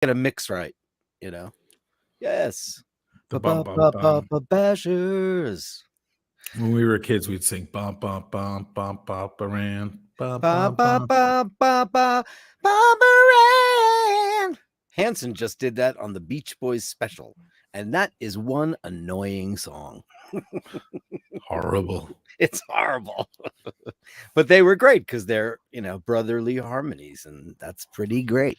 get a mix right, you know. Yes. The bum bum bum. Bashers. When we were kids, we'd sing bum bum bum bum bum around bum Ba bum ba bum. ba ba ba Bomberang. Hanson just did that on the Beach Boys special, and that is one annoying song. Horrible. It's horrible. But they were great because they're, brotherly harmonies, and that's pretty great.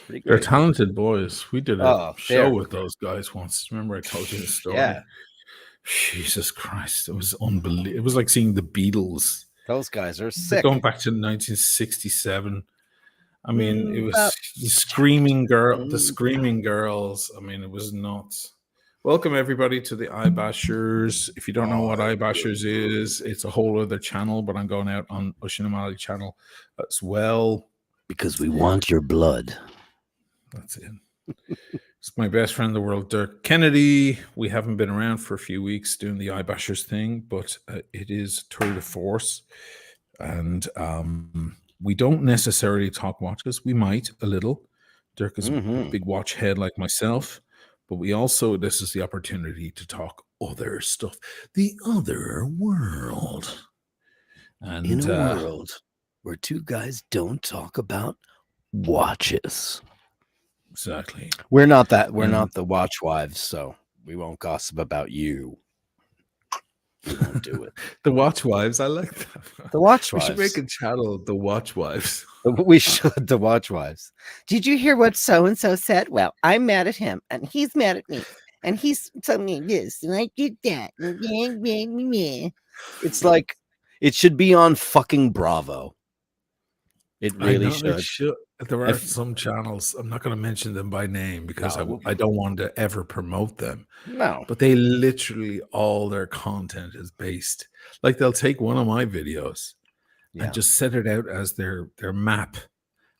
Pretty They're great. talented boys. We did a Oh, show with those guys once. Remember, I told you the story. Yeah. Jesus Christ, it was unbelievable. It was like seeing the Beatles. Those guys are sick. Going back to 1967. I mean, it was the screaming girls. I mean, it was nuts. Welcome everybody to the iBashers. If you don't know what iBashers is, it's a whole other channel, but I'm going out on Ushinamali channel as well. Because we want your blood. That's it. It's my best friend in the world, Dirk Kennedy. We haven't been around for a few weeks doing the iBashers thing, but it is tour de force. And we don't necessarily talk watches. We might a little. Dirk is a big watch head like myself. But we also, this is the opportunity to talk other stuff. The other world. And in a world where two guys don't talk about watches. Exactly. We're not that. We're not the watch wives, so we won't gossip about you. We won't do it. The watch wives. I like that. The watch wives. We should make a channel, the watch wives. We should, the watch wives. Did you hear what so-and-so said? Well, I'm mad at him, and he's mad at me. And he's telling me this, and I did that. It's like, it should be on fucking Bravo. It really should. There are some channels, I'm not going to mention them by name because I don't want to ever promote them. No. But they literally, all their content is based. Like they'll take one of my videos and just set it out as their map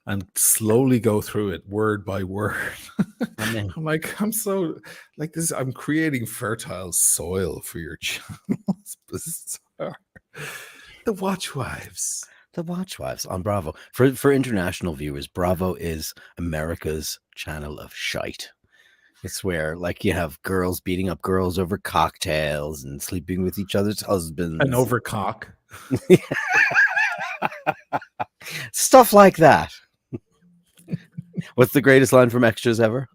and slowly go through it word by word. I'm like, I'm creating fertile soil for your channel. It's bizarre. The Watch Wives. The Watch Wives on Bravo. For international viewers, Bravo is America's channel of shite. It's where, like, you have girls beating up girls over cocktails and sleeping with each other's husbands. And over cock. Stuff like that. What's the greatest line from Extras ever?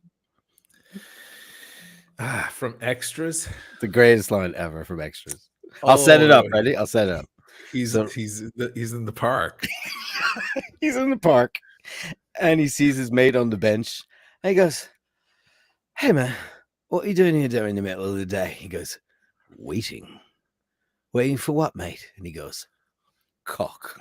From Extras? The greatest line ever from Extras. I'll set it up. Ready? I'll set it up. He's in the park. He's in the park, and he sees his mate on the bench, and he goes, "Hey man, what are you doing here during the middle of the day?" He goes, "Waiting for what, mate?" And he goes, "Cock."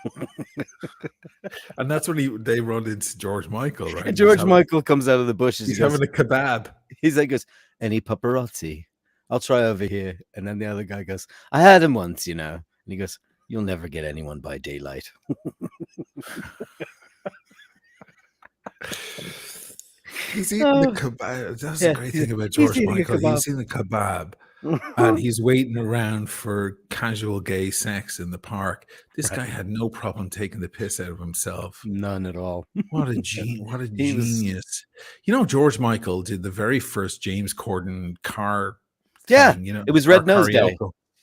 And that's when they run into George Michael, right? And George Michael comes out of the bushes. He's having a kebab. He's like, "Goes, any paparazzi? I'll try over here." And then the other guy goes, "I had him once, And he goes, "You'll never get anyone by daylight." He's eating the kebab. That's the great thing about George Michael. He's eating the kebab and he's waiting around for casual gay sex in the park. This guy had no problem taking the piss out of himself. None at all. What a genius. George Michael did the very first James Corden car thing, it was Red Nose Day.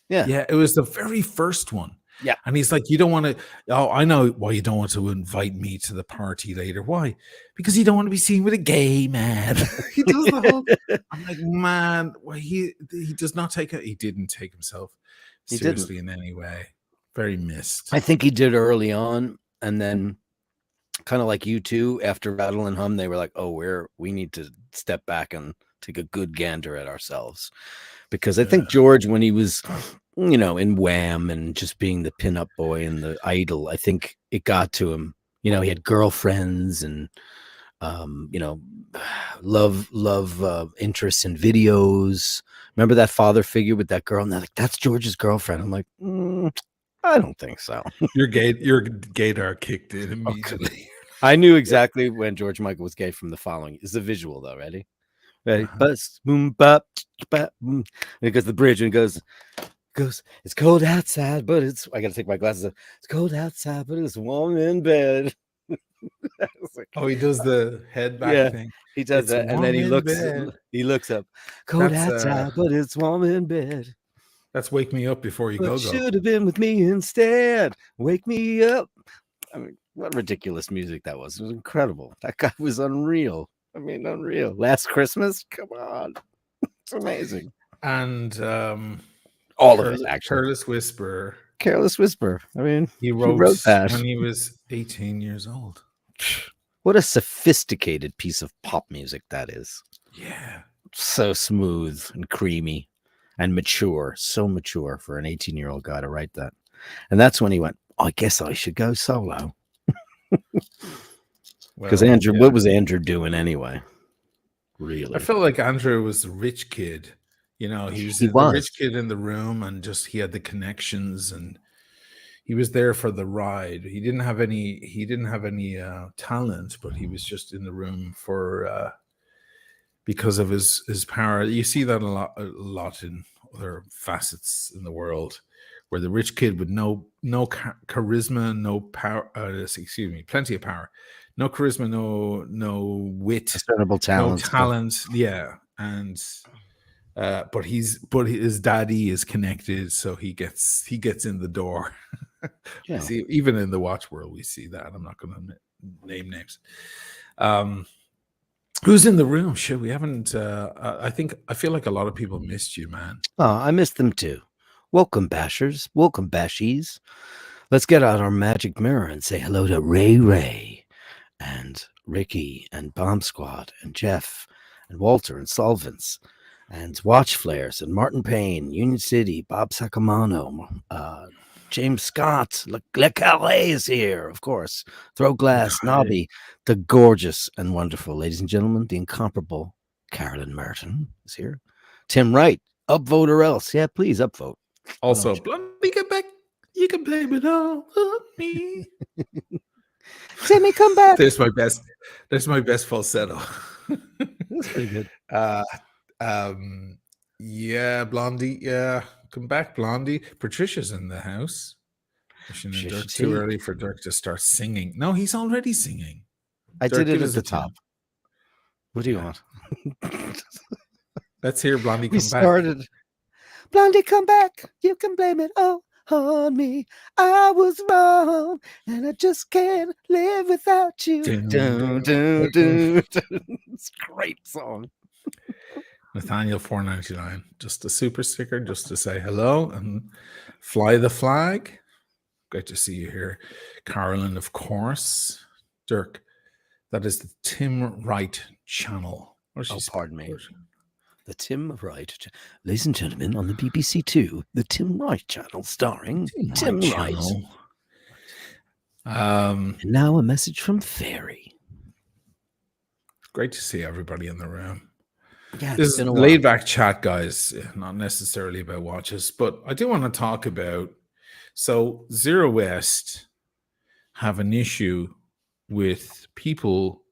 Yeah, it was the very first one. Yeah. And he's like, you don't want to, I know why you don't want to invite me to the party later. Why? Because you don't want to be seen with a gay man. He does the whole, I'm like, man, well, he does not take it. He didn't take himself seriously in any way. Very missed. I think he did early on. And then kind of like you two, after Rattle and Hum, they were like, oh, we need to step back and take a good gander at ourselves. Because I think George, when he was, in Wham and just being the pinup boy and the idol, I think it got to him. He had girlfriends and, love interests in videos. Remember that father figure with that girl? And they're like, that's George's girlfriend. I'm like, I don't think so. Your gaydar kicked in immediately. Okay. I knew exactly when George Michael was gay from the following. It's a visual though. Ready? Bus, boom, bop, boom. And it goes the bridge and goes, it's cold outside, but I gotta take my glasses off. It's cold outside, but it's warm in bed. Oh, he does the head back Yeah, thing. he does It's that, and then warm he in looks bed. up. Cold That's outside, but it's warm in bed. that's Wake Me Up Before You But Go. should have been with me instead. Wake me up. I mean, what ridiculous music that was. It was incredible. That guy was unreal. I mean, unreal. Last Christmas? Come on. It's amazing. And All of it, actually. Careless Whisper. Careless Whisper. I mean, He who wrote wrote that? when he was 18 years old. What a sophisticated piece of pop music that is. Yeah. So smooth and creamy and mature. So mature for an 18-year-old guy to write that. And that's when he went, I guess I should go solo. Because Well, Andrew, yeah. what was Andrew doing anyway? Really? I felt like Andrew was the rich kid. You know, he was the rich kid in the room, and just he had the connections, and he was there for the ride. He didn't have any talent, but he was just in the room for because of his power. You see that a lot in other facets in the world, where the rich kid with no charisma, no power, plenty of power, no charisma, no wit, discernible talent, no talent, yeah, and but his daddy is connected, so he gets in the door. Yeah. See, even in the watch world, we see that. I'm not going to name names. Who's in the room? Shit, we haven't. I feel like a lot of people missed you, man. Oh, I missed them too. Welcome, bashers. Welcome, bashies. Let's get out our magic mirror and say hello to Ray and Ricky and Bomb Squad and Jeff and Walter and Solvents and Watch Flares and Martin Payne, Union City, Bob Sacamano, James Scott, Le Calais is here, of course. Throw Glass, Nobby, the gorgeous and wonderful, ladies and gentlemen, the incomparable Carolyn Merton is here. Tim Wright, upvote or else. Yeah, please upvote. Also, Blondie, get back. You can blame it all on me. Timmy, come back. There's my best falsetto. That's pretty good. Yeah, Blondie. Yeah, come back, Blondie. Patricia's in the house. Dirk's too early for Dirk to start singing. No, he's already singing. I did it at the top. What do you want? Let's hear Blondie come back. Started. Blondie, come back. You can blame it all on me. I was wrong, and I just can't live without you. It's a great song. Nathaniel $4.99. Just a super sticker, just to say hello and fly the flag. Great to see you here, Carolyn. Of course, Dirk. That is the Tim Wright channel. Oh, pardon me. The Tim Wright, ladies and gentlemen, on the BBC Two, the Tim Wright channel, starring Tim Wright. And now a message from Fairy. Great to see everybody in the room. Yeah, this is a laid back chat, guys, not necessarily about watches, but I do want to talk about. So, Zero West have an issue with people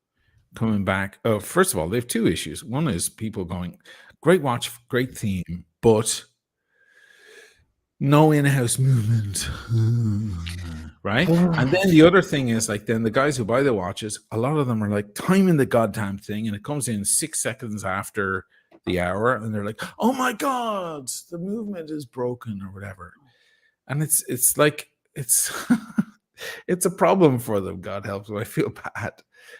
coming back. Oh, first of all, they have two issues. One is people going, great watch, great theme, but no in-house movement. Right? And then the other thing is, like, then the guys who buy the watches, a lot of them are like timing the goddamn thing, and it comes in 6 seconds after the hour, and they're like, oh my God, the movement is broken or whatever. And it's like, it's it's a problem for them, God help them. I feel bad.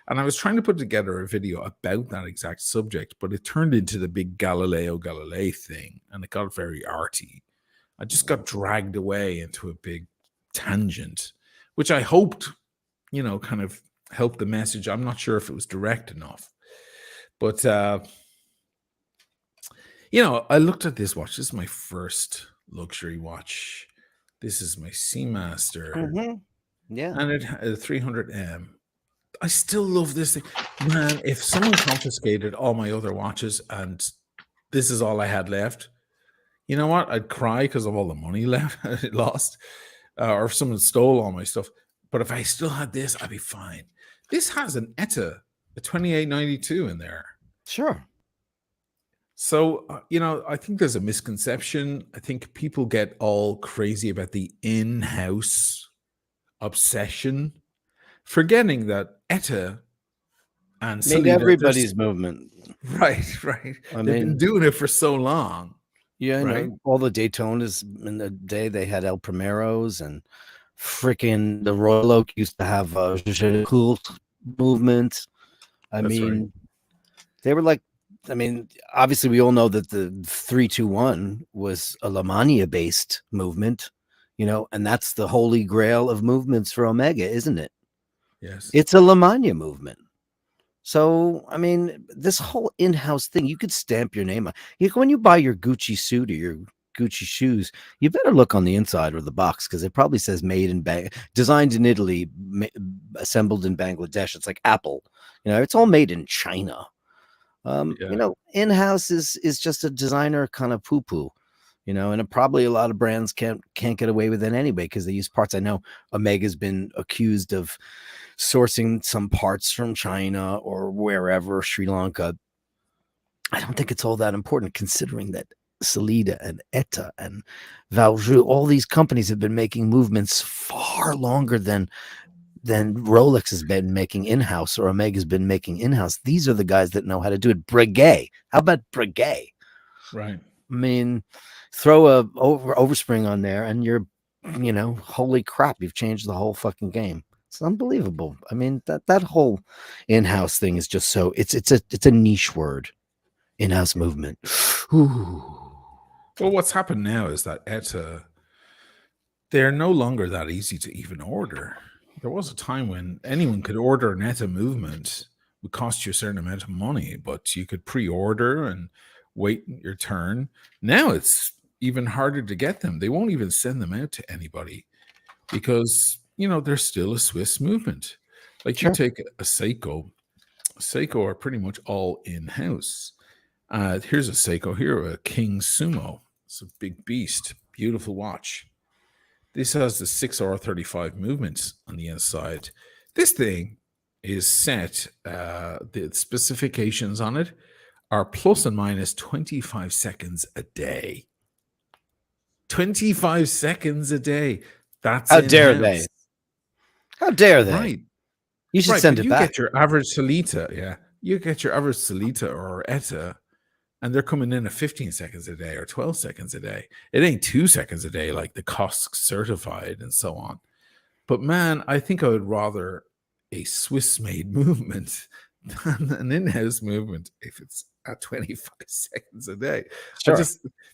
And I was trying to put together a video about that exact subject, but it turned into the big Galileo Galilei thing, and it got very arty. I just got dragged away into a big tangent, which I hoped, kind of helped the message. I'm not sure if it was direct enough, but I looked at this watch. This is my first luxury watch. This is my Seamaster. Mm-hmm. Yeah. And it had a 300M. I still love this thing. Man, if someone confiscated all my other watches and this is all I had left, you know what? I'd cry because of all the money lost. Or if someone stole all my stuff. But if I still had this, I'd be fine. This has an ETA, a 2892 in there. Sure. So, I think there's a misconception. I think people get all crazy about the in-house obsession, forgetting that ETA and Made Salida, everybody's movement. right. I They've been mean, doing it for so long. yeah, I Right? know all the Daytonas in the day. They had El Primeros, and freaking the Royal Oak used to have a cool movement. I That's right. mean, they were like, I mean, obviously we all know that the 3-2-1 was a Lamania based movement, and that's the holy grail of movements for Omega, isn't it? Yes. It's a Lamania movement. So, I mean, this whole in-house thing, you could stamp your name on. When you buy your Gucci suit or your Gucci shoes, you better look on the inside of the box because it probably says designed in Italy, assembled in Bangladesh. It's like Apple, it's all made in China. In-house is just a designer kind of poo-poo, and probably a lot of brands can't get away with it anyway because they use parts. I know Omega's been accused of sourcing some parts from China or wherever, Sri Lanka. I don't think it's all that important considering that Salida and ETA and Valjoux, all these companies have been making movements far longer than Rolex has been making in-house or Omega's been making in-house. These are the guys that know how to do it. Breguet. How about Breguet? Right. I mean, throw a overspring on there and you're, holy crap, you've changed the whole fucking game. It's unbelievable. I mean, that whole in-house thing is just so it's a niche word. In-house movement. Ooh. Well, what's happened now is that ETA, they're no longer that easy to even order. There was a time when anyone could order an ETA movement. It would cost you a certain amount of money, but you could pre-order and wait your turn. Now it's even harder to get them. They won't even send them out to anybody because, they're still a Swiss movement. Like Sure. you take a Seiko. Seiko are pretty much all in-house. Here's a Seiko here, a King Sumo. It's a big beast, beautiful watch. This has the 6R35 movements on the inside. This thing is set, the specifications on it are plus and minus 25 seconds a day. 25 seconds a day. That's How dare they? How dare they? Right. You should send it you back. Get your average Salita, yeah. You get your average Salita or ETA, and they're coming in at 15 seconds a day or 12 seconds a day. It ain't 2 seconds a day like the COSC certified and so on. But man, I think I would rather a Swiss-made movement than an in-house movement if it's at 25 seconds a day. Sure.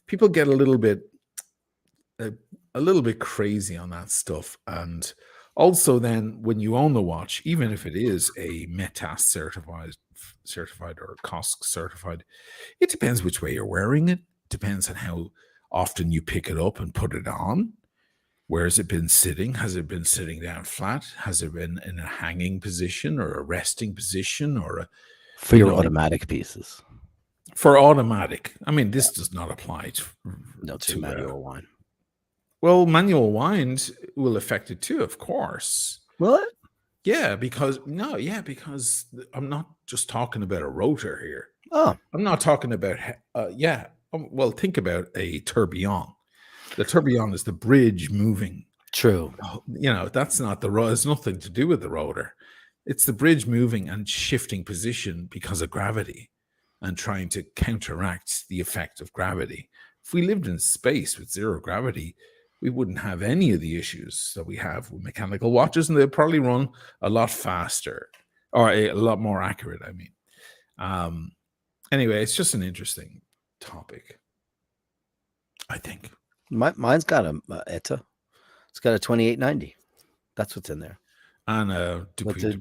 People get a little bit crazy on that stuff. And also then when you own the watch, even if it is a METAS certified or COSC certified, it depends which way you're wearing it. Depends on how often you pick it up and put it on. Where has it been sitting? Has it been sitting down flat? Has it been in a hanging position or a resting position or for your automatic pieces? For automatic. I mean, this does not apply to manual wind. Well, manual wind will affect it too, of course. Will it? Yeah, because I'm not just talking about a rotor here. Oh. I'm not talking about, well, think about a tourbillon. The tourbillon is the bridge moving. True. That's not the rotor. It's nothing to do with the rotor. It's the bridge moving and shifting position because of gravity and trying to counteract the effect of gravity. If we lived in space with zero gravity, we wouldn't have any of the issues that we have with mechanical watches, and they'd probably run a lot faster or a lot more accurate, I mean. Anyway, it's just an interesting topic, I think. Mine's got a ETA. It's got a 2890. That's what's in there. And a Dupuis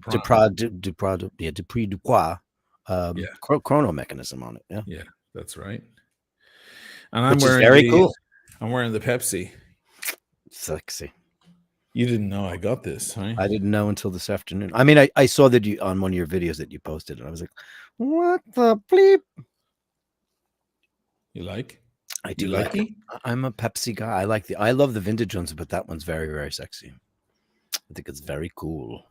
chrono mechanism on it. Yeah, that's right. And I'm cool. I'm wearing the Pepsi. Sexy. You didn't know I got this, right? I didn't know until this afternoon. I mean, I saw that you on one of your videos that you posted, and I was like, "What the bleep?" You like? I do like it. I'm a Pepsi guy. I love the vintage ones, but that one's very, very sexy. I think it's very cool.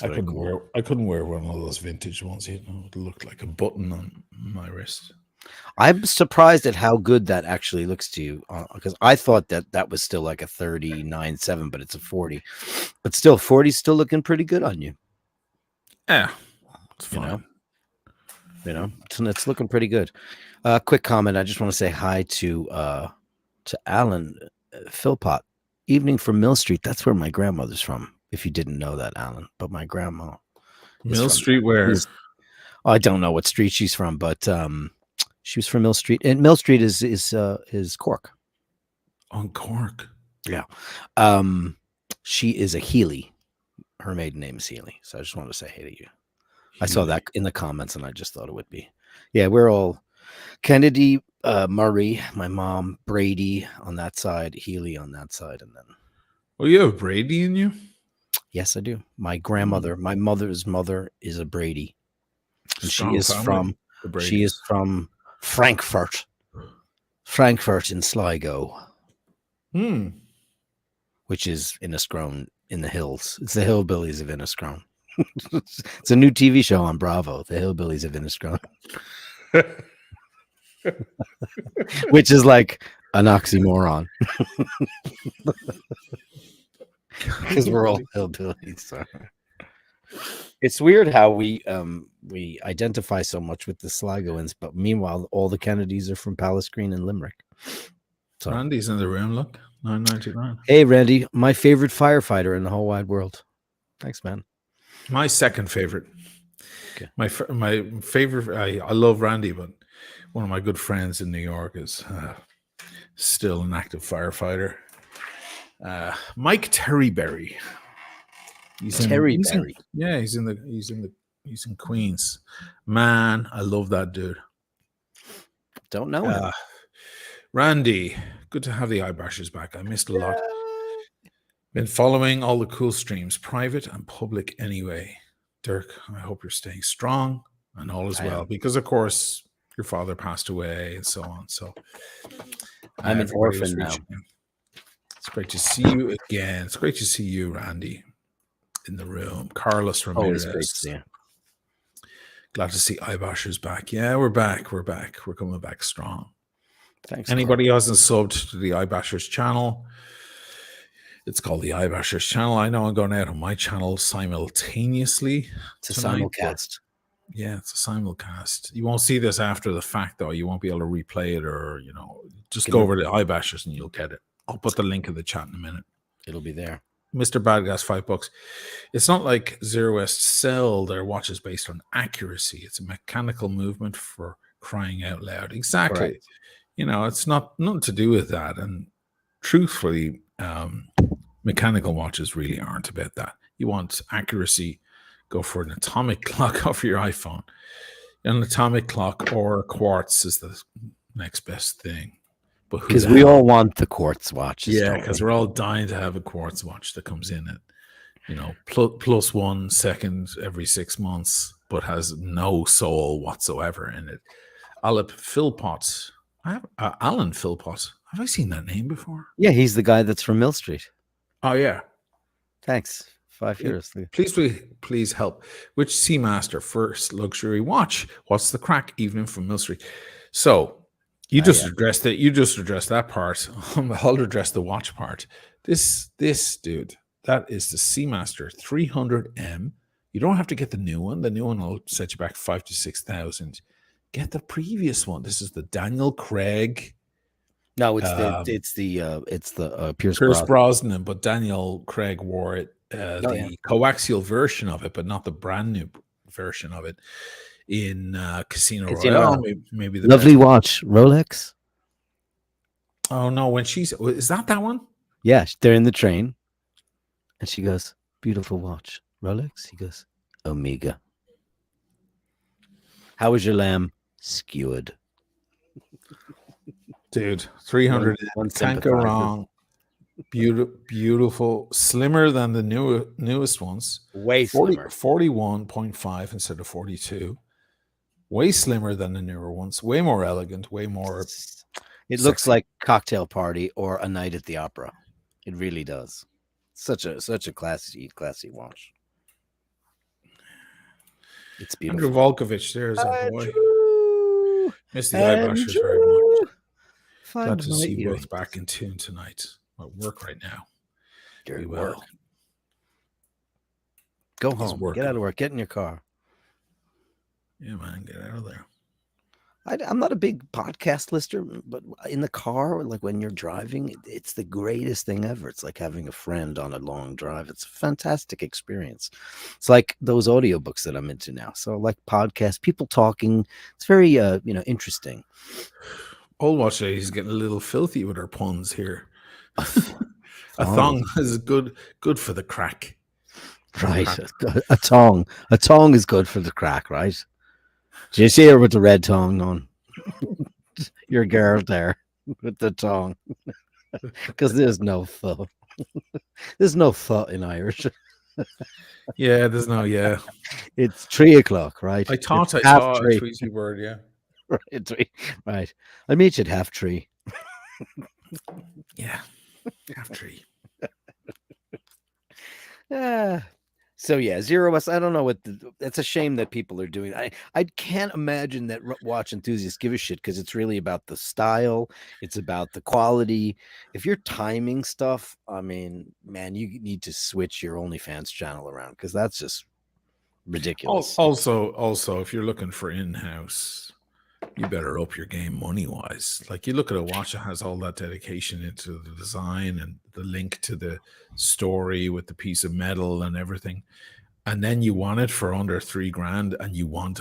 I couldn't wear one of those vintage ones. It looked like a button on my wrist. I'm surprised at how good that actually looks to you, because I thought that was still like a 39.7, but it's a 40. But still, 40's still looking pretty good on you. Yeah, it's You fine. know, it's looking pretty good. Quick comment. I just want to say hi to Alan Philpott. Evening from Mill Street. That's where my grandmother's from. If you didn't know that, Alan, but my grandma is Mill from Street, where? I don't know what street she's from, but she was from Mill Street, and Mill Street is Cork. On Cork. Yeah. She is a Healy. Her maiden name is Healy. So I just wanted to say hey to you. I saw that in the comments, and I just thought it would be. Yeah, we're all Kennedy, Murray, my mom, Brady on that side, Healy on that side, and then. Well, you have Brady in you? Yes, I do. My grandmother, my mother's mother, is a Brady, and Strong family, she is from Frankfurt in Sligo, which is Inniscrone in the hills. It's the hillbillies of Inniscrone. It's a new TV show on Bravo, the hillbillies of Inniscrone. Which is like an oxymoron. Because we're all hillbillies. So. It's weird how we identify so much with the Sligoans, but meanwhile all the Kennedys are from Pallasgreen and Limerick. So Randy's in the room, look. 9.99. Hey Randy, my favorite firefighter in the whole wide world. Thanks, man. My second favorite. Okay. My favorite, I love Randy, but one of my good friends in New York is still an active firefighter. Mike Terryberry. He's in Queens. Man, I love that dude. Don't know him. Randy, good to have the iBashers back. I missed a lot. Been following all the cool streams, private and public anyway. Dirk, I hope you're staying strong and all is well. Because, of course, your father passed away and so on. So I'm an orphan now. It's great to see you again. It's great to see you, Randy, in the room. Carlos Ramirez. Always great to see you. Glad to see iBashers back. Yeah, we're back. We're coming back strong. Thanks. Anybody who hasn't subbed to the iBashers channel, it's called the iBashers channel. I know I'm going out on my channel simultaneously. It's a simulcast. Yeah, it's a simulcast. You won't see this after the fact, though. You won't be able to replay it or, just go over to iBashers and you'll get it. I'll put the link in the chat in a minute. It'll be there. Mr. Badgas, $5. It's not like Zero West sell their watches based on accuracy. It's a mechanical movement for crying out loud. Exactly. Correct. It's nothing to do with that. And truthfully, mechanical watches really aren't about that. You want accuracy, go for an atomic clock off your iPhone. An atomic clock or quartz is the next best thing. Because we all want the quartz watches. Yeah, because we're all dying to have a quartz watch that comes in at, plus 1 second every 6 months, but has no soul whatsoever in it. Alan Philpott. Alan Philpott. Have I seen that name before? Yeah, he's the guy that's from Mill Street. Oh, yeah. Thanks. 5 years. Please help. Which Seamaster first luxury watch? What's the crack? Evening from Mill Street. So you just addressed it. You just addressed that part. I'll address the watch part. This dude, that is the Seamaster 300M. You don't have to get the new one. The new one will set you back 5,000 to 6,000. Get the previous one. This is the Daniel Craig. No, it's the Pierce Brosnan, but Daniel Craig wore it. The coaxial version of it, but not the brand new version of it. In Casino Royale, maybe the lovely watch, Rolex. Oh no! Is that one? Yeah, they're in the train, and she goes, "Beautiful watch, Rolex." He goes, "Omega." How was your lamb? Skewered. Dude, 300 can't go wrong. Beautiful, slimmer than the newest ones. Way slimmer. 41.5 instead of 42. Way slimmer than the newer ones. Way more elegant. Way more. It looks like Cocktail Party or A Night at the Opera. It really does. Such a classy watch. It's beautiful. Andrew Volkovich, there's a boy. Miss the iBashers very much. Glad to see you both back in tune tonight. At work right now. You're at work. Go He's home. working. Get out of work. Get in your car. Yeah, man, get out of there. I'm not a big podcast listener, but in the car, like when you're driving, it's the greatest thing ever. It's like having a friend on a long drive. It's a fantastic experience. It's like those audiobooks that I'm into now. So like podcasts, people talking. It's very interesting. Old watch today, he's getting a little filthy with our puns here. A A thong is good for the crack. Right. A tongue. A tongue is good for the crack, right? Do you see her with the red tongue on? Your girl there with the tongue. Because there's no thought. There's no thought in Irish. Yeah, there's no, yeah. It's 3:00, right? I taught half a three. Tweety word, yeah. Right. I'll meet you at 3:30. Yeah, half tree. So yeah, Zero West. I don't know it's a shame that people are doing. I can't imagine that watch enthusiasts give a shit because it's really about the style. It's about the quality. If you're timing stuff, I mean, man, you need to switch your OnlyFans channel around because that's just ridiculous. Also, if you're looking for in-house, you better up your game money-wise. Like you look at a watch that has all that dedication into the design and the link to the story with the piece of metal and everything, and then you want it for under $3,000, and you want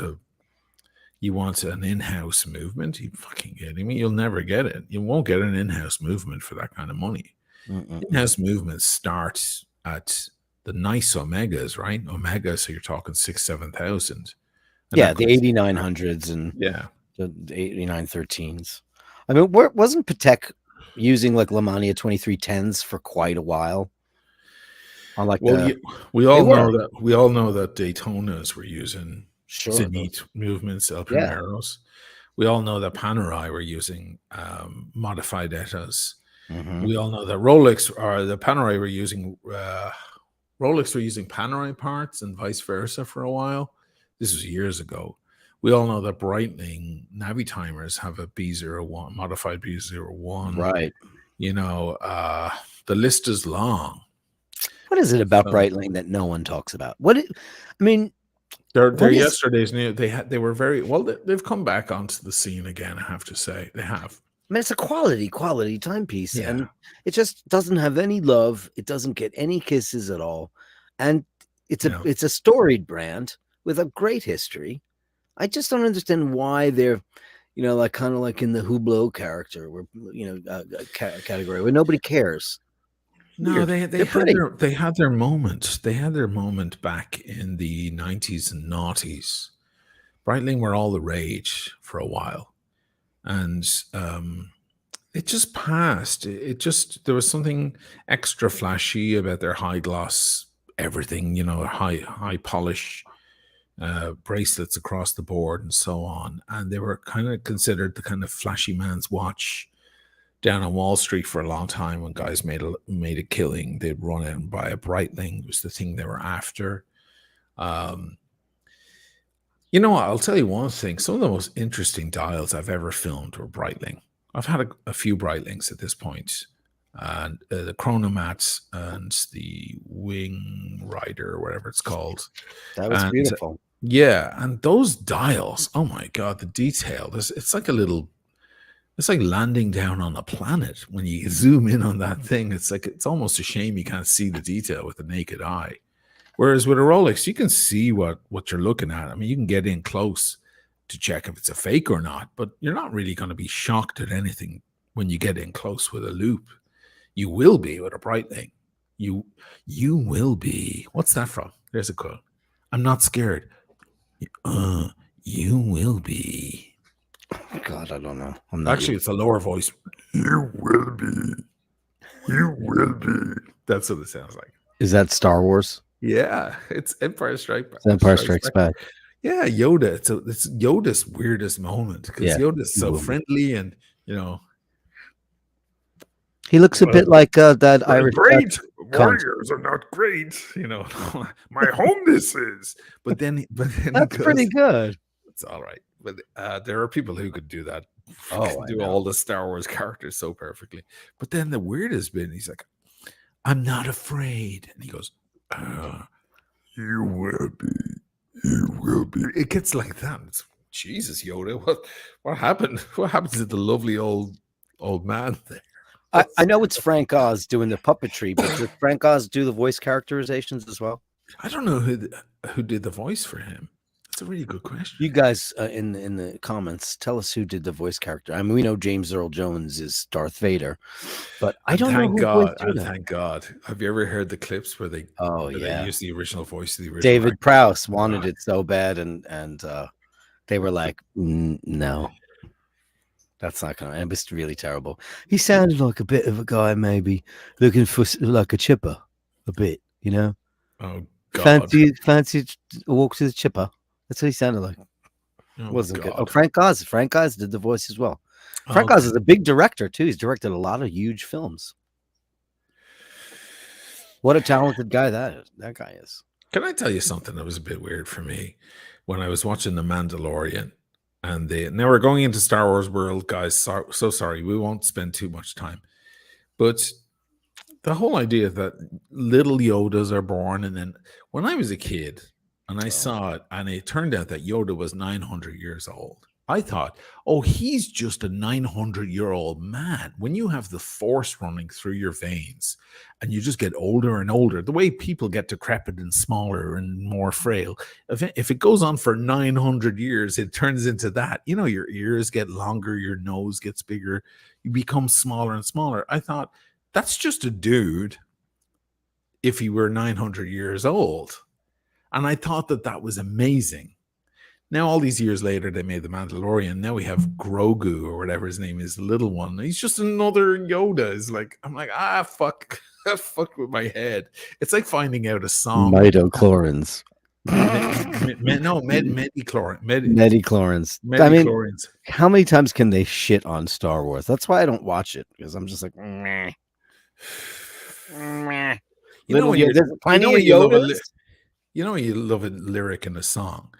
an in-house movement. You fucking kidding me? You'll never get it. You won't get an in-house movement for that kind of money. In-house movements start at the nice Omegas, right? Omega, so you're talking 6,000-7,000. Yeah, the 8900s and the 8913s. I mean, wasn't Patek using like Lamania 2310s for quite a while? On like we all know that Daytonas were using Zenith movements, El Primeros. We all know that Panerai were using modified Etas. We all know that Rolex or the Panerai were using Rolex were using Panerai parts and vice versa for a while. This was years ago. We all know that Breitling Navi timers have a B01, modified B01. Right. You know, the list is long. What is it about Breitling that no one talks about? They're yesterday's news. They were very well. They've come back onto the scene again. I have to say they have. I mean, it's a quality timepiece, and it just doesn't have any love. It doesn't get any kisses at all, and it's a storied brand with a great history. I just don't understand why they're, like kind of like in the Hublot character, where category where nobody cares. No, they had their moment. They had their moment back in the 90s and noughties. Breitling were all the rage for a while, and it just passed. There was something extra flashy about their high gloss everything, high polish bracelets across the board and so on, and they were kind of considered the kind of flashy man's watch down on Wall Street for a long time. When guys made a killing, they'd run out and buy a Breitling. It was the thing they were after. I'll tell you one thing. Some of the most interesting dials I've ever filmed were Breitling. I've had a few Breitlings at this point, and the Chronomats and the Wing Rider, or whatever it's called. That was beautiful. Yeah, and those dials, oh my God, the detail. It's like it's like landing down on a planet when you zoom in on that thing. It's almost a shame you can't see the detail with the naked eye. Whereas with a Rolex, you can see what you're looking at. I mean, you can get in close to check if it's a fake or not, but you're not really going to be shocked at anything when you get in close with a loop. You will be with a Breitling. You will be. What's that from? There's a quote. I'm not scared. You will be. God, I don't know. Actually, it's a lower voice. You will be. You will be. That's what it sounds like. Is that Star Wars? Yeah, it's Empire Strikes Back. Empire Strikes Back. Yeah, Yoda. It's Yoda's weirdest moment because Yoda's so friendly and he looks a bit like that Irish. Great warriors are not great, My homeness is. But then that's pretty good. It's all right. But there are people who could do that. Do all the Star Wars characters so perfectly. But then the weirdest bit, he's like, "I'm not afraid," and he goes, You will be. You will be. It gets like that. It's, Jesus, Yoda, what happened? What happened to the lovely old man there? I know it's Frank Oz doing the puppetry, but does Frank Oz do the voice characterizations as well? I don't know who did the voice for him. That's a really good question. You guys in the comments, tell us who did the voice character. I mean, we know James Earl Jones is Darth Vader, but I don't know who Thank God. Have you ever heard the clips where they they use the original voice of the original David actor? Prowse wanted it so bad, and they were like, no, that's not gonna. It was really terrible. He sounded like a bit of a guy, maybe looking for like a chipper, a bit, you know. Oh God! Fancy walk to the chipper. That's what he sounded like. Wasn't good. Oh, Frank Oz. Frank Oz did the voice as well. Frank Oz is a big director too. He's directed a lot of huge films. What a talented guy that guy is. Can I tell you something that was a bit weird for me when I was watching The Mandalorian? And now we're going into Star Wars world, guys. So sorry, we won't spend too much time. But the whole idea that little Yodas are born, and then when I was a kid and I saw it, and it turned out that Yoda was 900 years old, I thought, oh, he's just a 900-year-old man. When you have the force running through your veins and you just get older and older, the way people get decrepit and smaller and more frail, if it goes on for 900 years, it turns into that. You know, your ears get longer, your nose gets bigger, you become smaller and smaller. I thought, that's just a dude if he were 900 years old. And I thought that was amazing. Now, all these years later, they made The Mandalorian. Now we have Grogu, or whatever his name is, the little one. He's just another Yoda. I'm like, fuck. Fuck with my head. It's like finding out a song. Midichlorians. Medichlorians. Medichlorians. I mean, how many times can they shit on Star Wars? That's why I don't watch it, because I'm just like, meh. You know when you love a lyric in a song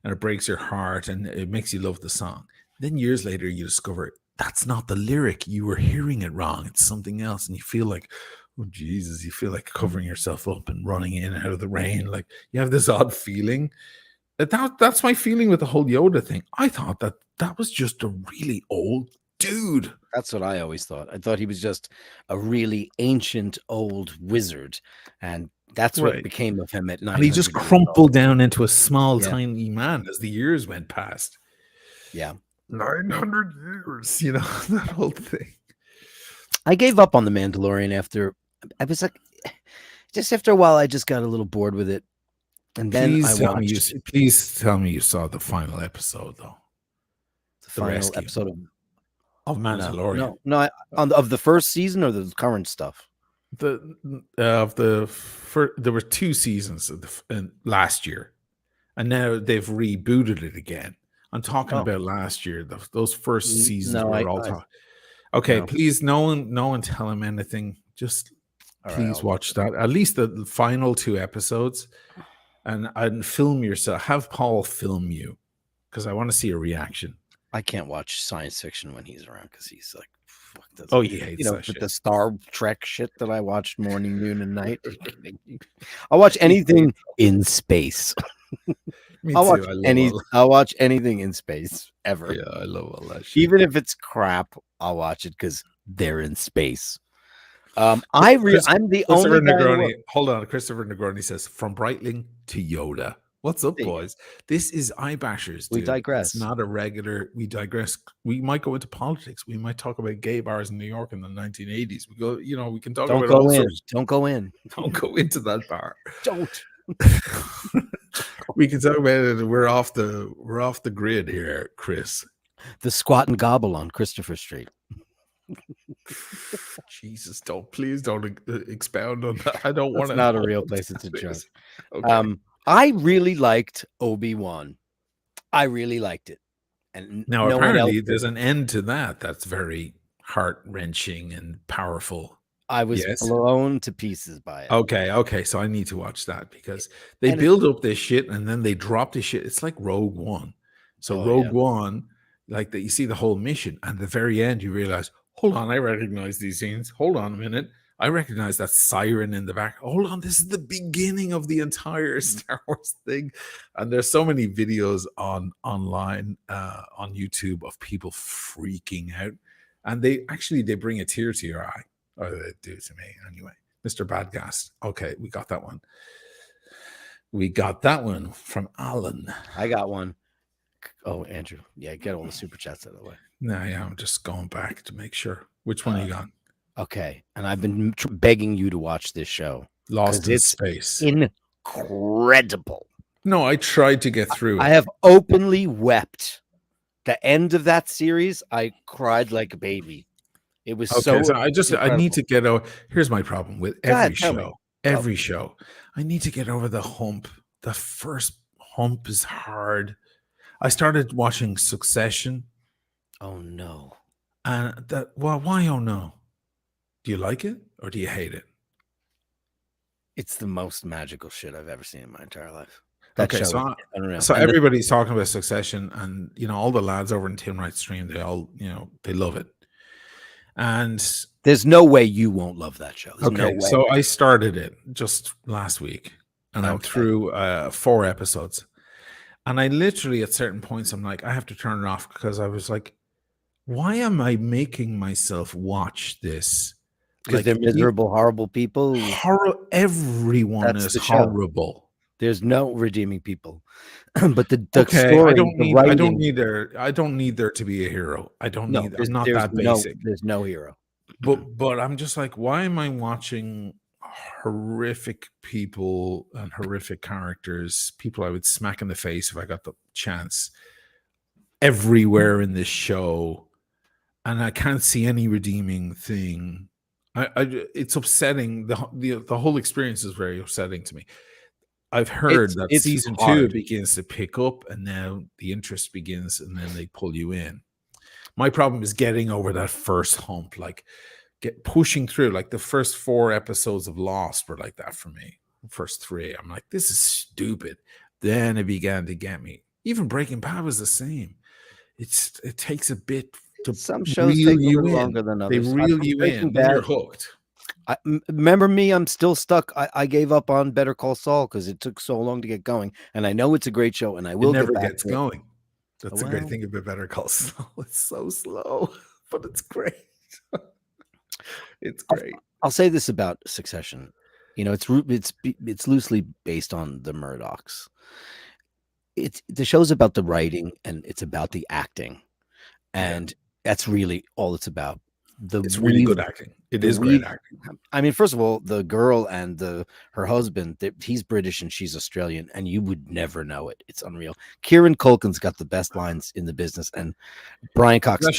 and it breaks your heart and it makes you love the song. Then years later, you discover that's not the lyric. You were hearing it wrong. It's something else. And you feel like, oh, Jesus, you feel like covering yourself up and running in and out of the rain. Like you have this odd feeling. That's my feeling with the whole Yoda thing. I thought that was just a really old dude. That's what I always thought. I thought he was just a really ancient old wizard. And that's what became of him at 900. And he just crumpled down into a small, tiny man as the years went past. Yeah. 900 years, you know, that whole thing. I gave up on The Mandalorian after, I was like, just after a while, I just got a little bored with it. And then please tell me you saw the final episode, though. The final episode of Mandalorian. No, of the first season or the current stuff? There were 2 seasons last year, and now they've rebooted it again. I'm talking about last year. Those first seasons were all talking. Okay, please, no one tell him anything. Just please watch that. At least the final 2 episodes, and film yourself. Have Paul film you, because I want to see a reaction. I can't watch science fiction when he's around because he's like, fuck that. Oh, he hates that shit. The Star Trek shit that I watched morning, noon, and night. I'll watch anything in space. I'll watch anything in space ever. Yeah, I love all that shit. Even if it's crap, I'll watch it because they're in space. I'm the only guy. Hold on, Christopher Negroni says, from Breitling to Yoda. What's up, boys? This is iBashers. We digress. It's not a regular. We digress. We might go into politics. We might talk about gay bars in New York in the 1980s. We go. You know, we can talk about. Don't go in. Don't go into that bar. Don't. We can talk about it. We're off the grid here, Chris. The Squat and Gobble on Christopher Street. Jesus, please don't expound on that. I don't want to. It's not a real place. It's a joke. Okay. I really liked Obi-Wan. I really liked it. And now apparently there's an end to that. That's very heart-wrenching and powerful. I was blown to pieces by it. Okay. So I need to watch that because they build up this shit and then they drop this shit. It's like Rogue One. So Rogue One, like that, you see the whole mission, and at the very end you realize, hold on, I recognize these scenes. Hold on a minute. I recognize that siren in the back. Hold on, this is the beginning of the entire Star Wars thing. And there's so many videos online on YouTube of people freaking out. And they bring a tear to your eye. Or they do to me anyway. Mr. Badgast. Okay, we got that one. We got that one from Alan. I got one. Oh, Andrew. Yeah, get all the super chats out of the way. No, yeah, I'm just going back to make sure. Which one you got? Okay. And I've been begging you to watch this show. Lost in Space. Incredible. No, I tried to get through it. I have openly wept. The end of that series, I cried like a baby. It was so I need to get over. Here's my problem with every show. Every Okay. show. I need to get over the hump. The first hump is hard. I started watching Succession. Oh no. And why oh no? Do you like it or do you hate it? It's the most magical shit I've ever seen in my entire life. Okay, so everybody's talking about Succession, and all the lads over in Tim Wright's stream, they all they love it. And there's no way you won't love that show. There's no way. So I started it just last week, and I'm through 4 episodes. And I literally, at certain points, I'm like, I have to turn it off because I was like, why am I making myself watch this? Because they're miserable, horrible people. Everyone is horrible. There's no redeeming people. But the story, I don't need there to be a hero. I'm not that basic. There's no hero. But I'm just like, why am I watching horrific people and horrific characters, people I would smack in the face if I got the chance, everywhere in this show, and I can't see any redeeming thing. It's upsetting. The whole experience is very upsetting to me. I've heard that season 2 begins to pick up, and now the interest begins, and then they pull you in. My problem is getting over that first hump, like pushing through. Like the first 4 episodes of Lost were like that for me. The first 3, I'm like, this is stupid. Then it began to get me. Even Breaking Bad was the same. It takes a bit to some shows take a little longer than others. They reel you in. Then you're hooked. Remember me? I'm still stuck. I gave up on Better Call Saul because it took so long to get going. And I know it's a great show, and I will. It never gets going. That's the great thing about Better Call Saul. It's so slow, but it's great. It's great. I'll say this about Succession. It's loosely based on the Murdochs. The show's about the writing and it's about the acting, and that's really all it's about. It's really good acting. It is great acting. I mean, first of all, the girl and her husband, he's British and she's Australian, and you would never know it. It's unreal. Kieran Culkin's got the best lines in the business, and Brian Cox is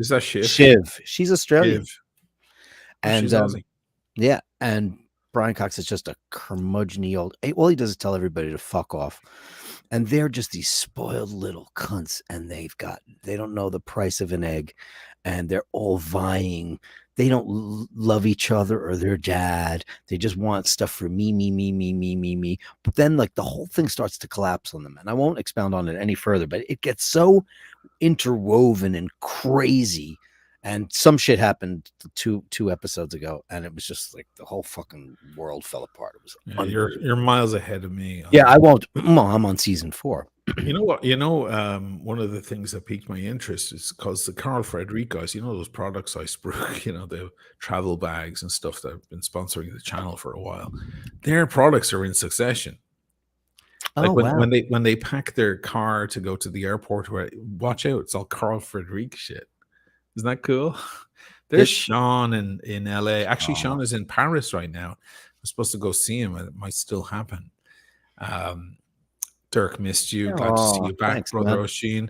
that Shiv? Shiv. She's Australian. Shiv. And yeah, and Brian Cox is just a curmudgeon-y old. All he does is tell everybody to fuck off. And they're just these spoiled little cunts, and they don't know the price of an egg, and they're all vying. They don't love each other or their dad. They just want stuff for me. But then, like, the whole thing starts to collapse on them. And I won't expound on it any further, but it gets so interwoven and crazy. And some shit happened two episodes ago, and it was just like the whole fucking world fell apart. It was you're miles ahead of me. Yeah, I won't. I'm on season 4. You know what? One of the things that piqued my interest is because the Carl Frederick guys, those products I spruik, the travel bags and stuff that have been sponsoring the channel for a while. Their products are in Succession. Like when they pack their car to go to the airport, watch out, it's all Carl Frederick shit. Isn't that cool? There's Sean in LA. Actually, Sean is in Paris right now. I'm supposed to go see him. It might still happen. Dirk, missed you. Glad to see you back, thanks, brother Oshin.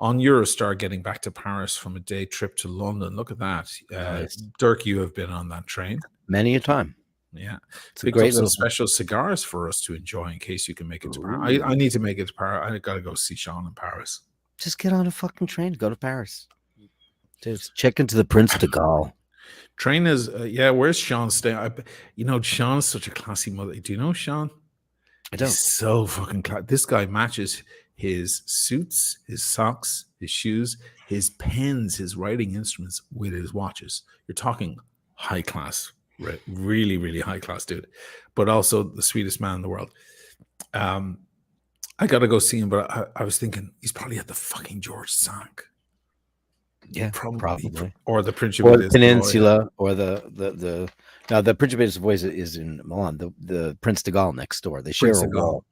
On Eurostar, getting back to Paris from a day trip to London. Look at that. Nice. Dirk, you have been on that train. Many a time. Yeah. It's a great some special cigars for us to enjoy in case you can make it to Paris. I need to make it to Paris. I got to go see Sean in Paris. Just get on a fucking train. Go to Paris. Just check into the Prince de Gaulle. Train is, where's Sean staying? Sean's such a classy mother. Do you know Sean? I don't. He's so fucking classy. This guy matches his suits, his socks, his shoes, his pens, his writing instruments with his watches. You're talking high class really, really high class dude, but also the sweetest man in the world. I got to go see him, but I was thinking he's probably at the fucking George Sank. Yeah, probably. Or the Prince or the Peninsula, or the now the Principate of Savoy is in Milan. The Prince de Gaulle next door. They share a wall.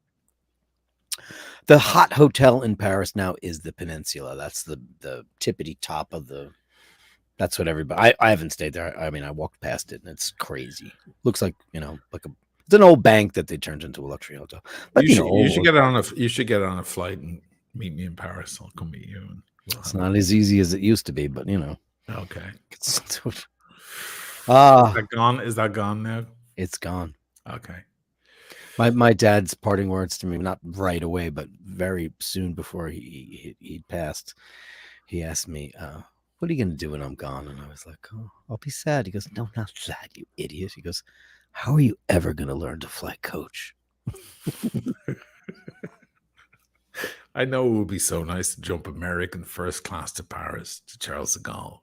The hot hotel in Paris now is the Peninsula. That's the tippity top of the. That's what everybody. I haven't stayed there. I mean, I walked past it and it's crazy. Looks like it's an old bank that they turned into a luxury hotel. But you should get on a flight and meet me in Paris. I'll come meet you. And it's not as easy as it used to be, but Okay. Is that gone? Is that gone now? It's gone. Okay. My dad's parting words to me, not right away, but very soon before he passed, he asked me, what are you going to do when I'm gone? And I was like, oh, I'll be sad. He goes, no, not sad, you idiot. He goes, how are you ever going to learn to fly coach? I know it would be so nice to jump American first class to Paris, to Charles de Gaulle.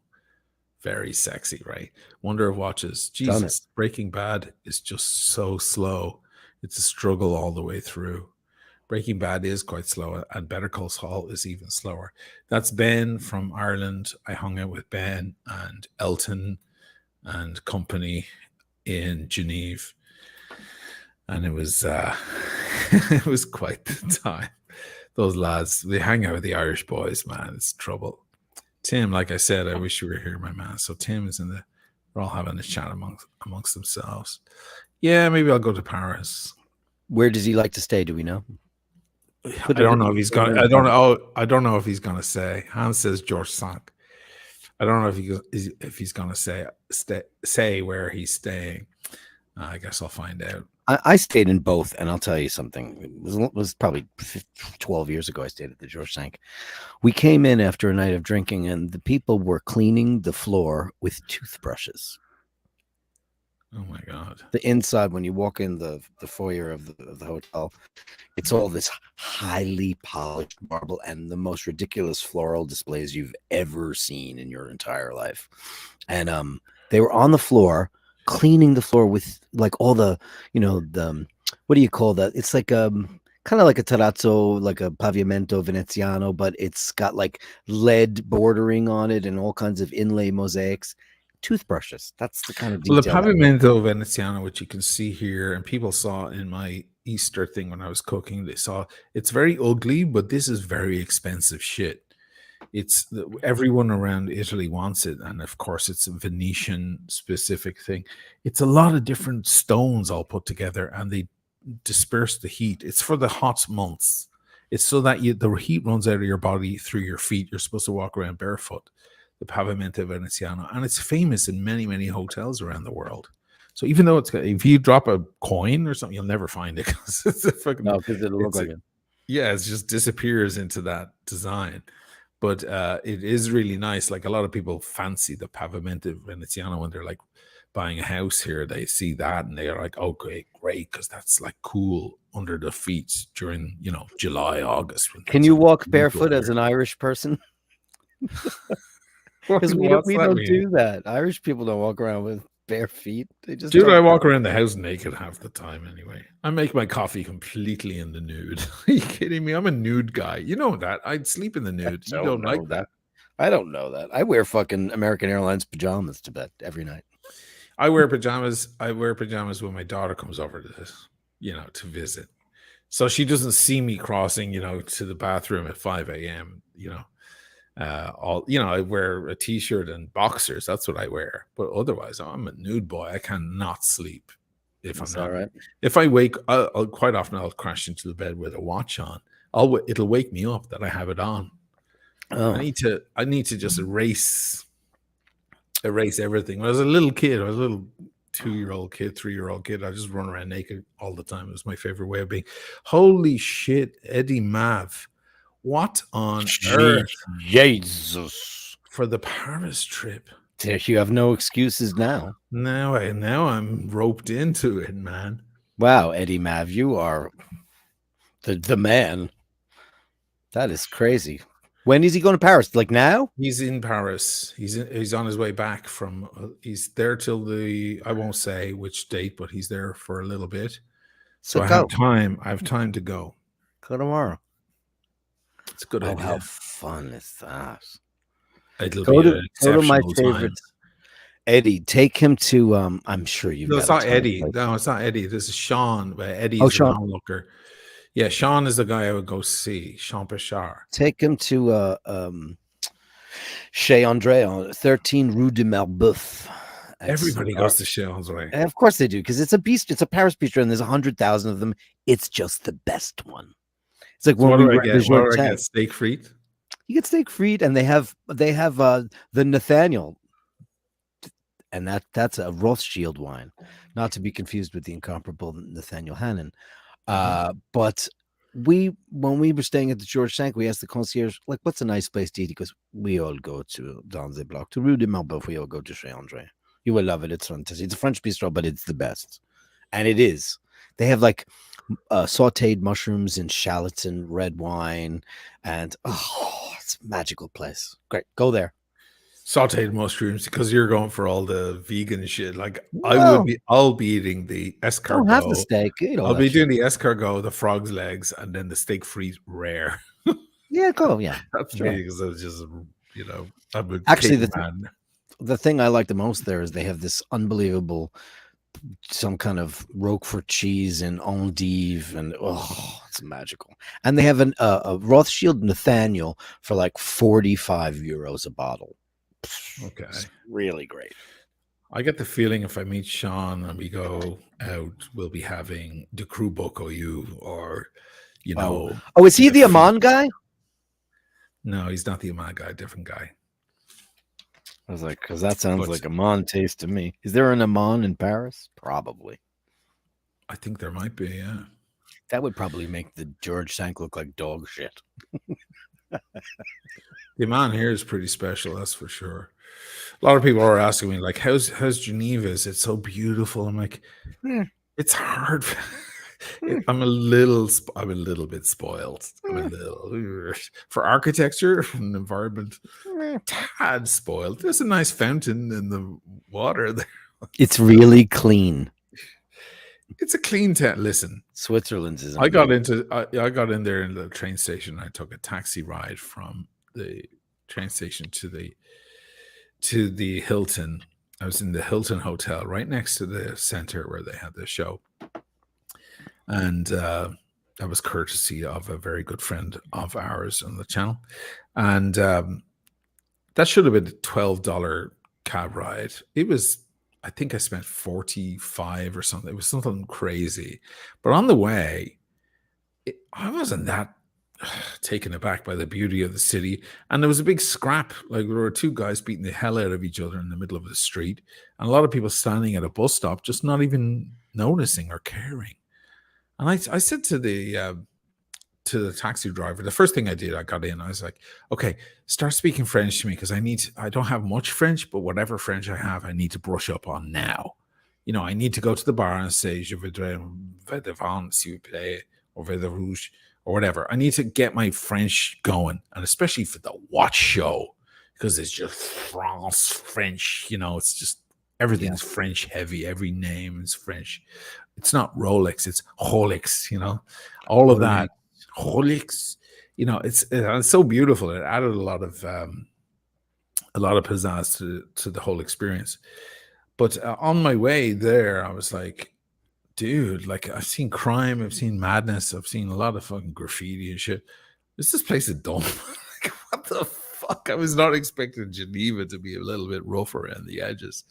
Very sexy, right? Wonder of watches. Jesus, Breaking Bad is just so slow. It's a struggle all the way through. Breaking Bad is quite slow, and Better Call Saul is even slower. That's Ben from Ireland. I hung out with Ben and Elton and company in Geneva, and it was it was quite the time. Those lads, they hang out with the Irish boys, man. It's trouble. Tim, like I said, I wish you were here, my man. So Tim is we're all having a chat amongst themselves. Yeah, maybe I'll go to Paris. Where does he like to stay? Do we know? I don't know if he's going. I don't know if he's going to say. Hans says George Sank. I don't know if he's going to say where he's staying. I guess I'll find out. I stayed in both, and I'll tell you something. It was probably 12 years ago I stayed at the George Sank. We came in after a night of drinking, and the people were cleaning the floor with toothbrushes. Oh my God. The inside, when you walk in the foyer of the hotel, it's all this highly polished marble and the most ridiculous floral displays you've ever seen in your entire life. And they were on the floor cleaning the floor with like all the, the, what do you call that? It's like kind of like a terrazzo, like a pavimento veneziano, but it's got like lead bordering on it and all kinds of inlay mosaics. Toothbrushes. That's the kind of detail. Well, the pavimento veneziano, which you can see here, and people saw in my Easter thing when I was cooking, they saw it's very ugly, but this is very expensive shit. It's everyone around Italy wants it, and of course it's a Venetian specific thing. It's a lot of different stones all put together, and they disperse the heat. It's for the hot months. It's so that the heat runs out of your body through your feet. You're supposed to walk around barefoot. The Pavimento Veneziano, and it's famous in many, many hotels around the world. So even though if you drop a coin or something, you'll never find it because it's a fucking because it'll look like it. Yeah, it just disappears into that design. But it is really nice. Like a lot of people fancy the Pavimento Veneziano when they're like buying a house here. They see that and they're like, "Okay, great," because that's like cool under the feet during July, August. Can you walk barefoot as an Irish person? Because we don't do that. Irish people don't walk around with bare feet. They just I walk around the house naked half the time anyway. I make my coffee completely in the nude. Are you kidding me? I'm a nude guy. You know that. I'd sleep in the nude. You don't like that. I don't know that. I wear fucking American Airlines pajamas to bed every night. I wear pajamas. When my daughter comes over to visit. So she doesn't see me crossing, to the bathroom at 5 a.m., I wear a t-shirt and boxers. That's what I wear. But otherwise, I'm a nude boy. I cannot sleep if I'm not. Right. If I wake, I'll quite often I'll crash into the bed with a watch on. It'll wake me up that I have it on. Oh. I need to just erase everything. When I was a little kid, I was a little 2-year-old kid, 3-year-old kid. I just run around naked all the time. It was my favorite way of being. Holy shit, Eddie Mav. What on earth? Jesus. For the Paris trip. You have no excuses now. Now I'm roped into it, man. Wow, Eddie Mav, you are the man. That is crazy. When is he going to Paris? Like now? He's in Paris. He's on his way back from. He's there till I won't say which date, but he's there for a little bit. So I have time. I have time to go. Go tomorrow. It's a good idea. How fun is that? It'll go be to, an go to my exceptional time. favorite. Eddie, take him to. I'm sure you. No, it's not Eddie. No, it's not Eddie. This is Sean. But Eddie is Sean. an onlooker. Yeah, Sean is the guy I would go see. Sean Pichard. Take him to Chez André on 13 Rue de Marbeuf. Everybody goes to Chez André. Of course they do, because it's a bistro. It's a Paris bistro, and there's 100,000 of them. It's just the best one. It's like what do I get? What do I get? Steak frites. You get steak frites, and they have the Nathaniel, and that's a Rothschild wine, not to be confused with the incomparable Nathaniel Hannon. But when we were staying at the George Cinq, we asked the concierge, like, what's a nice place to eat? He goes, we all go to Dans les Blocs, to Rue de Marbeuf. We all go to Chez André. You will love it. It's fantastic. It's a French bistro, but it's the best, and it is. They have like sautéed mushrooms and shallots and red wine, and it's a magical place. Great, go there. Sautéed mushrooms, because you're going for all the vegan shit. Like I'll be eating the escargot. Don't have the steak. I'll be doing the escargot, the frog's legs, and then the steak frites rare. Yeah, go. Yeah, that's me, because I was just I'm actually the thing I like the most there is they have this unbelievable some kind of Roquefort cheese and endive, and it's magical. And they have a Rothschild Nathaniel for like 45 euros a bottle. Okay, it's really great. I get the feeling if I meet Sean and we go out, we'll be having the Cru Bokoyu, or is he the Amman guy? No, he's not the Amman guy. Different guy. I was like, because that sounds like Amman taste to me. Is there an Amman in Paris? Probably. I think there might be, yeah. That would probably make the George Cinq look like dog shit. The Amman here is pretty special, that's for sure. A lot of people are asking me, like, how's Geneva? Is it so beautiful? I'm like, it's hard. I'm a little bit spoiled. I'm a little for architecture and environment. Tad spoiled. There's a nice fountain in the water there. It's really clean. It's a clean town. Listen, Switzerland's is. I got in there in the train station. I took a taxi ride from the train station to the Hilton. I was in the Hilton Hotel right next to the center where they had the show. And that was courtesy of a very good friend of ours on the channel. And that should have been a $12 cab ride. It was, I think I spent 45 or something. It was something crazy. But on the way, I wasn't that taken aback by the beauty of the city. And there was a big scrap. Like, there were two guys beating the hell out of each other in the middle of the street. And a lot of people standing at a bus stop just not even noticing or caring. And I said to the taxi driver, the first thing I did, I got in, I was like, okay, start speaking French to me, because I don't have much French, but whatever French I have, I need to brush up on now. I need to go to the bar and say, je voudrais un verre de vin, s'il vous plaît, or verre de rouge, or whatever. I need to get my French going, and especially for the watch show, because it's just French, it's just, everything's French heavy. Every name is French. It's not Rolex, it's Rolex, all of that. Rolex, it's so beautiful. It added a lot of pizzazz to the whole experience. But on my way there, I was like, dude, like, I've seen crime, I've seen madness, I've seen a lot of fucking graffiti and shit. This place is dumb. Like, what the fuck? I was not expecting Geneva to be a little bit rough around the edges.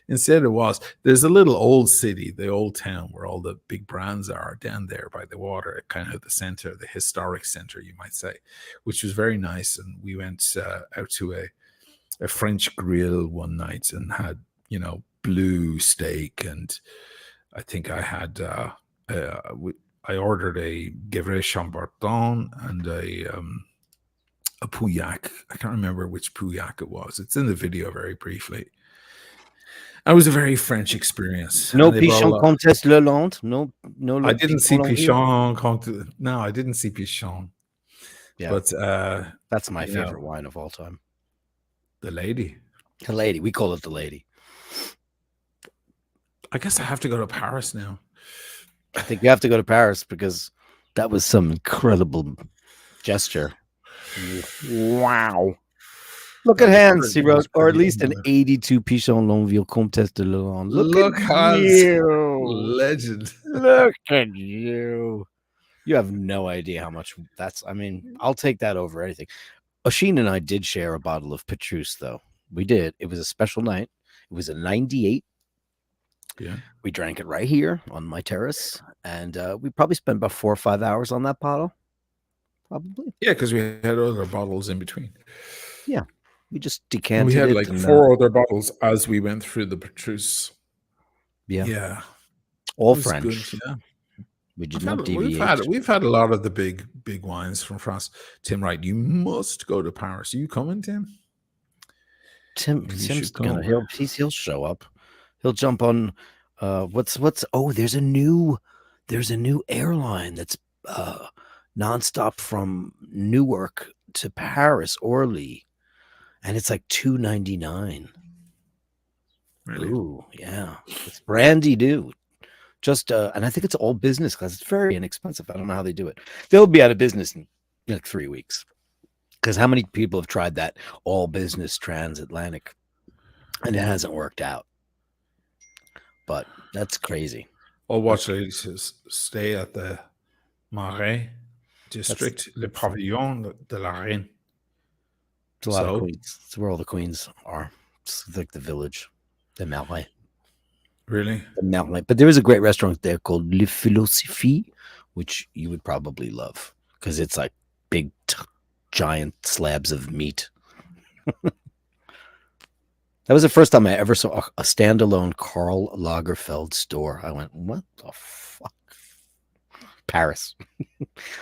Instead, it was. There's a little old city, the old town, where all the big brands are down there by the water, kind of the center, the historic center, you might say, which was very nice. And we went out to a French grill one night and had, blue steak. And I think I had, I ordered a Gevrey Chambertin and a Pauillac. I can't remember which Pauillac it was. It's in the video very briefly. It was a very French experience. No Pichon Comtesse Lalande. No. I didn't see Pichon. No, I didn't see Pichon. Yeah, But that's my you know, favorite wine of all time. the lady. The lady. We call it the lady. I guess I have to go to Paris now. I think you have to go to Paris because that was some incredible gesture. Wow. Look at Hans, he wrote, or at least an 82 Pichon Longueville Comtesse de Lorraine. Look, at Hans, you. legend. Look at you. You have no idea how much that's, I mean, I'll take that over anything. Oisin and I did share a bottle of Petrus, though. We did. It was a special night. It was a 98. Yeah. We drank it right here on my terrace, and we probably spent about 4 or 5 hours on that bottle. Probably. Yeah, because we had other bottles in between. Yeah. We just decanted we had it. like 4 other bottles as we went through the Petrus. Yeah. Yeah. All French. Good, yeah. We did not deviate. We've had a lot of the big wines from France. Tim Wright, you must go to Paris. Are you coming, Tim? Tim's gonna he'll show up. He'll jump on what's there's a new airline that's nonstop from Newark to Paris, Orly, and it's like $2.99. Really? Ooh, yeah. It's brandy new. Just and I think it's all business class. It's very inexpensive. I don't know how they do it. They'll be out of business in like 3 weeks. Because how many people have tried that all business transatlantic and it hasn't worked out? But that's crazy. I'll watch ladies stay at the Marais district, Le Pavillon de la Reine. It's a lot of queens. It's where all the queens are. It's like the village, the Marais. Really? The Marais. But there is a great restaurant there called Le Philosophie, which you would probably love because it's like big, giant slabs of meat. That was the first time I ever saw a standalone Karl Lagerfeld store. I went, what the fuck? Paris.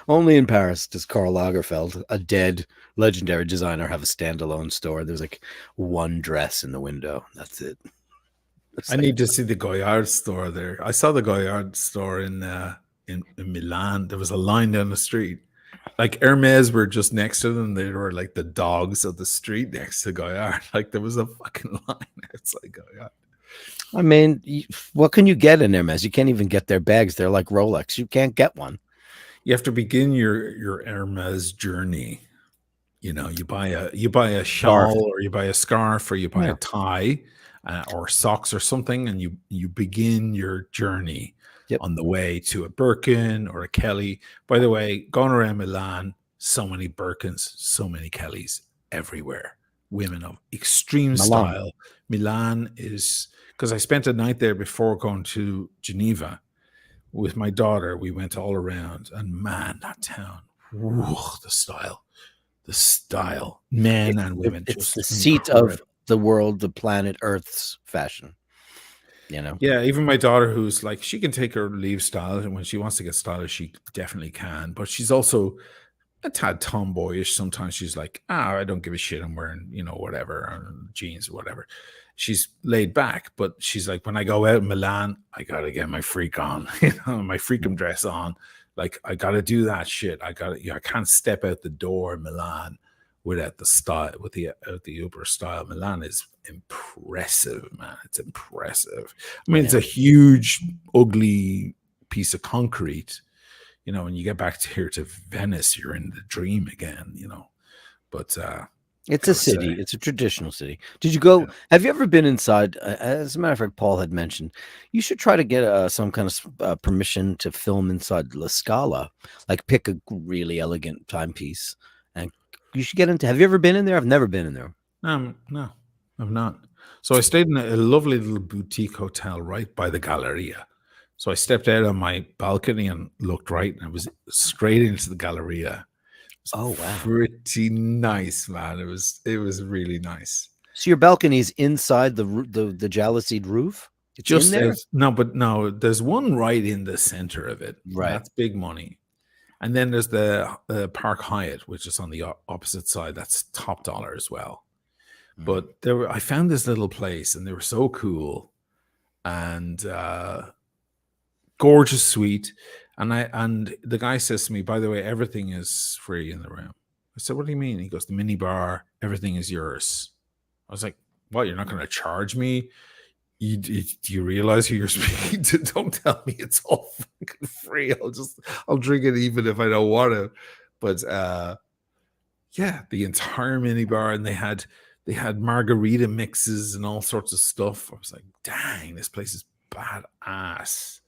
Only in Paris does Karl Lagerfeld, a dead legendary designer, have a standalone store. There's like one dress in the window. That's it. I need to see the Goyard store there. I saw the Goyard store in Milan. There was a line down the street. Like Hermes were just next to them. They were like the dogs of the street next to Goyard. Like there was a fucking line outside Goyard. I mean, what can you get in Hermes? You can't even get their bags. They're like Rolex. You can't get one. You have to begin your Hermes journey. You know, you buy a shawl or you buy a scarf or you buy a tie or socks or something, and you begin your journey. On the way to a Birkin or a Kelly. By the way, going around Milan, so many Birkins, so many Kellys everywhere. Women of extreme style. Milan is, because I spent a night there before going to Geneva with my daughter. We went all around, and man, that town, whoa, the style, men and women. It's the seat of the world, the planet Earth's fashion. You know? Yeah, even my daughter, who's like, she can take her leave style, and when she wants to get stylish, she definitely can. But she's also a tad tomboyish. Sometimes she's like, I don't give a shit. I'm wearing, whatever, or jeans or whatever. She's laid back, but she's like, when I go out in Milan, I gotta get my freak on, my freakum dress on. Like, I gotta do that shit. I can't step out the door in Milan without the style, with the Uber style. Milan is impressive, man. It's impressive. I mean, it's a huge, ugly piece of concrete. When you get back here to Venice, you're in the dream again, But it's a city. It's a traditional city. Did you go? Yeah. Have you ever been inside? As a matter of fact, Paul had mentioned you should try to get some kind of permission to film inside La Scala. Like, pick a really elegant timepiece, and you should get into. Have you ever been in there? I've never been in there. No, I've not. So I stayed in a lovely little boutique hotel right by the Galleria. So I stepped out on my balcony and looked right, and I was straight into the Galleria. Oh wow! Pretty nice, man. It was really nice. So your balcony is inside the jalousied roof. It's just in there? No. There's one right in the center of it. Right, that's big money. And then there's the Park Hyatt, which is on the opposite side. That's top dollar as well. But I found this little place, and they were so cool, and gorgeous suite. And the guy says to me, by the way, everything is free in the room. I said, what do you mean? He goes, the mini bar, everything is yours. I was like, what, you're not going to charge me? Do you realize who you're speaking to? Don't tell me it's all fucking free. I'll drink it even if I don't want to. But yeah, the entire mini bar, and they had margarita mixes and all sorts of stuff. I was like, dang, this place is badass.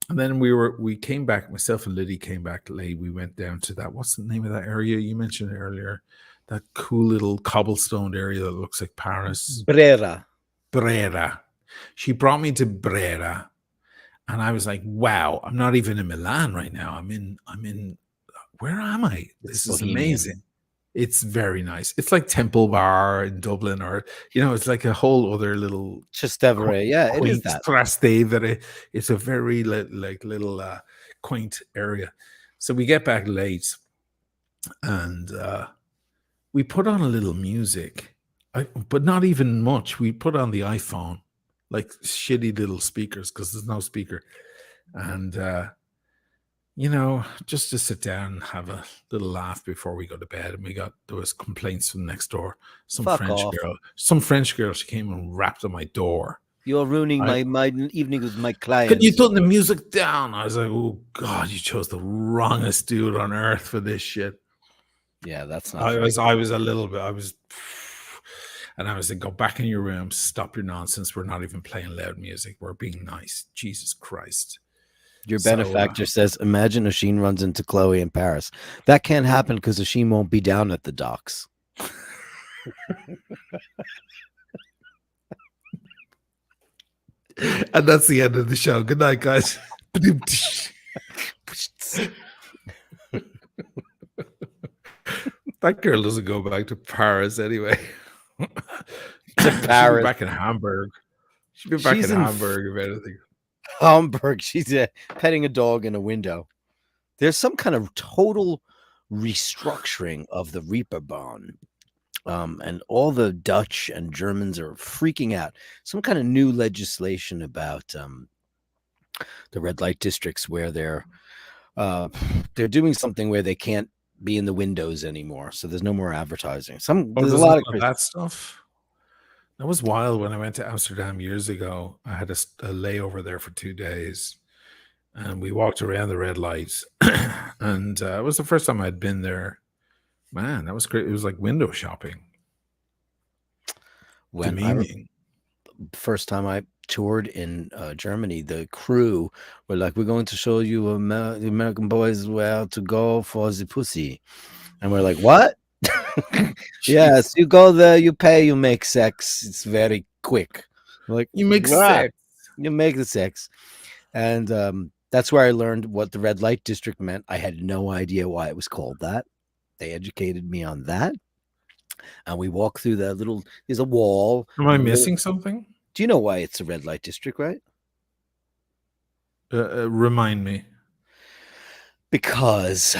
And then we came back, myself and Liddy came back late. We went down to that, what's the name of that area you mentioned earlier? That cool little cobblestone area that looks like Paris. Brera. She brought me to Brera, and I was like, wow, I'm not even in Milan right now. I'm in where am I? This is amazing. It's very nice. It's like Temple Bar in Dublin, or it's like a whole other little Trastevere. Yeah, it is that. Trastevere. It's a very like little quaint area. So we get back late, and we put on a little music, but not even much. We put on the iPhone, like shitty little speakers, because there's no speaker, and just to sit down and have a little laugh before we go to bed. And there was complaints from next door. Some French girl, she came and rapped on my door. You're ruining my evening with my clients. Can you turn the music down? I was like, oh God, you chose the wrongest dude on earth for this shit. Yeah, that's not. I was a little bit. And I was like, go back in your room, stop your nonsense. We're not even playing loud music. We're being nice. Jesus Christ. Your benefactor says, imagine Oisin runs into Chloe in Paris. That can't happen because Oisin won't be down at the docks. And that's the end of the show. Good night, guys. That girl doesn't go back to Paris anyway. Paris. She'll be back in Hamburg. She'll be back in Hamburg, if anything. Hamburg. She's petting a dog in a window. There's some kind of total restructuring of the Reeperbahn. And all the Dutch and Germans are freaking out. Some kind of new legislation about the red light districts where they're doing something where they can't be in the windows anymore. So there's no more advertising. There's a lot of that stuff. That was wild. When I went to Amsterdam years ago, I had a layover there for 2 days, and we walked around the red lights, and it was the first time I'd been there. Man, that was great. It was like window shopping. First time I toured in Germany, the crew were like, we're going to show you the American boys where to go for the pussy. And we're like, what? Yes, you go there, you pay, you make sex. It's very quick. We're like, you make sex. You make the sex. And that's where I learned what the red light district meant. I had no idea why it was called that. They educated me on that. And we walk through there's a wall. Am I missing something? Do you know why it's a red light district, right? Remind me. Because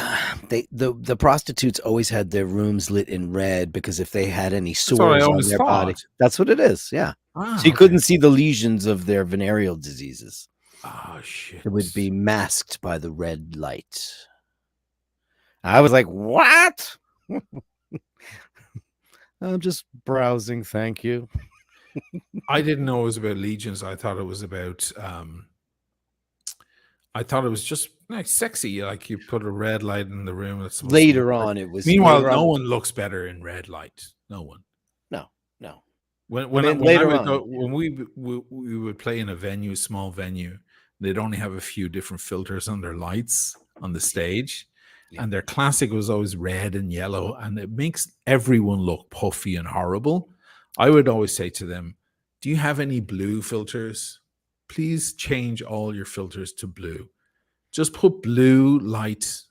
the prostitutes always had their rooms lit in red, because if they had any sores on their body, that's what it is. Yeah. So you couldn't see the lesions of their venereal diseases. Oh shit. It would be masked by the red light. I was like, what? I'm just browsing. Thank you. I didn't know it was about legions. I thought it was about I thought it was just like sexy, like you put a red light in the room. Later on, it was. Meanwhile, no one looks better in red light. No one. No. When we would play in a venue, small venue, they'd only have a few different filters on their lights on the stage. Yeah. And their classic was always red and yellow, and it makes everyone look puffy and horrible. I would always say to them, do you have any blue filters? Please change all your filters to blue. Just put blue light,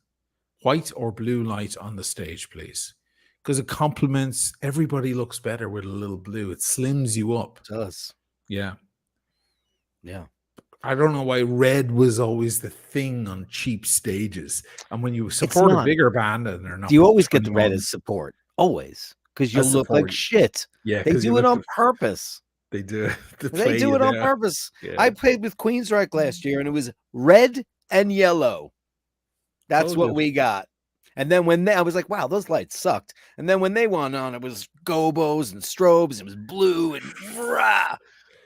white or blue light on the stage, please. Because it complements, everybody looks better with a little blue. It slims you up. It does. Yeah. Yeah. I don't know why red was always the thing on cheap stages. And when you support a bigger band, and they're not. You always get the red as support. Always. Because you look like shit. Yeah. They do it on purpose. They do. They do it on purpose. Yeah. I played with Queensryche last year, and it was red and yellow. That's what we got. And then when I was like, wow, those lights sucked. And then when they went on, it was gobos and strobes. It was blue and rah.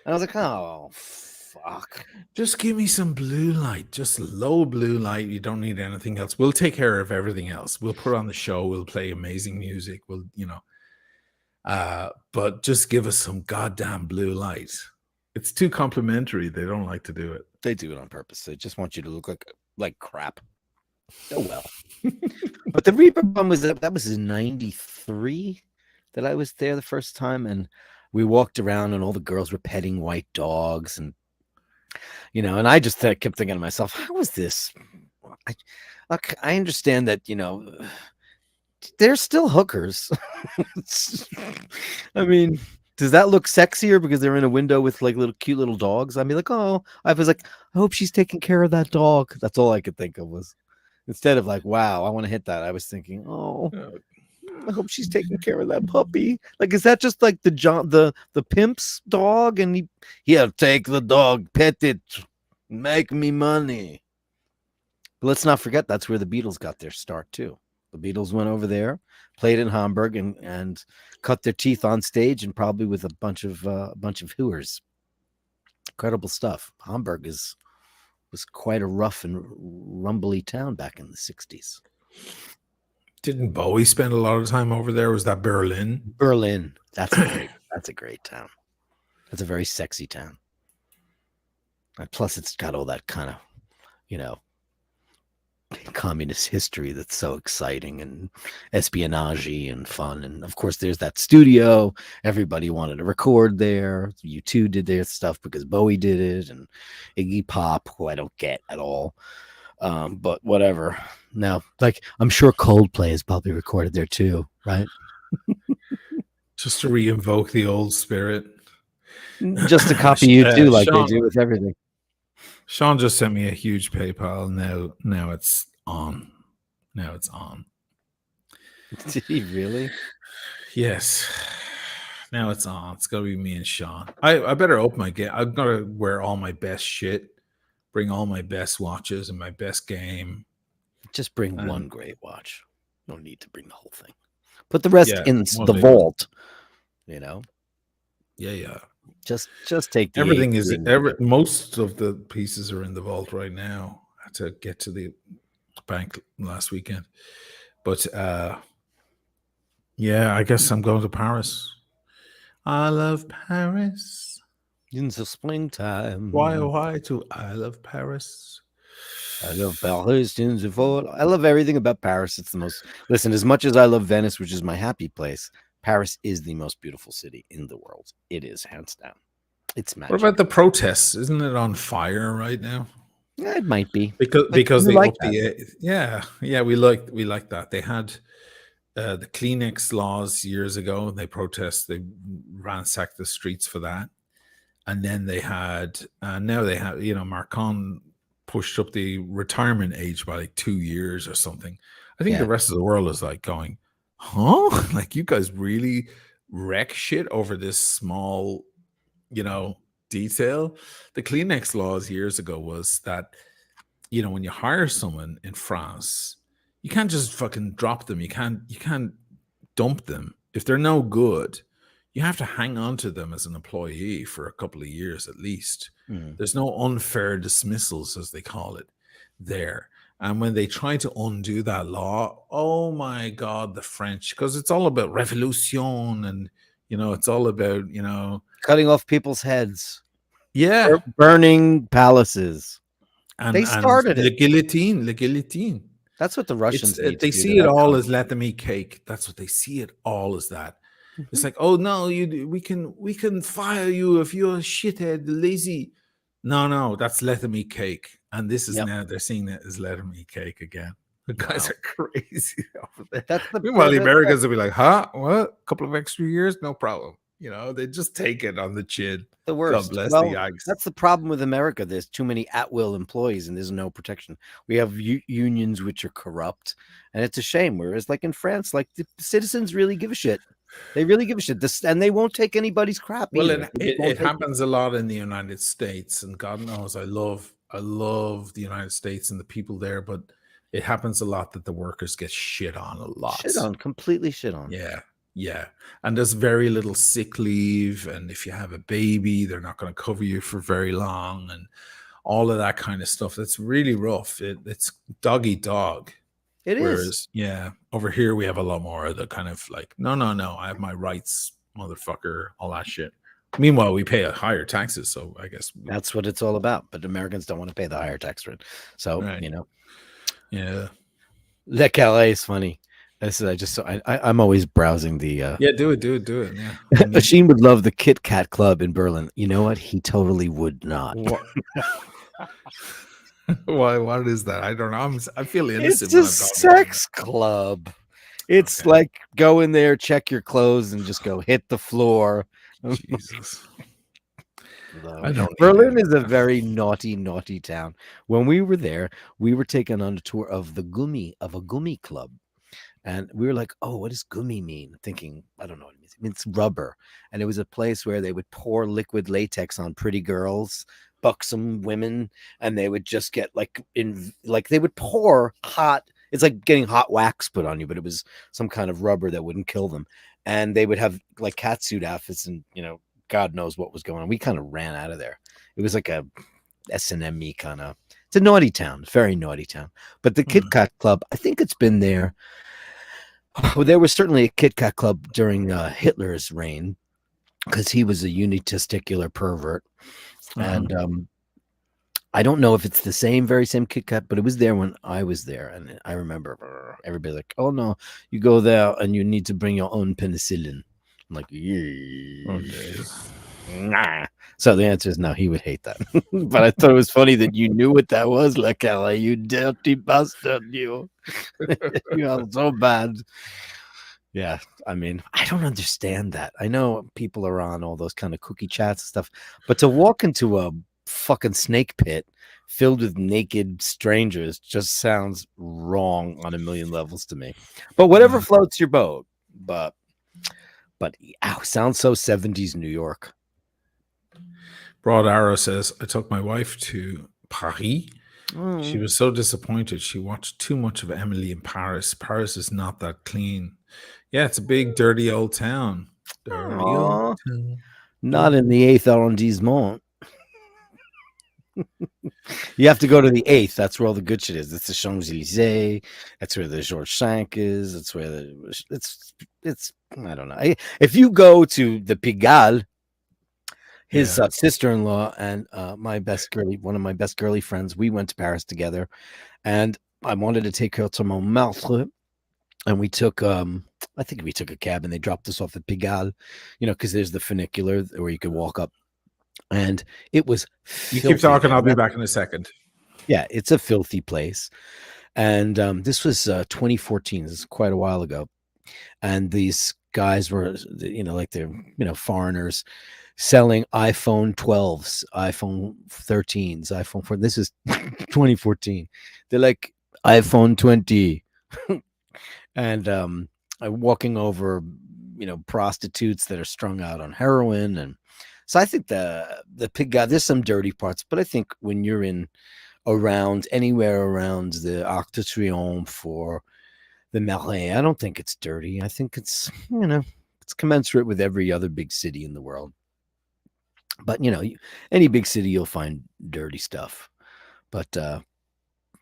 And I was like, oh, fuck. Just give me some blue light, just low blue light. You don't need anything else. We'll take care of everything else. We'll put on the show. We'll play amazing music. We'll, but just give us some goddamn blue light. It's too complimentary. They don't like to do it. They do it on purpose. They just want you to look like crap. Oh, well. But the Reaper one was that was in 93 that I was there the first time. And we walked around and all the girls were petting white dogs. And, and I just kept thinking to myself, how is this? I understand that, they're still hookers. I mean, does that look sexier because they're in a window with like cute little dogs? I'd be like, oh, I was like, I hope she's taking care of that dog. That's all I could think of was instead of like, wow, I want to hit that. I was thinking, oh, I hope she's taking care of that puppy. Like, is that just like the pimp's dog? And he'll take the dog, pet it, make me money. But let's not forget that's where the Beatles got their start too. The Beatles went over there, played in Hamburg, and cut their teeth on stage, and probably with a bunch of hooers. Incredible stuff. Hamburg was quite a rough and rumbly town back in the 60s. Didn't Bowie spend a lot of time over there? Was that Berlin? Berlin. That's a great town. That's a very sexy town. And plus, it's got all that kind of, communist history that's so exciting and espionage and fun. And of course there's that studio. Everybody wanted to record there. U2 did their stuff because Bowie did it, and Iggy Pop, who I don't get at all. But whatever. Now, like, I'm sure Coldplay is probably recorded there too, right? Just to re-invoke the old spirit. Just to copy U2 like Sean, they do with everything. Sean just sent me a huge PayPal. Now it's on. Now it's on. Did he really? Yes. Now it's on. It's gonna be me and Sean. I better open my game. I'm gonna wear all my best shit, bring all my best watches and my best game. Just bring one great watch. No need to bring the whole thing. Put the rest in the vault. Yeah. Just take the everything is most of the pieces are in the vault right now. I had to get to the bank last weekend, but yeah, I guess I'm going to Paris. I love Paris in the springtime. Why do I love Paris? I love Paris in the fall. I love everything about Paris. It's the most. Listen, as much as I love Venice, which is my happy place, Paris is the most beautiful city in the world. It is, hands down. It's magic. What about the protests? Isn't it on fire right now? Yeah, it might be because they like we like that. They had the Kleenex laws years ago. They ransacked the streets for that, and then they had now they have Macron pushed up the retirement age by like 2 years or something. I think the rest of the world is like going, huh? Like, you guys really wreck shit over this small, detail. The Kleenex laws years ago was that, when you hire someone in France, you can't just fucking drop them. You can't dump them. If they're no good, you have to hang on to them as an employee for a couple of years at least. There's no unfair dismissals, as they call it, there. And when they try to undo that law, oh my God, the French, because it's all about revolution and, it's all about, cutting off people's heads. Yeah. Burning palaces. And they started the guillotine. That's what the Russians they see it all as let them eat cake. That's what they see it all as that. It's like, oh no, we can fire you if you're a shithead, lazy. No, that's let them eat cake. And this is now they're seeing it as let them eat cake again. The guys are crazy over there. Meanwhile, the Americans will be like, huh? What? A couple of extra years? No problem. They just take it on the chin. The worst. God bless the Yanks. That's the problem with America. There's too many at-will employees and there's no protection. We have unions which are corrupt, and it's a shame. Whereas, like in France, like the citizens really give a shit. They really give a shit. And they won't take anybody's crap. Well, it happens a lot in the United States, and God knows I love the United States and the people there, but it happens a lot that the workers get shit on a lot. Shit on, completely shit on. Yeah. And there's very little sick leave. And if you have a baby, they're not going to cover you for very long. And all of that kind of stuff. That's really rough. It's dog eat dog. It Whereas, is. yeah, over here we have a lot more of the kind of like, no, I have my rights, motherfucker, all that shit. Meanwhile, we pay higher taxes, so I guess that's what it's all about. But Americans don't want to pay the higher tax rate, so right. Yeah. Le Calais is funny. I'm always browsing the. Do it. Yeah. Ashim would love the Kit Kat Club in Berlin. You know what? He totally would not. Why? What is that? I don't know. I feel innocent. It's a sex club. It's like go in there, check your clothes, and just go hit the floor. Jesus. Berlin is a very naughty town. When we were there, we were taken on a tour of a gummy club. And we were like, oh, what does gummy mean? Thinking, I don't know what it means. It means rubber. And it was a place where they would pour liquid latex on pretty girls, buxom women, and they would just get they would pour hot. It's like getting hot wax put on you, but it was some kind of rubber that wouldn't kill them. And they would have like catsuit outfits and, God knows what was going on. We kind of ran out of there. It was like a S&M-y kind of, it's a naughty town, very naughty town. But the Kit Kat Club, I think it's been there. Well, there was certainly a Kit Kat Club during Hitler's reign because he was a unitesticular pervert. And I don't know if it's the very same Kit Kat, but it was there when I was there. And I remember everybody like, oh, no, you go there and you need to bring your own penicillin. I'm like, yeah. Nah. So the answer is no, he would hate that. But I thought it was funny that you knew what that was, like, you dirty bastard, you. You are so bad. Yeah, I mean, I don't understand that. I know people are on all those kind of cookie chats and stuff, but to walk into a fucking snake pit filled with naked strangers just sounds wrong on a million levels to me. But whatever floats your boat. But sounds so 70s New York. Broad Arrow says, I took my wife to Paris. She was so disappointed. She watched too much of Emily in Paris. Paris is not that clean. Yeah, it's a big, dirty old town. Old town. Not in the 8th arrondissement. You have to go to the 8th. That's where all the good shit is. It's the Champs-Élysées. That's where the Georges V is. That's where it's I don't know. If you go to the Pigalle, his sister-in-law and one of my best girly friends, we went to Paris together, and I wanted to take her to Montmartre, and we took I think we took a cab, and they dropped us off at Pigalle, because there's the funicular where you could walk up, and it was filthy. You keep talking, I'll be back in a second. Yeah, it's a filthy place, and this was 2014. This is quite a while ago, and these guys were, like they're, foreigners selling iPhone 12s, iPhone 13s, iPhone 4. This is 2014. They're like iPhone 20, and walking over, prostitutes that are strung out on heroin, and so I think the Pigalle, there's some dirty parts, but I think when you're anywhere around the Arc de Triomphe or the Marais, I don't think it's dirty. I think it's, it's commensurate with every other big city in the world. But, any big city, you'll find dirty stuff. But,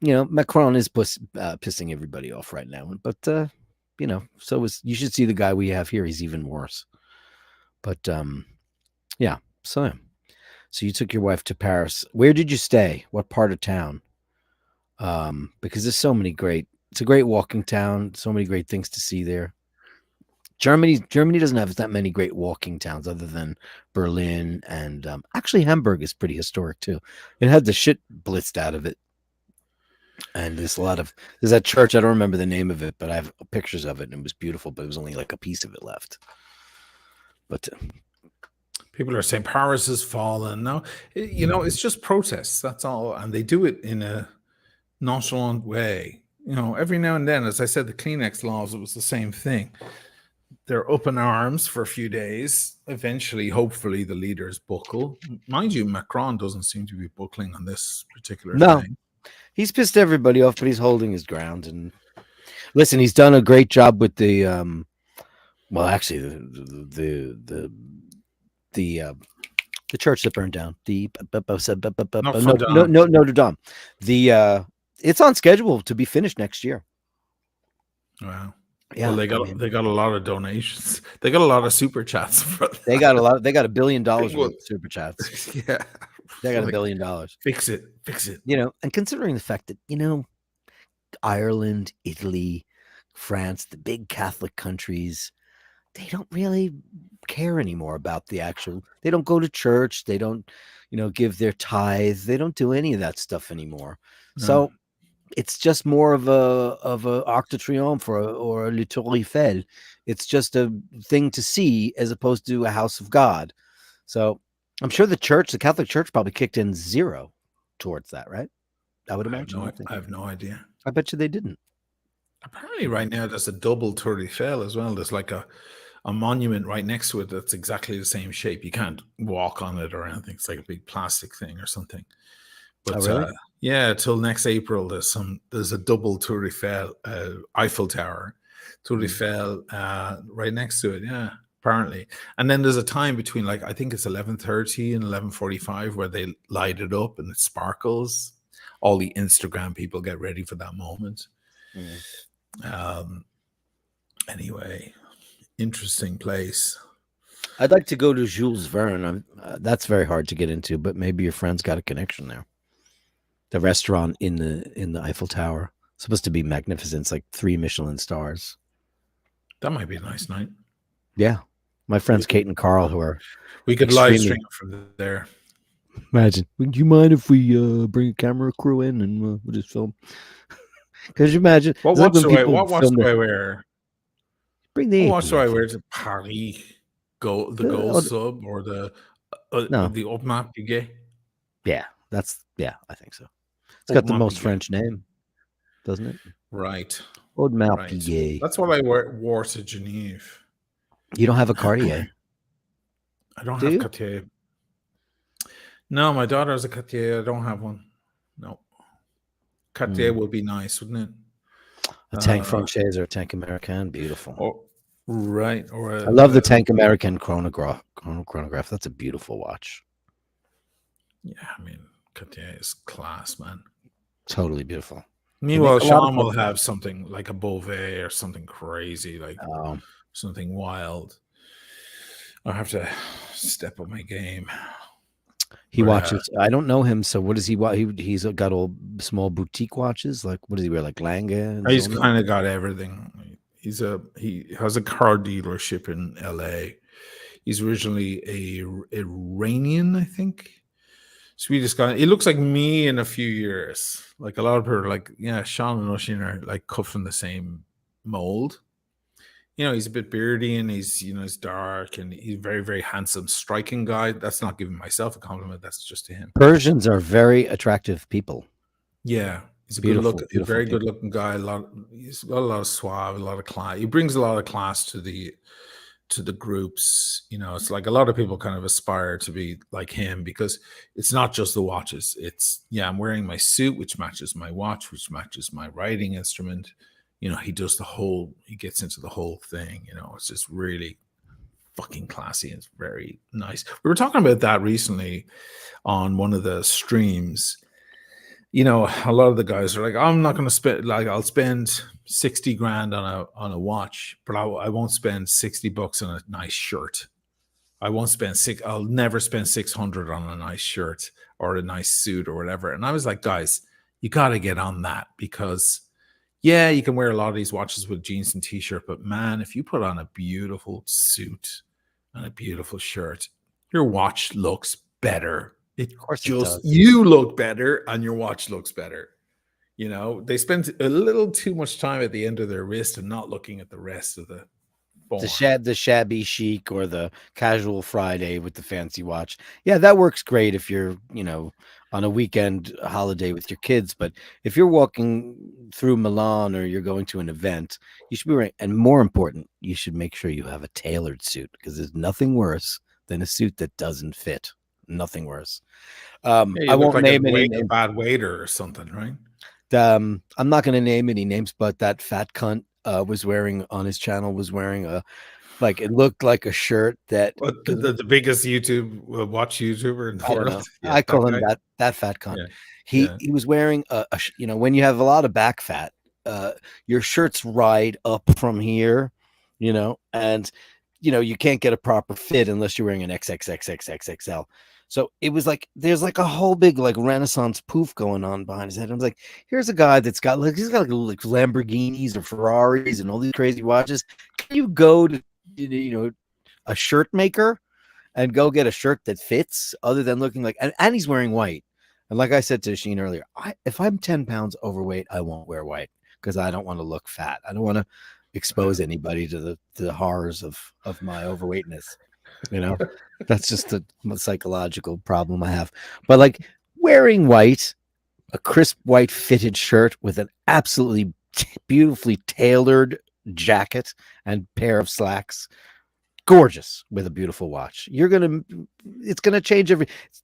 Macron is pissing everybody off right now. But, you should see the guy we have here. He's even worse. But, yeah. So you took your wife to Paris. Where did you stay? What part of town? Because there's so many it's a great walking town. So many great things to see there. Germany doesn't have that many great walking towns other than Berlin, and actually Hamburg is pretty historic too. It had the shit blitzed out of it, and there's that church. I don't remember the name of it, but I have pictures of it, and it was beautiful. But it was only like a piece of it left. But people are saying Paris has fallen. No, it's just protests. That's all, and they do it in a nonchalant way. Every now and then, as I said, the Kleenex laws, it was the same thing. They're up in arms for a few days. Eventually, hopefully, the leaders buckle. Mind you, Macron doesn't seem to be buckling on this particular thing. He's pissed everybody off, but he's holding his ground. And listen, he's done a great job with the well, actually, the church that burned down, the Notre Dame. The it's on schedule to be finished next year. Wow. Yeah, well, they got a lot of donations. They got a lot of super chats. They got $1 billion worth of super chats. Yeah, they got $1 billion. Fix it. You know, and considering the fact that Ireland, Italy, France, the big Catholic countries, they don't really care anymore about the actual. They don't go to church. They don't, give their tithes. They don't do any of that stuff anymore. No. So it's just more of a Arc de Triomphe or a Le Tour Eiffel. It's just a thing to see as opposed to a house of God. So I'm sure the Catholic Church probably kicked in zero towards that, right? I would imagine. I have no idea. I bet you they didn't. Apparently right now there's a double Tour Eiffel as well. There's like a monument right next to it that's exactly the same shape. You can't walk on it or anything. It's like a big plastic thing or something. But really? Yeah, till next April there's a double Tour Eiffel, Eiffel Tower, Tour Eiffel right next to it. Yeah, apparently. And then there's a time between, like, I think it's 11:30 and 11:45 where they light it up and it sparkles. All the Instagram people get ready for that moment. Anyway, interesting place. I'd like to go to Jules Verne. That's very hard to get into, but maybe your friend's got a connection there. The restaurant in the Eiffel Tower, supposed to be magnificent. It's like 3 Michelin stars. That might be a nice night. Yeah, my friends Kate and Carl, who are we could live stream from there. Imagine. Would you mind if we bring a camera crew in and we'll just film? Could you imagine? What watch do I wear? Bring the. What watch do I wear to Paris? The gold sub or the Aubameyang Piguet? Yeah, I think so. It's got the most French name, doesn't it? Right. Aubameyang Piguet. That's what I wore to Geneva. You don't have a Cartier? I don't have Cartier. No, my daughter has a Cartier. I don't have one. No. Cartier would be nice, wouldn't it? A Tank Francaise or a Tank American, beautiful. Right. I love the Tank American chronograph. That's a beautiful watch. Yeah, I mean, Cartier is class, man. Totally beautiful. Meanwhile, Sean will have something like a Beauvais or something crazy, like something wild. I have to step up my game. He watches. I don't know him, so what does he watch? He's got all small boutique watches. Like, what does he wear? Like Lange? He's kind of got everything. He has a car dealership in LA. He's originally a Iranian, I think. Swedish guy. He looks like me in a few years. Like a lot of people are like, yeah, Sean and Oisin are like cut from the same mold. He's a bit beardy and he's dark and he's very, very handsome, striking guy. That's not giving myself a compliment. That's just to him. Persians are very attractive people. Yeah. He's a very good looking guy. He's got a lot of suave, a lot of class. He brings a lot of class to the groups. It's like a lot of people kind of aspire to be like him because it's not just the watches. It's, I'm wearing my suit, which matches my watch, which matches my writing instrument. He does he gets into the whole thing. It's just really fucking classy. It's very nice. We were talking about that recently on one of the streams. A lot of the guys are like, I'm not going to spend, like, I'll spend 60 grand on a watch, but I won't spend $60 on a nice shirt. I'll never spend 600 on a nice shirt or a nice suit or whatever. And I was like, guys, you got to get on that because you can wear a lot of these watches with jeans and t-shirt, but man, if you put on a beautiful suit and a beautiful shirt, your watch looks better. Of course it does. You look better and your watch looks better. They spend a little too much time at the end of their wrist and not looking at the rest of the form. The shabby chic or the casual Friday with the fancy watch. Yeah, that works great if you're, on a weekend holiday with your kids. But if you're walking through Milan or you're going to an event, you should be wearing, and more important, you should make sure you have a tailored suit because there's nothing worse than a suit that doesn't fit. nothing worse. Yeah, I you look won't like name any a names. bad waiter or something, right? I'm not going to name any names, but that fat cunt was wearing on his channel was wearing a like it looked like a shirt that But the biggest YouTube watch YouTuber in the I don't world. know. Yeah, I that call him guy. that fat cunt. Yeah, He yeah. he was wearing you know, when you have a lot of back fat, your shirts ride up from here, you know, and you know you can't get a proper fit unless you're wearing an XXXXXXL. So it was like there's like a whole big like Renaissance poof going on behind his head. I was like, here's a guy that's got like he's got like Lamborghinis or Ferraris and all these crazy watches. Can you go to you know a shirt maker and go get a shirt that fits other than looking like and he's wearing white. And like I said to Sheen earlier, if I'm 10 pounds overweight, I won't wear white because I don't want to look fat. I don't want to expose anybody to the horrors of my overweightness. You know, that's just a psychological problem I have. But like wearing white, a crisp white fitted shirt with an absolutely beautifully tailored jacket and pair of slacks, gorgeous with a beautiful watch. It's gonna change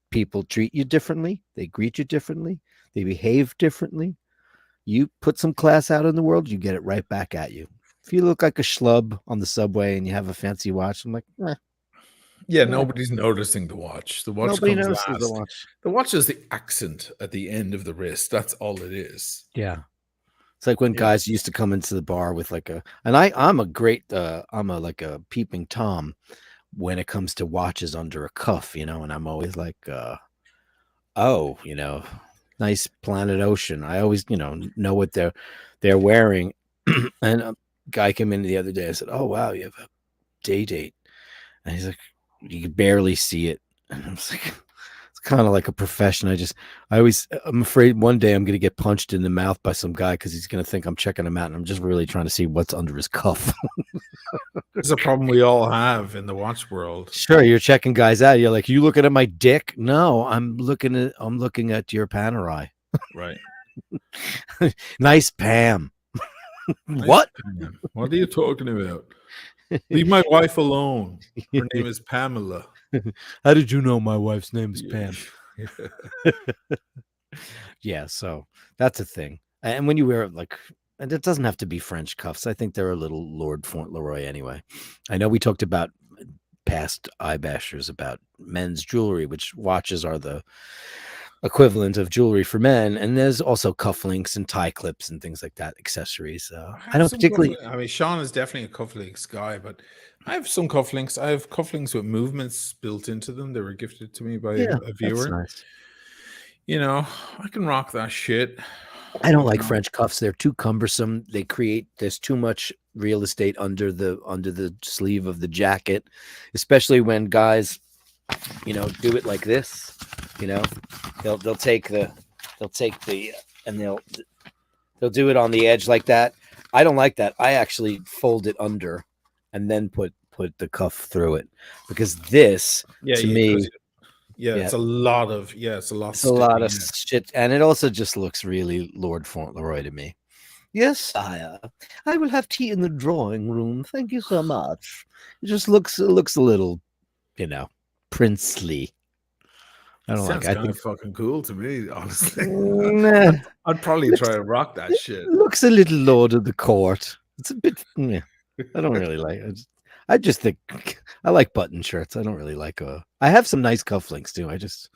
people treat you differently, they greet you differently, they behave differently. You put some class out in the world, you get it right back at you. If you look like a schlub on the subway and you have a fancy watch, I'm like, Yeah, nobody's noticing the watch. The watch nobody comes notices the last. watch. The watch is the accent at the end of the wrist. That's all it is. Yeah. It's like when Yeah. guys used to come into the bar with like I'm a great I'm a like a peeping Tom when it comes to watches under a cuff, you know, and I'm always like oh, you know, nice Planet Ocean. I always, you know what they're wearing. And a guy came in the other day. I said, "Oh wow, you have a day date," and he's like, "You can barely see it." And I was like, "It's kind of like a profession." I'm afraid one day I'm going to get punched in the mouth by some guy because he's going to think I'm checking him out, and I'm just really trying to see what's under his cuff. It's a problem we all have in the watch world. Sure, you're checking guys out. You're like, you looking at my dick? No, I'm looking at your panerai. Right. Nice Pam. Nice What? Pam. What are you talking about? Leave my wife alone. Her name is Pamela. How did you know my wife's name is Yeah. Pam? Yeah, so that's a thing. And when you wear like, and it doesn't have to be French cuffs. I think they're a little Lord Fauntleroy anyway. I know we talked about past iBashers about men's jewelry, which watches are the equivalent of jewelry for men, and there's also cufflinks and tie clips and things like that, accessories. I don't particularly. I mean, Sean is definitely a cufflinks guy, but I have some cufflinks. I have cufflinks with movements built into them. They were gifted to me by Yeah, a that's viewer. nice. You know, I can rock that shit. I don't like French cuffs. They're too cumbersome. There's too much real estate under the sleeve of the jacket, especially when guys, you know, do it like this. You know, they'll take the and they'll do it on the edge like that. I don't like that. I actually fold it under and then put the cuff through it because this to me. Yeah, it's a lot of It's a lot of shit, and it also just looks really Lord Fauntleroy to me. Yes, sire. I will have tea in the drawing room. Thank you so much. It just looks a little, you know, princely. I don't sounds like. kind of fucking cool to me, honestly. Nah, I'd probably try to rock that shit. looks a little Lord of the Court. It's a bit. Yeah, I don't really like. I just think I like button shirts. I don't really like. I have some nice cufflinks too. I just,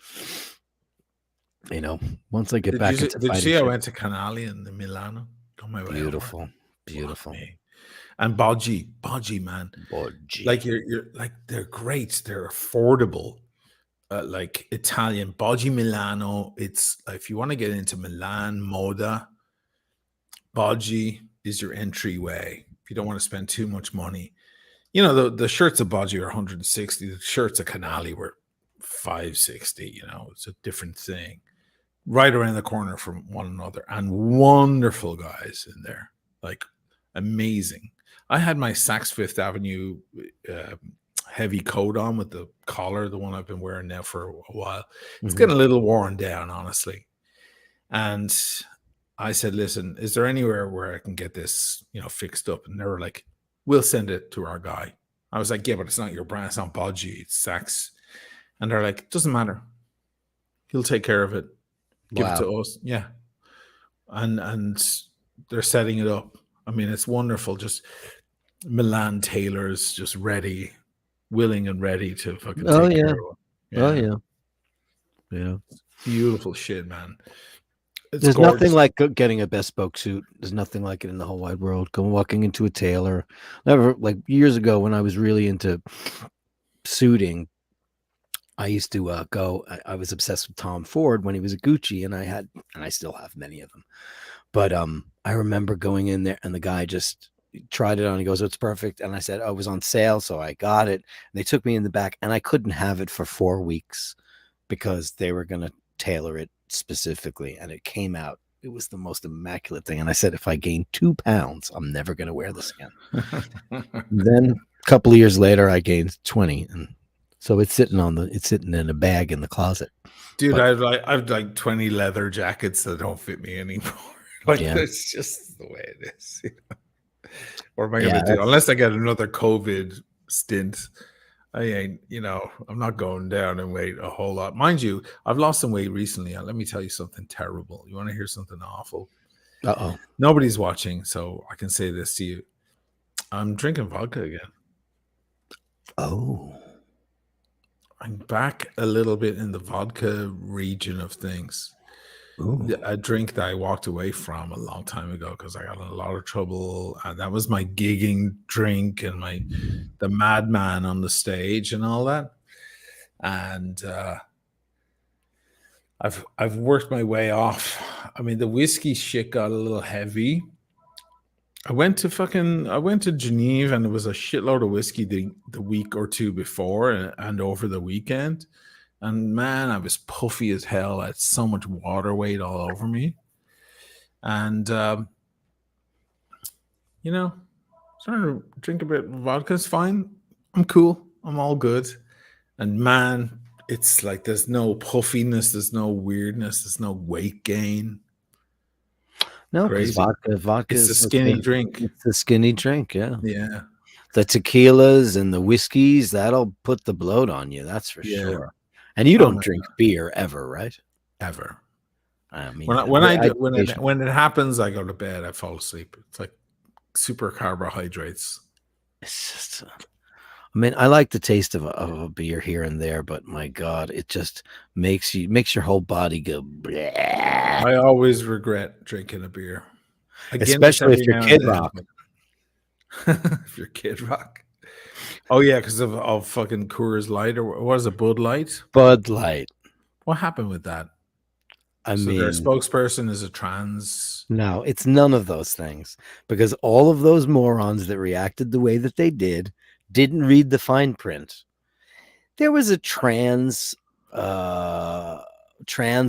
you know, once I get back into did you see fighting I shit, went to Canali in Milano? On my way beautiful, over. beautiful. And Bodgy, man. Bodgy. Like you're like they're great. They're affordable. Like Italian Bodgy Milano. It's if you want to get into Milan Moda, Bodgy is your entryway. If you don't want to spend too much money, you know the shirts of Bodgy are 160. The shirts of Canali were 560. You know, it's a different thing. Right around the corner from one another, and wonderful guys in there, like amazing. I had my Saks Fifth Avenue heavy coat on with the collar, the one I've been wearing now for a while. It's getting a little worn down, honestly. And I said, listen, is there anywhere where I can get this, you know, fixed up? And they were like, we'll send it to our guy. I was like, yeah, but it's not your brand. It's not Bodgy. It's Saks. And they're like, it doesn't matter. He'll take care of it. Give it to us. Yeah. And they're setting it up. I mean, it's wonderful. Just Milan tailors just ready, willing and ready to fucking take care of it. Oh yeah. Yeah. Beautiful shit, man. There's nothing like getting a bespoke suit. There's nothing like it in the whole wide world. Walking into a tailor. Never, like years ago when I was really into suiting, I used to go. I was obsessed with Tom Ford when he was at Gucci, and I still have many of them. But I remember going in there, and the guy just tried it on. He goes, "Oh, it's perfect." And I said, "Oh, it was on sale," so I got it. And they took me in the back, and I couldn't have it for 4 weeks because they were going to tailor it specifically, and it came out. It was the most immaculate thing. And I said, if I gain 2 pounds, I'm never going to wear this again. Then a couple of years later, I gained 20, and so it's sitting in a bag in the closet. Dude, I've like 20 leather jackets that don't fit me anymore. Like that's just the way it is. You know? What am I going to do? Unless I get another COVID stint, I ain't, I'm not going down in weight a whole lot. Mind you, I've lost some weight recently. Let me tell you something terrible. You want to hear something awful? Uh-oh. Nobody's watching, so I can say this to you. I'm drinking vodka again. Oh. I'm back a little bit in the vodka region of things. Ooh. A drink that I walked away from a long time ago because I got in a lot of trouble. That was my gigging drink and the madman on the stage and all that. And I've worked my way off. I mean, the whiskey shit got a little heavy. I went to Geneva, and it was a shitload of whiskey the week or two before and over the weekend. And man, I was puffy as hell. I had so much water weight all over me. And, starting to drink a bit of vodka is fine. I'm cool. I'm all good. And man, it's like there's no puffiness. There's no weirdness. There's no weight gain. No, because vodka is a skinny drink. It's a skinny drink, yeah. Yeah. The tequilas and the whiskeys, that'll put the bloat on you. That's for sure. And you don't drink beer ever, right? Ever. I mean, when it happens, I go to bed. I fall asleep. It's like super carbohydrates. It's just, I mean, I like the taste of a beer here and there, but my God, it just makes your whole body go. Bleh. I always regret drinking a beer, especially if you're Kid Rock. If you're Kid Rock. Oh yeah, because of fucking Coors Light, or what is it, Bud Light? Bud Light. What happened with that? I mean, their spokesperson is a trans. No, it's none of those things, because all of those morons that reacted the way that they didn't read the fine print. There was a trans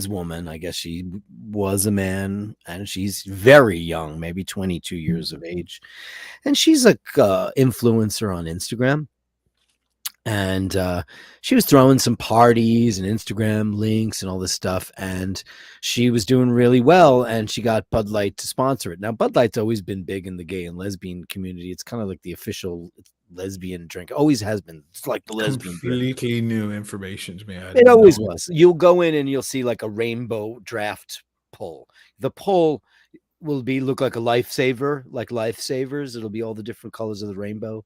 woman. I guess she was a man, and she's very young, maybe 22 years of age, and she's a influencer on Instagram. And she was throwing some parties and Instagram links and all this stuff, and she was doing really well, and she got Bud Light to sponsor it. Now, Bud Light's always been big in the gay and lesbian community. It's kind of like the official lesbian drink. Always has been. It's like the lesbian completely new information to me. It always was. You'll go in and you'll see like a rainbow draft pull. The pull will look like a lifesaver, like lifesavers. It'll be all the different colors of the rainbow.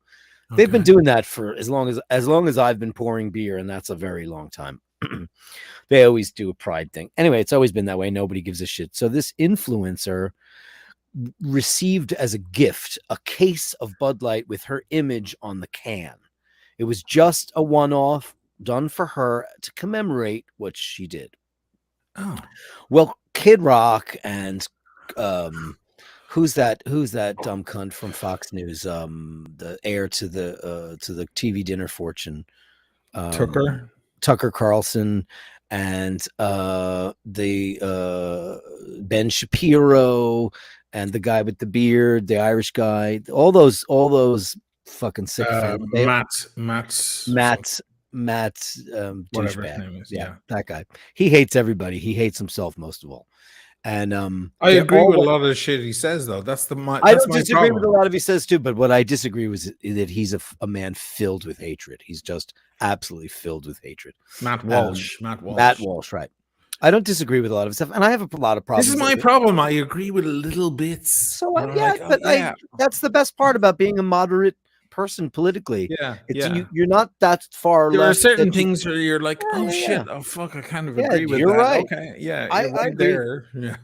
Okay. They've been doing that for as long as I've been pouring beer, and that's a very long time. They always do a pride thing. Anyway, it's always been that way. Nobody gives a shit. So this influencer received as a gift a case of Bud Light with her image on the can. It was just a one-off done for her to commemorate what she did. Oh, well, Kid Rock and who's that dumb cunt from Fox News, the heir to the TV dinner fortune, Tucker Carlson, and the Ben Shapiro, and the guy with the beard, the Irish guy, all those fucking sick Matt's whatever his name is. Yeah, that guy. He hates everybody. He hates himself most of all. And I they're agree all with a lot of the shit he says, though. That's I that's don't my disagree with a problem. lot of he says too, but what I disagree with is that he's a man filled with hatred. He's just absolutely filled with hatred. Matt Um, Walsh. Matt Matt Walsh. Walsh, right? I don't disagree with a lot of stuff, and I have a lot of This is problems. my problem. I agree with little bits. So And I'm yeah, like, oh but yeah, that's the best part about being a moderate person politically. yeah, It's yeah. you're not that far There are left certain that you. things where you're like, oh Yeah, yeah, shit, yeah. oh fuck, I kind of Yeah, agree with you're that. right. Okay, yeah, I you're right agree. there. Yeah,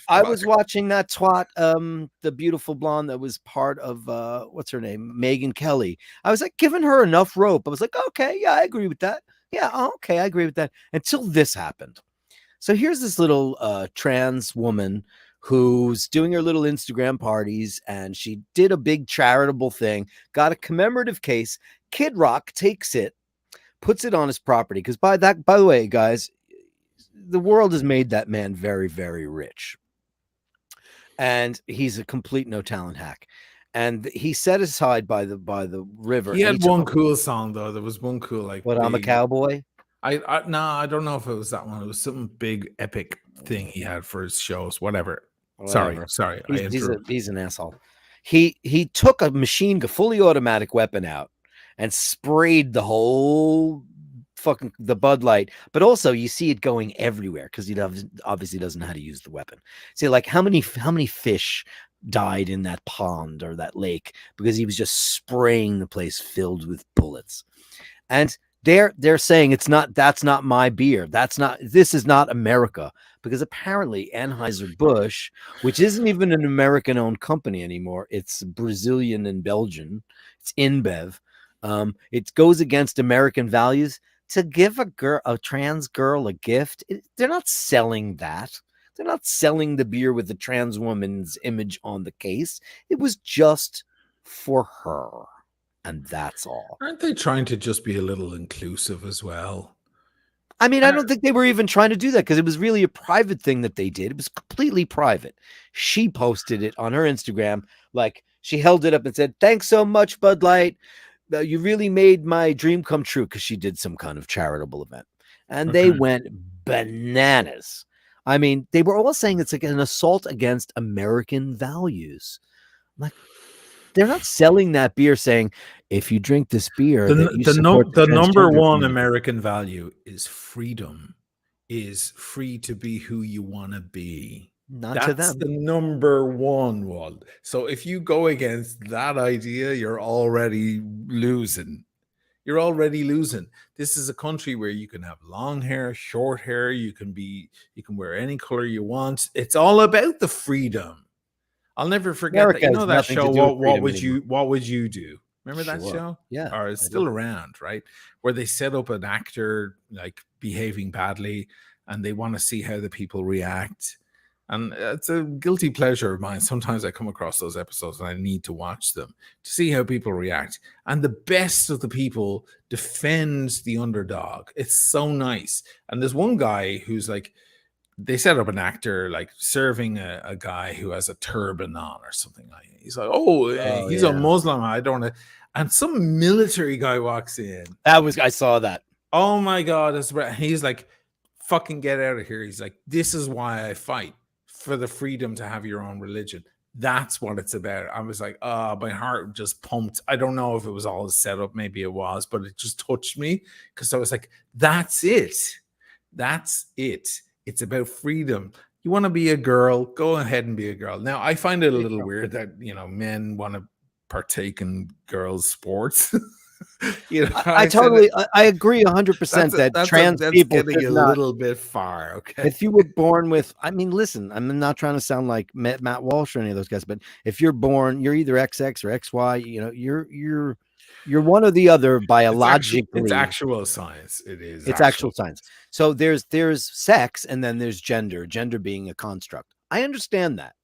I fuck. was watching that twat, the beautiful blonde that was part of what's her name, Megan Kelly. I was like giving her enough rope. I was like, okay, yeah, I agree with that. Yeah, okay, I agree with that. Until this happened. So here's this little trans woman who's doing her little Instagram parties, and she did a big charitable thing, got a commemorative case. Kid Rock takes it, puts it on his property. Because by the way, guys, the world has made that man very, very rich. And he's a complete no talent hack. And he's set aside by the river. He And had one cool song though. There was one cool like what, I'm a big. cowboy. No, I don't know if it was that one. It was some big epic thing he had for his shows. Whatever. Whatever. Sorry. He's an asshole. He took a fully automatic weapon out and sprayed the whole fucking the Bud Light, but also you see it going everywhere because he obviously doesn't know how to use the weapon. See, like how many fish died in that pond or that lake because he was just spraying the place filled with bullets. And they're saying that's not my beer. This is not America, because apparently Anheuser-Busch, which isn't even an American-owned company anymore, it's Brazilian and Belgian. It's InBev. It goes against American values to give a trans girl a gift. They're not selling that. They're not selling the beer with the trans woman's image on the case. It was just for her. And that's all. Aren't they trying to just be a little inclusive as well? I mean, I don't think they were even trying to do that because it was really a private thing that they did. It was completely private. She posted it on her Instagram. Like, she held it up and said, "Thanks so much, Bud Light. You really made my dream come true," because she did some kind of charitable event. And they went bananas. I mean, they were all saying it's like an assault against American values. Like, they're not selling that beer saying, if you drink this beer, the number one American value is freedom, is free to be who you want to be. That's the number one. So if you go against that idea, you're already losing. This is a country where you can have long hair, short hair. You can wear any color you want. It's all about the freedom. I'll never forget America that. You know that show, What Would You Do? Remember that show? Yeah. Or it's still around, right? Where they set up an actor like behaving badly and they want to see how the people react. And it's a guilty pleasure of mine. Sometimes I come across those episodes and I need to watch them to see how people react. And the best of the people defends the underdog. It's so nice. And there's one guy who's like, they set up an actor like serving a guy who has a turban on or something like that. He's like, he's a Muslim. I don't know. And some military guy walks in. I saw that. Oh my God. He's like, fucking get out of here. He's like, this is why I fight, for the freedom to have your own religion. That's what it's about. I was like, my heart just pumped. I don't know if it was all set up. Maybe it was, but it just touched me because I was like, that's it. That's it. It's about freedom. You want to be a girl, go ahead and be a girl. Now, I find it a little weird that, men want to partake in girls' sports. I agree 100% that trans people getting a little bit far. Okay. If you were born with, I mean, listen, I'm not trying to sound like Matt Walsh or any of those guys, but if you're born, you're either XX or XY, you're one or the other biologically. It's actual science. It's actual science. So there's sex and then there's gender being a construct. I understand that.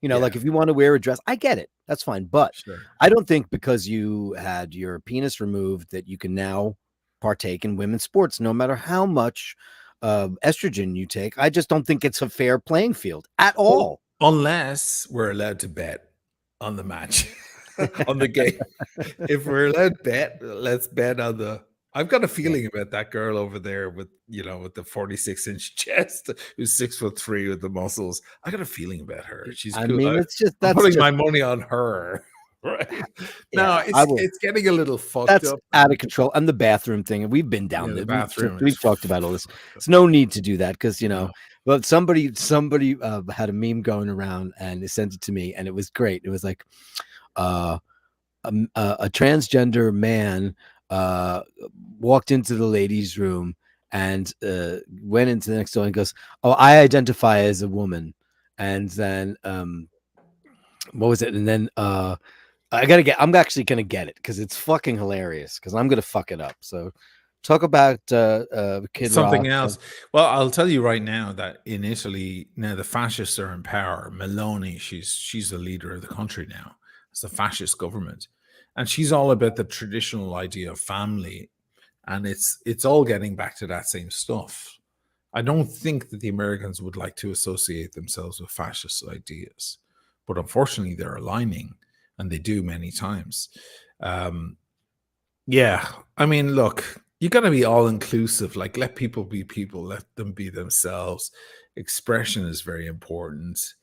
Like if you want to wear a dress, I get it. That's fine. But I don't think because you had your penis removed that you can now partake in women's sports, no matter how much estrogen you take. I just don't think it's a fair playing field at all. Unless we're allowed to bet on the match. On the game. If we're allowed to bet, let's bet on the I've got a feeling about that girl over there with with the 46-inch chest, who's 6'3" with the muscles. I got a feeling about her. She's I cool. mean, I'm putting my money on her. Right? No, yeah, I will. it's getting a little fucked That's up. out of control. And the bathroom thing, and we've been down Yeah, there. the bathroom. We've talked about all this. It's no need to do that because No. But somebody had a meme going around and they sent it to me, and it was great. It was like a transgender man walked into the ladies' room and went into the next door and goes, "Oh, I identify as a woman." And then what was it? And then I'm actually gonna get it because it's fucking hilarious because I'm gonna fuck it up. So talk about Kid Something Rock. else. Well, I'll tell you right now that in Italy now the fascists are in power. Meloni, she's the leader of the country now. It's a fascist government, and she's all about the traditional idea of family, and it's all getting back to that same stuff. I don't think that the Americans would like to associate themselves with fascist ideas, but unfortunately they're aligning, and they do many times. Yeah, I mean, look, you got to be all inclusive. Like, let people be people, let them be themselves. Expression is very important,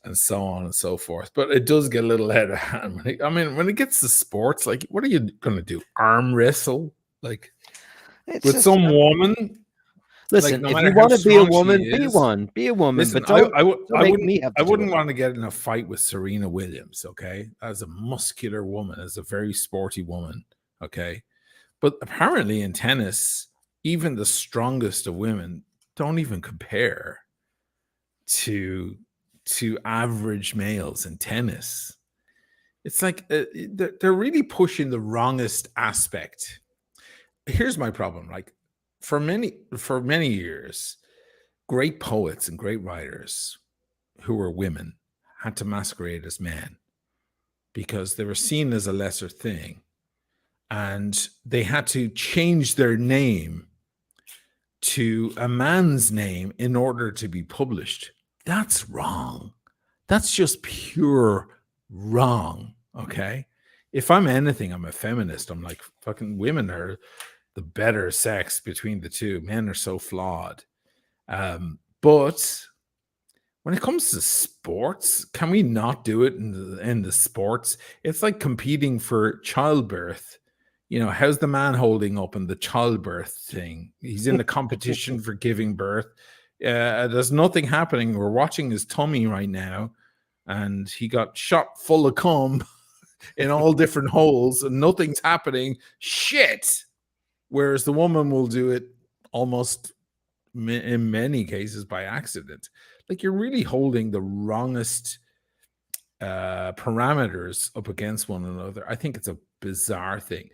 and so on and so forth. But it does get a little out of hand. When it gets to sports, like, what are you going to do? Arm wrestle? Like, It's with just, some woman? listen, Like, no if matter you how want to be a strong she woman, be is. one. Be a woman, Listen, but don't I make me have to do wouldn't it. want to get in a fight with Serena Williams, okay? As a muscular woman, as a very sporty woman, okay? But apparently in tennis, even the strongest of women don't even compare to average males in tennis. It's like they're really pushing the wrongest aspect. Here's my problem. Like, for many years, great poets and great writers who were women had to masquerade as men because they were seen as a lesser thing, and they had to change their name to a man's name in order to be published. That's wrong. That's just pure wrong. Okay. If I'm anything, I'm a feminist. I'm like, fucking women are the better sex between the two. Men are so flawed. But when it comes to sports, can we not do it in the sports? It's like competing for childbirth. How's the man holding up in the childbirth thing? He's in the competition for giving birth. There's nothing happening. We're watching his tummy right now, and he got shot full of cum in all different holes, and nothing's happening. Shit. Whereas the woman will do it almost in many cases by accident. Like, you're really holding the wrongest parameters up against one another. I think it's a bizarre thing.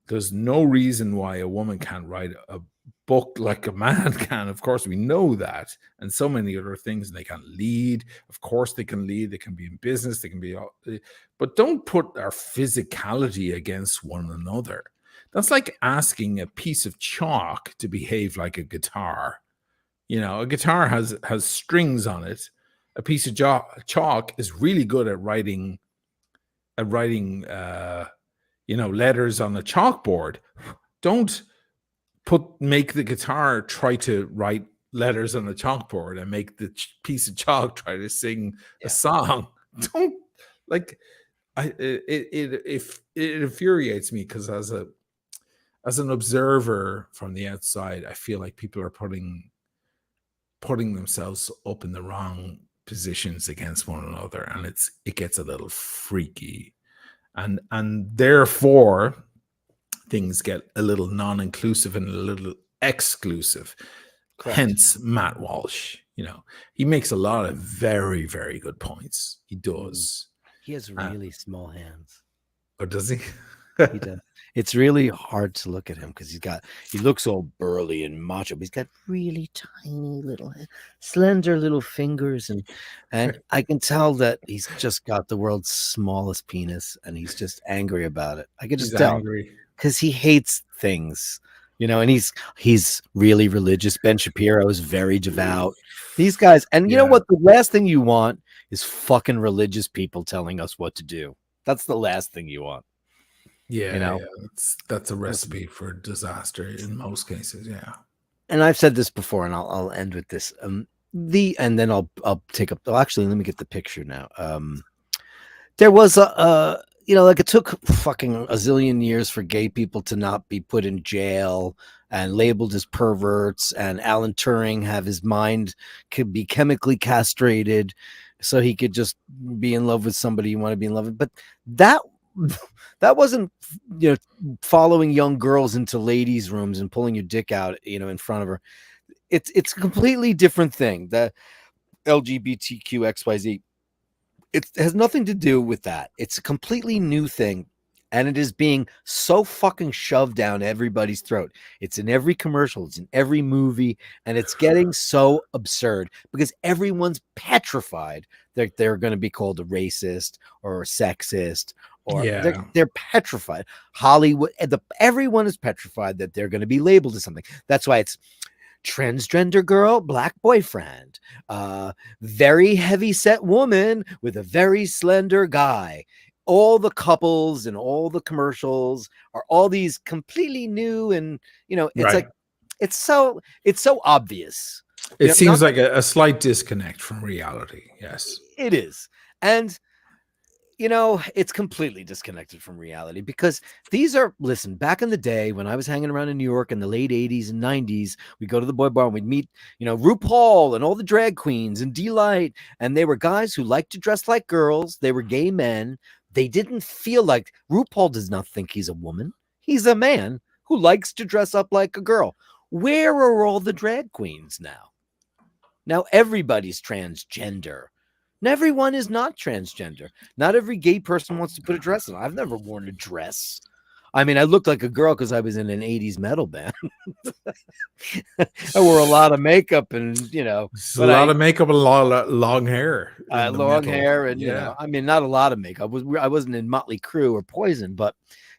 There's no reason why a woman can't write a book like a man can. Of course, we know that, and so many other things. They can lead. Of course, they can lead. They can be in business. They can be, but don't put our physicality against one another. That's like asking a piece of chalk to behave like a guitar. A guitar has strings on it. A piece of chalk is really good at writing letters on a chalkboard. Don't make the guitar try to write letters on the chalkboard and make the piece of chalk try to sing a song. Don't, like, it infuriates me because as an observer from the outside, I feel like people are putting themselves up in the wrong positions against one another, and it gets a little freaky, and therefore things get a little non-inclusive and a little exclusive. Correct. Hence Matt Walsh. He makes a lot of very, very good points. He does. He has really small hands. Or does he? He does. It's really hard to look at him because he looks all burly and macho, but he's got really tiny little slender little fingers, and I can tell that he's just got the world's smallest penis, and he's just angry about it. I can just tell because he hates things, and he's really religious. Ben Shapiro is very devout. These guys, and you know what? The last thing you want is fucking religious people telling us what to do. That's the last thing you want. You Yeah, know, yeah. That's a recipe for disaster in most cases. Yeah. and I've said this before, and I'll end with this. And then I'll take up. Oh, actually, let me get the picture now. There was a like it took fucking a zillion years for gay people to not be put in jail and labeled as perverts, and Alan Turing have his mind could be chemically castrated so he could just be in love with somebody you want to be in love with. But that that wasn't following young girls into ladies' rooms and pulling your dick out in front of her. It's a completely different thing. The LGBTQXYZ, it has nothing to do with that. It's a completely new thing. And it is being so fucking shoved down everybody's throat. It's in every commercial, it's in every movie, and it's getting so absurd because everyone's petrified that they're going to be called a racist or a sexist, or Yeah. they're petrified. Hollywood, everyone is petrified that they're going to be labeled as something. That's why it's transgender girl, black boyfriend, very heavy set woman with a very slender guy. All the couples and all the commercials are all these completely new, and it's Right. like it's so obvious. It seems like a slight disconnect from reality. Yes. It is. And it's completely disconnected from reality because listen, back in the day when I was hanging around in New York in the late 80s and 90s, we'd go to the boy bar and we'd meet, RuPaul and all the drag queens and Delight. And they were guys who liked to dress like girls. They were gay men. They didn't feel like RuPaul does not think he's a woman. He's a man who likes to dress up like a girl. Where are all the drag queens now? Now everybody's transgender. And everyone is not transgender. Not every gay person wants to put a dress on. I've never worn a dress. I mean, I looked like a girl because I was in an 80s metal band. I wore a lot of makeup and, a lot of makeup and a lot of long hair. Long hair and, I mean, not a lot of makeup. I wasn't in Motley Crue or Poison, but,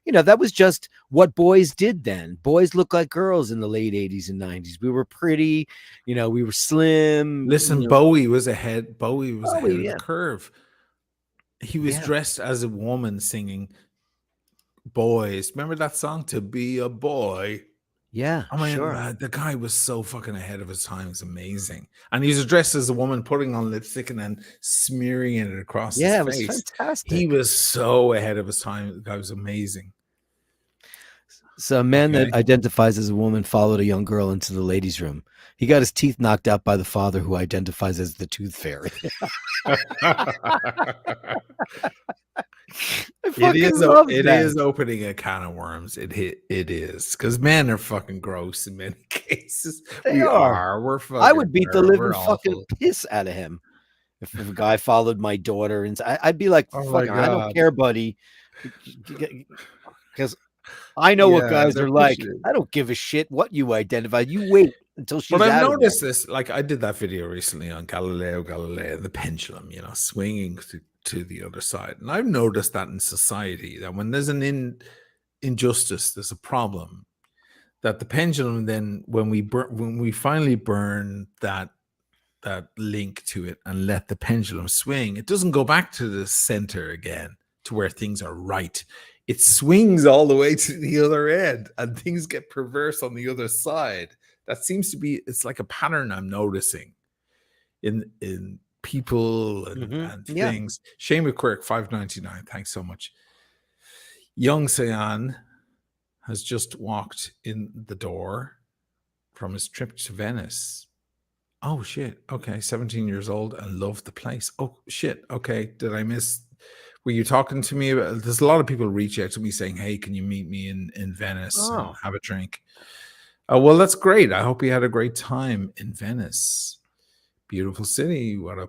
that was just what boys did then. Boys looked like girls in the late 80s and 90s. We were pretty, we were slim. Listen, Bowie was ahead. Bowie was ahead of the curve. He was dressed as a woman singing Boys. Remember that song, To Be a Boy? Yeah, I mean, sure. The guy was so fucking ahead of his time. It's amazing. And he was dressed as a woman, putting on lipstick and then smearing it across his face. Yeah, it was fantastic. He was so ahead of his time. The guy was amazing. So a man that identifies as a woman followed a young girl into the ladies' room. He got his teeth knocked out by the father who identifies as the tooth fairy. It is opening a can of worms. It is because men are fucking gross in many cases. We're fucking. I would beat the living fucking piss out of him if a guy followed my daughter, and I'd be like, "Fucking, I don't care, buddy," because I know what guys are like. I don't give a shit what you identify. You wait until she's. But I've noticed this. Like I did that video recently on Galileo, the pendulum, swinging to the other side. And I've noticed that in society, that when there's an injustice, there's a problem. That the pendulum, then when we finally burn that link to it and let the pendulum swing, it doesn't go back to the center again to where things are right. It swings all the way to the other end and things get perverse on the other side. That seems to be, it's like a pattern I'm noticing in people and things. Shane McQuirk, $5.99. Thanks so much. Young Sayan has just walked in the door from his trip to Venice. Oh, shit. Okay. 17 years old and loved the place. Oh, shit. Okay. Did I miss? Were you talking to me about? There's a lot of people reach out to me saying, hey, can you meet me in Venice and have a drink? Well, that's great. I hope you had a great time in Venice. Beautiful city. What a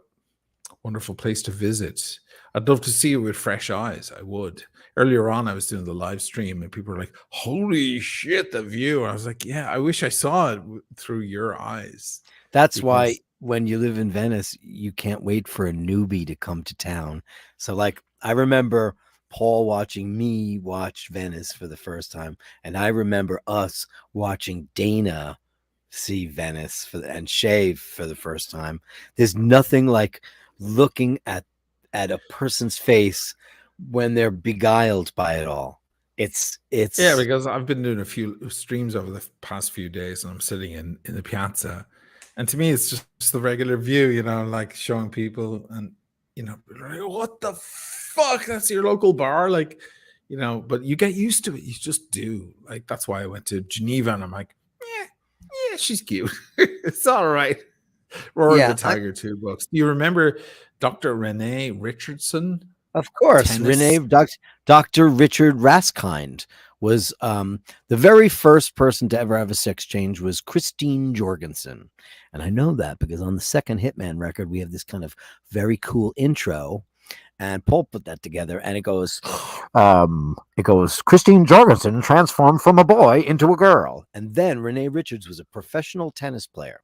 wonderful place to visit. I'd love to see it with fresh eyes. I would. Earlier on, I was doing the live stream and people were like, holy shit, the view. And I was like, yeah, I wish I saw it through your eyes. That's why when you live in Venice, you can't wait for a newbie to come to town. So like, I remember Paul watching me watch Venice for the first time. And I remember us watching Dana see Venice and Shay for the first time. There's nothing like looking at a person's face when they're beguiled by it all. It's Yeah, because I've been doing a few streams over the past few days, and I'm sitting in the piazza, and to me, it's just the regular view, you know, like showing people, and you know, like, what the fuck? That's your local bar, like, you know. But you get used to it. You just do. Like that's why I went to Geneva, and I'm like, yeah, she's cute. It's all right. Roar the Tiger 2 books. Do you remember Dr. Renee Richardson? Of course, Dr. Richard Raskind was the very first person to ever have a sex change was Christine Jorgensen. And I know that because on the second Hitman record, we have this kind of very cool intro. And Paul put that together, and it goes, Christine Jorgensen transformed from a boy into a girl. And then Renee Richards was a professional tennis player.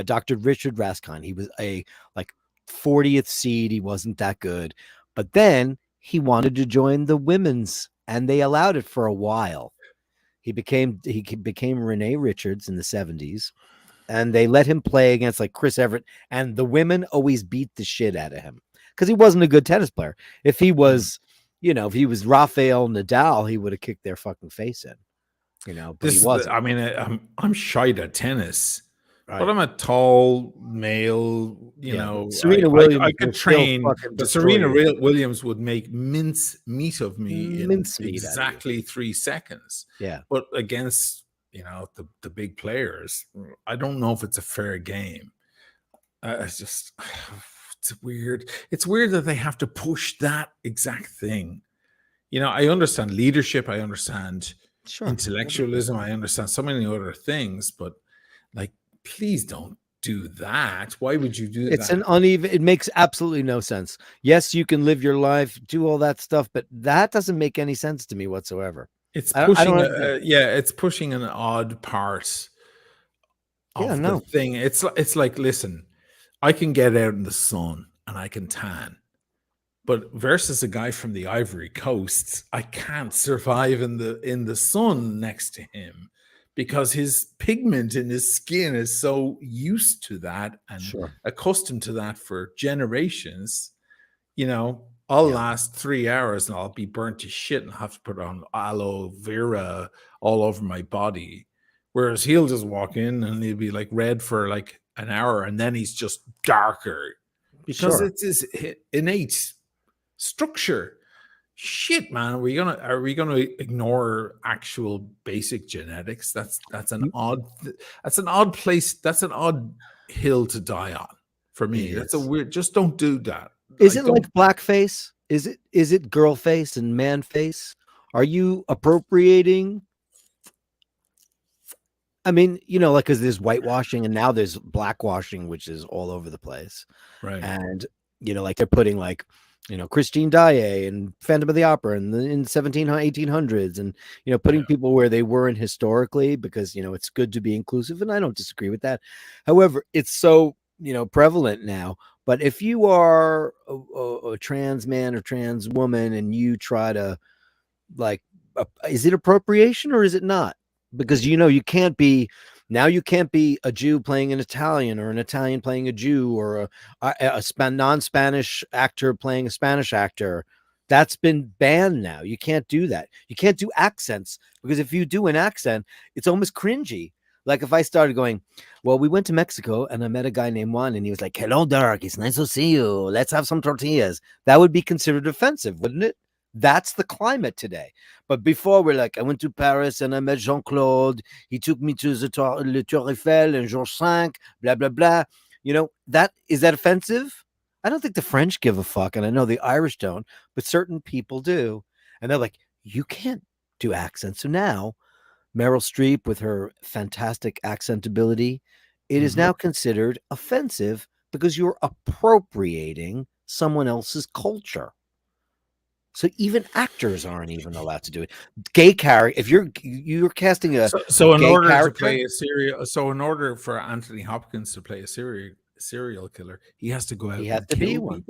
Dr. Richard Raskind, he was a like 40th seed. He wasn't that good. But then he wanted to join the women's, and they allowed it for a while. He became Renee Richards in the 70s, and they let him play against like Chris Everett, and the women always beat the shit out of him because he wasn't a good tennis player. If he was, you know, if he was Rafael Nadal, he would have kicked their fucking face in, you know. But he wasn't. I mean, I'm shy at tennis. Right. But I'm a tall male, you know. Serena Williams, I could train, but Serena Williams would make mince meat of me in exactly 3 seconds. Yeah. But against, you know, the big players, I don't know if it's a fair game. It's weird. It's weird that they have to push that exact thing. You know, I understand leadership. I understand intellectualism. I understand so many other things, but like, please don't do that. Why would you do that? It's an uneven, it makes absolutely no sense. Yes, you can live your life, do all that stuff, but that doesn't make any sense to me whatsoever. It's pushing, it's pushing an odd part of the thing. It's like, listen, I can get out in the sun and I can tan, but versus a guy from the Ivory Coast, I can't survive in the sun next to him, because his pigment in his skin is so used to that and accustomed to that for generations. You know, I'll last 3 hours and I'll be burnt to shit and have to put on aloe vera all over my body. Whereas he'll just walk in and he'll be like red for like an hour, and then he's just darker because it's his innate structure. Shit, man, are we gonna ignore actual basic genetics? That's an odd place. That's an odd hill to die on for me. That's a weird. Just don't do that. Is it like blackface? Is it girl face and man face? Are you appropriating? I mean, you know, like, because there's whitewashing and now there's blackwashing, which is all over the place, right? And you know, like they're putting like, you know, Christine Daae and Phantom of the Opera in 1800s, and, you know, putting people where they weren't historically, because, you know, it's good to be inclusive. And I don't disagree with that. However, it's so, you know, prevalent now. But if you are a trans man or trans woman and you try to, like, is it appropriation or is it not? Because, you know, you can't be a Jew playing an Italian, or an Italian playing a Jew, or a non-Spanish actor playing a Spanish actor. That's been banned now. You can't do that. You can't do accents, because if you do an accent, it's almost cringy. Like if I started going, well, we went to Mexico and I met a guy named Juan, and he was like, hello, Dirk, it's nice to see you. Let's have some tortillas. That would be considered offensive, wouldn't it? That's the climate today. But before, we're like, I went to Paris and I met Jean-Claude. He took me to the Tour Eiffel and Georges V, blah, blah, blah. You know, is that offensive? I don't think the French give a fuck. And I know the Irish don't, but certain people do. And they're like, you can't do accents. So now Meryl Streep, with her fantastic accent ability, it is now considered offensive because you're appropriating someone else's culture. So even actors aren't even allowed to do it. Gay character, if you're casting a so in gay order character, to play a serial, so in order for Anthony Hopkins to play a serial killer, he has to go out. He has to be one.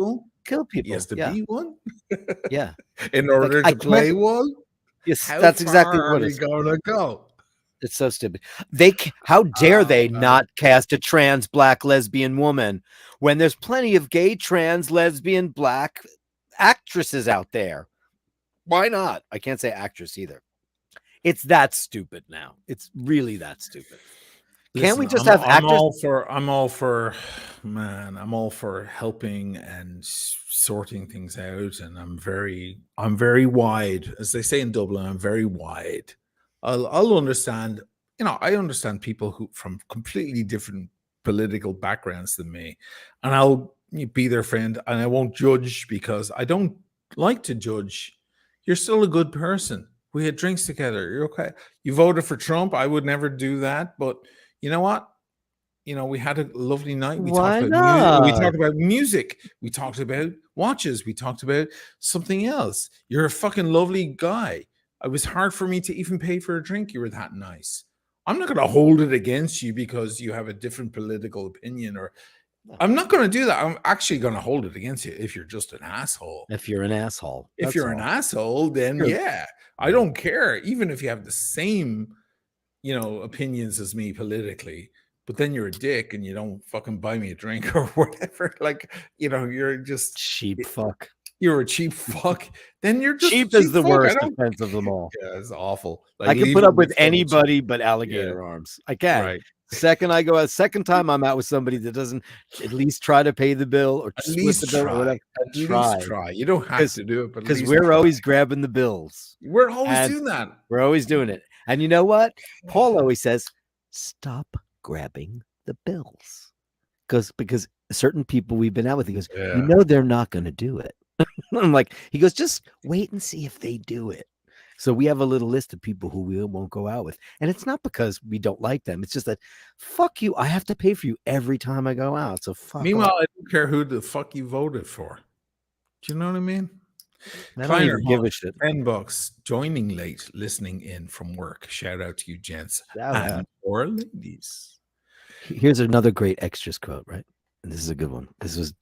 Kill people. He has to be one. Yeah. In order to play one. Yes, that's exactly what it's going to go. It's so stupid. How dare they not cast a trans black lesbian woman when there's plenty of gay trans lesbian black actresses out there? Why not? I can't say actress either. It's that stupid now. It's really that stupid. Can't we just have actors? I'm all for, man. I'm all for helping and sorting things out, and I'm very wide, as they say in Dublin. I'm very wide. I'll understand. You know, I understand people who from completely different political backgrounds than me, and I'll be their friend, and I won't judge because I don't like to judge. You're still a good person. We had drinks together. You're okay. You voted for Trump. I would never do that, but you know what? You know, we had a lovely night. We Why talked about not? we talked about music. We talked about watches. We talked about something else. You're a fucking lovely guy. It was hard for me to even pay for a drink. You were that nice. I'm not going to hold it against you because you have a different political opinion, or I'm not going to do that. I'm actually going to hold it against you if you're just an asshole. If you're an asshole. If you're an asshole, then yeah, I don't care. Even if you have the same, you know, opinions as me politically, but then you're a dick and you don't fucking buy me a drink or whatever. Like, you know, you're just cheap fuck. You're a cheap fuck. Then you're just cheap is the worst offense of them all. Yeah, it's awful. Like, I can put up with anybody but alligator arms. I can. Right. Second time I'm out with somebody that doesn't at least try to pay the bill or split the bill or whatever. At least try. You don't have to do it, but because we're always grabbing the bills. We're always doing that. We're always doing it. And you know what? Paul always says, stop grabbing the bills. Because certain people we've been out with, he goes, you know, they're not going to do it. I'm like, he goes, just wait and see if they do it. So we have a little list of people who we won't go out with. And it's not because we don't like them. It's just that, fuck you. I have to pay for you every time I go out. So fuck Meanwhile, off. I don't care who the fuck you voted for. Do you know what I mean? I don't even give a shit. $10 joining late, listening in from work. Shout out to you, gents or ladies. Here's another great extras quote, right? And this is a good one. This was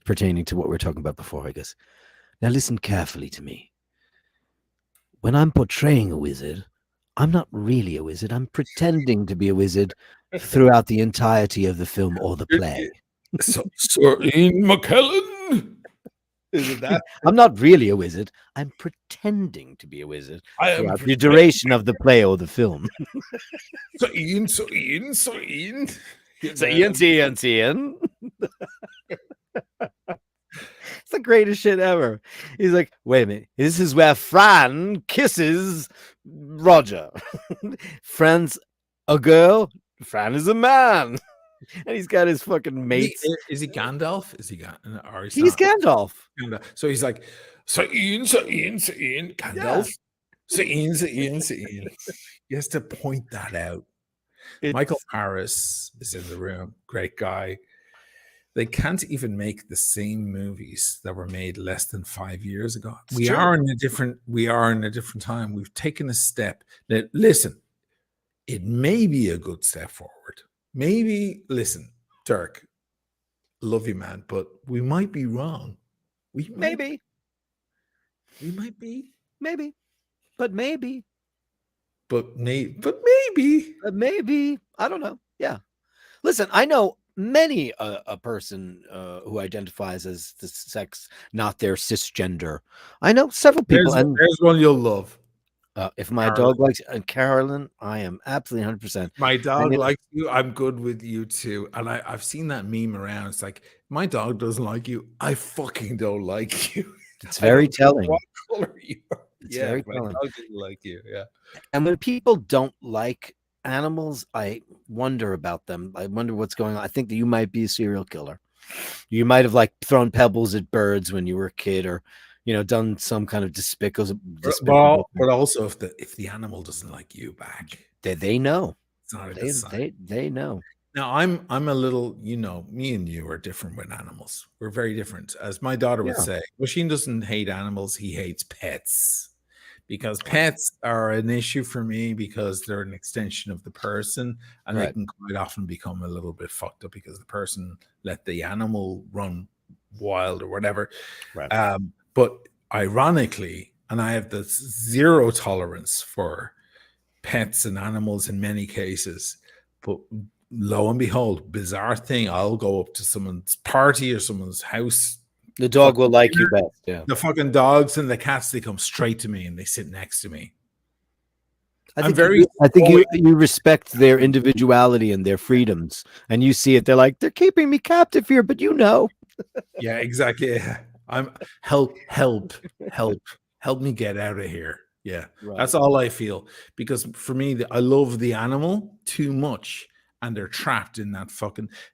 pertaining to what we were talking about before, I guess. Now listen carefully to me. When I'm portraying a wizard, I'm not really a wizard. I'm pretending to be a wizard throughout the entirety of the film or the play. Sir Ian McKellen. Is it that? I'm not really a wizard. I'm pretending to be a wizard throughout the duration of the play or the film. So Ian. It's the greatest shit ever. He's like, wait a minute. This is where Fran kisses Roger. Fran's a girl. Fran is a man. And he's got his fucking mates. Is he Gandalf? Is he he's Gandalf. So he's like, so Ian, Gandalf. Yeah. So Ian. He has to point that out. Michael Harris is in the room. Great guy. They can't even make the same movies that were made less than 5 years ago. We are in a different time. We've taken a step. Now, listen, it may be a good step forward. Maybe, listen, Dirk, love you, man, but we might be wrong. Maybe. I don't know. Yeah. Listen, I know many a person who identifies as the sex, not their cisgender. I know several people. There's one you'll love. If my dog likes Carolyn, I am absolutely 100%. My dog likes you. I'm good with you too. And I've seen that meme around. It's like, my dog doesn't like you. I fucking don't like you. It's very telling. What color you are. It's very my telling. dog didn't like you. Yeah. And when people don't like animals, I wonder about them. I wonder what's going on. I think that you might be a serial killer. You might have like thrown pebbles at birds when you were a kid, or done some kind of despicable. But also, if the animal doesn't like you back, they know. It's not a good sign. They know. Now I'm a little, me and you are different with animals. We're very different. As my daughter would say, Machine doesn't hate animals, he hates pets. Because pets are an issue for me because they're an extension of the person, and they can quite often become a little bit fucked up because the person let the animal run wild or whatever. Right. But ironically, and I have the zero tolerance for pets and animals in many cases, but lo and behold, bizarre thing, I'll go up to someone's party or someone's house The dog will like you best. Yeah. The fucking dogs and the cats, they come straight to me and they sit next to me. I think you respect their individuality and their freedoms, and you see it. They're like, they're keeping me captive here, but Yeah, exactly. Yeah. I'm help me get out of here. Yeah, right. That's all I feel, because for me, I love the animal too much, and they're trapped in that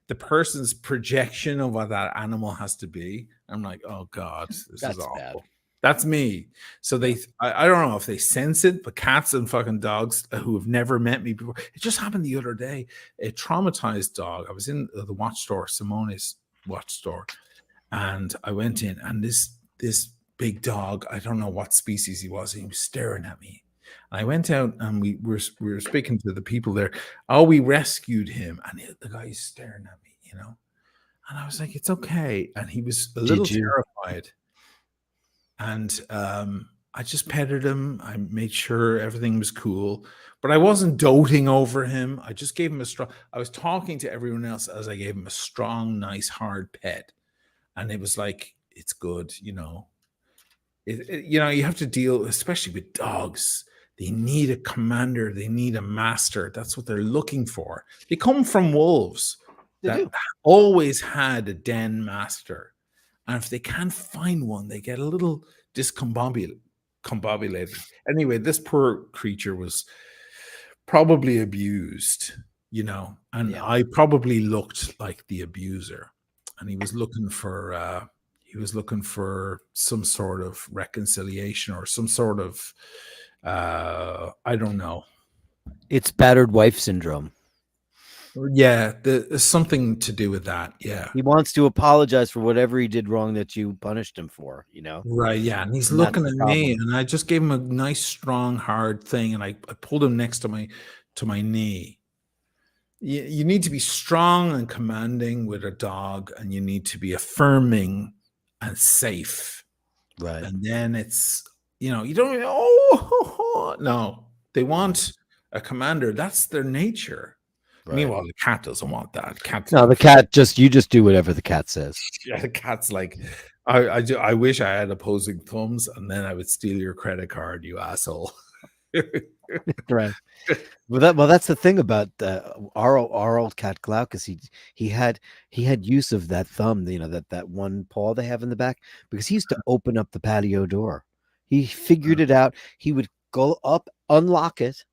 the person's projection of what that animal has to be. I'm like, oh God, this is awful. Bad. That's me. So I don't know if they sense it, but cats and fucking dogs who have never met me before. It just happened the other day. A traumatized dog. I was in the watch store, Simone's watch store, and I went in, and this big dog, I don't know what species he was staring at me. And I went out, and we were speaking to the people there. Oh, we rescued him, and the guy's staring at me, you know. And I was like, it's okay. And he was a little terrified. And I just petted him. I made sure everything was cool, but I wasn't doting over him. I just gave him I was talking to everyone else as I gave him a strong, nice, hard pet. And it was like, it's good, you know. You know, you have to deal, especially with dogs. They need a commander. They need a master. That's what they're looking for. They come from wolves that always had a den master. And if they can't find one, they get a little discombobulated. Anyway, this poor creature was probably abused, you know, and I probably looked like the abuser. And he was looking for some sort of reconciliation or some sort of I don't know. It's battered wife syndrome. Yeah, there's something to do with that. Yeah, he wants to apologize for whatever he did wrong that you punished him for, you know. Right? Yeah, and he's looking at me, and I just gave him a nice, strong, hard thing, and I pulled him next to my knee. You need to be strong and commanding with a dog, and you need to be affirming and safe. Right, and then it's, you know, you don't. No, they want a commander. That's their nature. Right. Meanwhile, the cat doesn't want that. The cat you just do whatever the cat says. Yeah, the cat's like, I wish I had opposing thumbs, and then I would steal your credit card, you asshole. Right. Well, that's the thing about our old cat Glaucus. He had use of that thumb, you know, that one paw they have in the back, because he used to open up the patio door. He figured it out. He would go up, unlock it,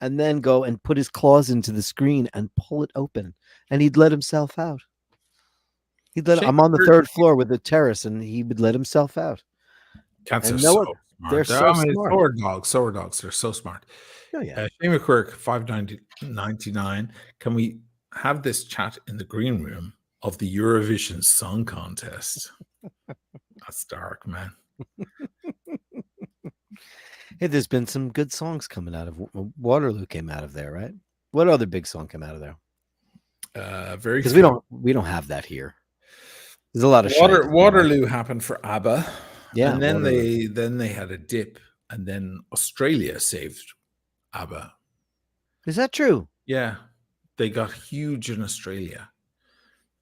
and then go and put his claws into the screen and pull it open, and he'd let himself out. I'm on the third floor with the terrace, and he would let himself out. Cats are so smart. They're so smart. Sword dogs. They're so smart. Oh yeah. Shane McQuirk, $5.99. Can we have this chat in the green room of the Eurovision Song Contest? That's dark, man. Hey, there's been some good songs coming out of Waterloo. Came out of there, right? What other big song came out of there? Very, because we don't have that here. There's a lot of Waterloo happened for ABBA, yeah, and then they had a dip, and then Australia saved ABBA. Is that true? Yeah, they got huge in Australia,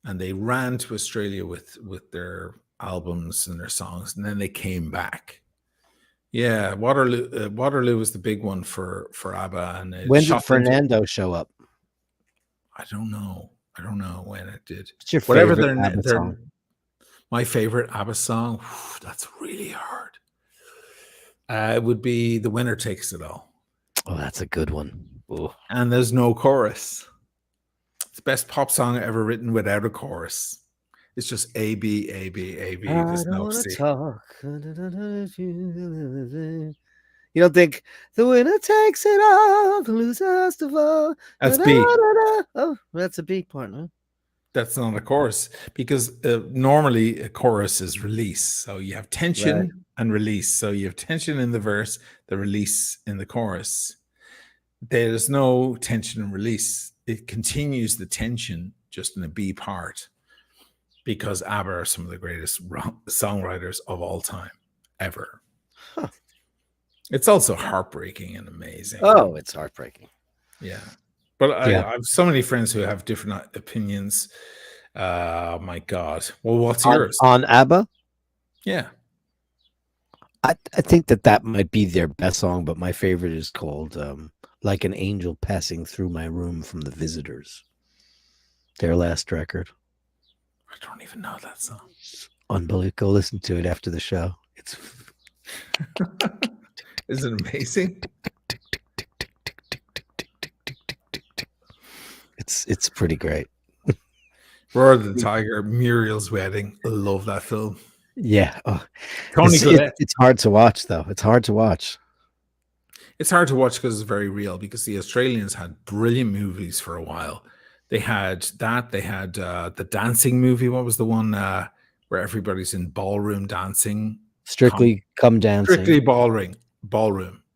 and they ran to Australia with their albums and their songs, and then they came back. Yeah, Waterloo was the big one for ABBA. And when did Fernando show up? I don't know when it did. What's your favorite ABBA song? My favorite ABBA song? That's really hard. It would be "The Winner Takes It All." Oh, that's a good one. Ooh. And there's no chorus. It's the best pop song ever written without a chorus. It's just A, B, A, B, A, B. There's no C. Talk. You don't think the winner takes it all, the loser has to fall. That's B. Oh, that's a B part, huh? That's not a chorus, because normally a chorus is release. So you have tension and release. So you have tension in the verse, the release in the chorus. There's no tension and release. It continues the tension just in a B part, because ABBA are some of the greatest songwriters of all time, ever. Huh. It's also heartbreaking and amazing. Oh, it's heartbreaking. Yeah. But I have so many friends who have different opinions. My God. Well, what's yours? On ABBA? Yeah. I think that might be their best song, but my favorite is called Like an Angel Passing Through My Room from the Visitors. Their last record. I don't even know that song. Unbelievable. Go listen to it after the show. Is it amazing? It's pretty great. Roar the Tiger, Muriel's Wedding. I love that film. Yeah. Tony Collette. It's hard to watch, though. It's hard to watch. It's hard to watch because it's very real, because the Australians had brilliant movies for a while. They had that. They had the dancing movie. What was the one where everybody's in ballroom dancing? Strictly Come Dancing. Strictly Ballroom.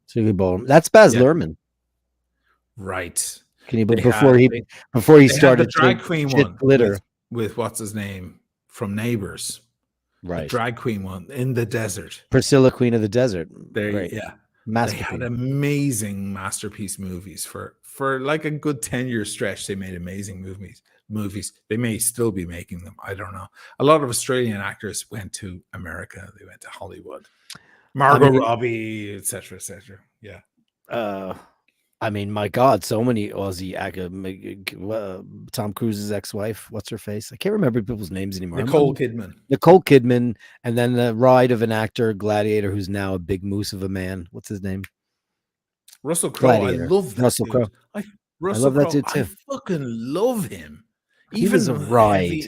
Strictly Ballroom. That's Baz Luhrmann. Right. Can you before he started the drag queen one glitter with what's his name from Neighbours. Right. The drag queen one in the desert. Priscilla, Queen of the Desert. Right. Yeah. They had amazing masterpiece movies for like a good 10-year stretch. They made amazing movies. They may still be making them. I don't know. A lot of Australian actors went to America. They went to Hollywood. Margot Robbie, etc., etc. Yeah. I mean, my God, so many Aussie Tom Cruise's ex-wife. What's her face? I can't remember people's names anymore. Nicole Kidman, and then the ride of an actor, Gladiator, who's now a big moose of a man. What's his name? Russell Crowe. Gladiator. I love that Russell Crowe. I love that dude too. I fucking love him. He was a ride.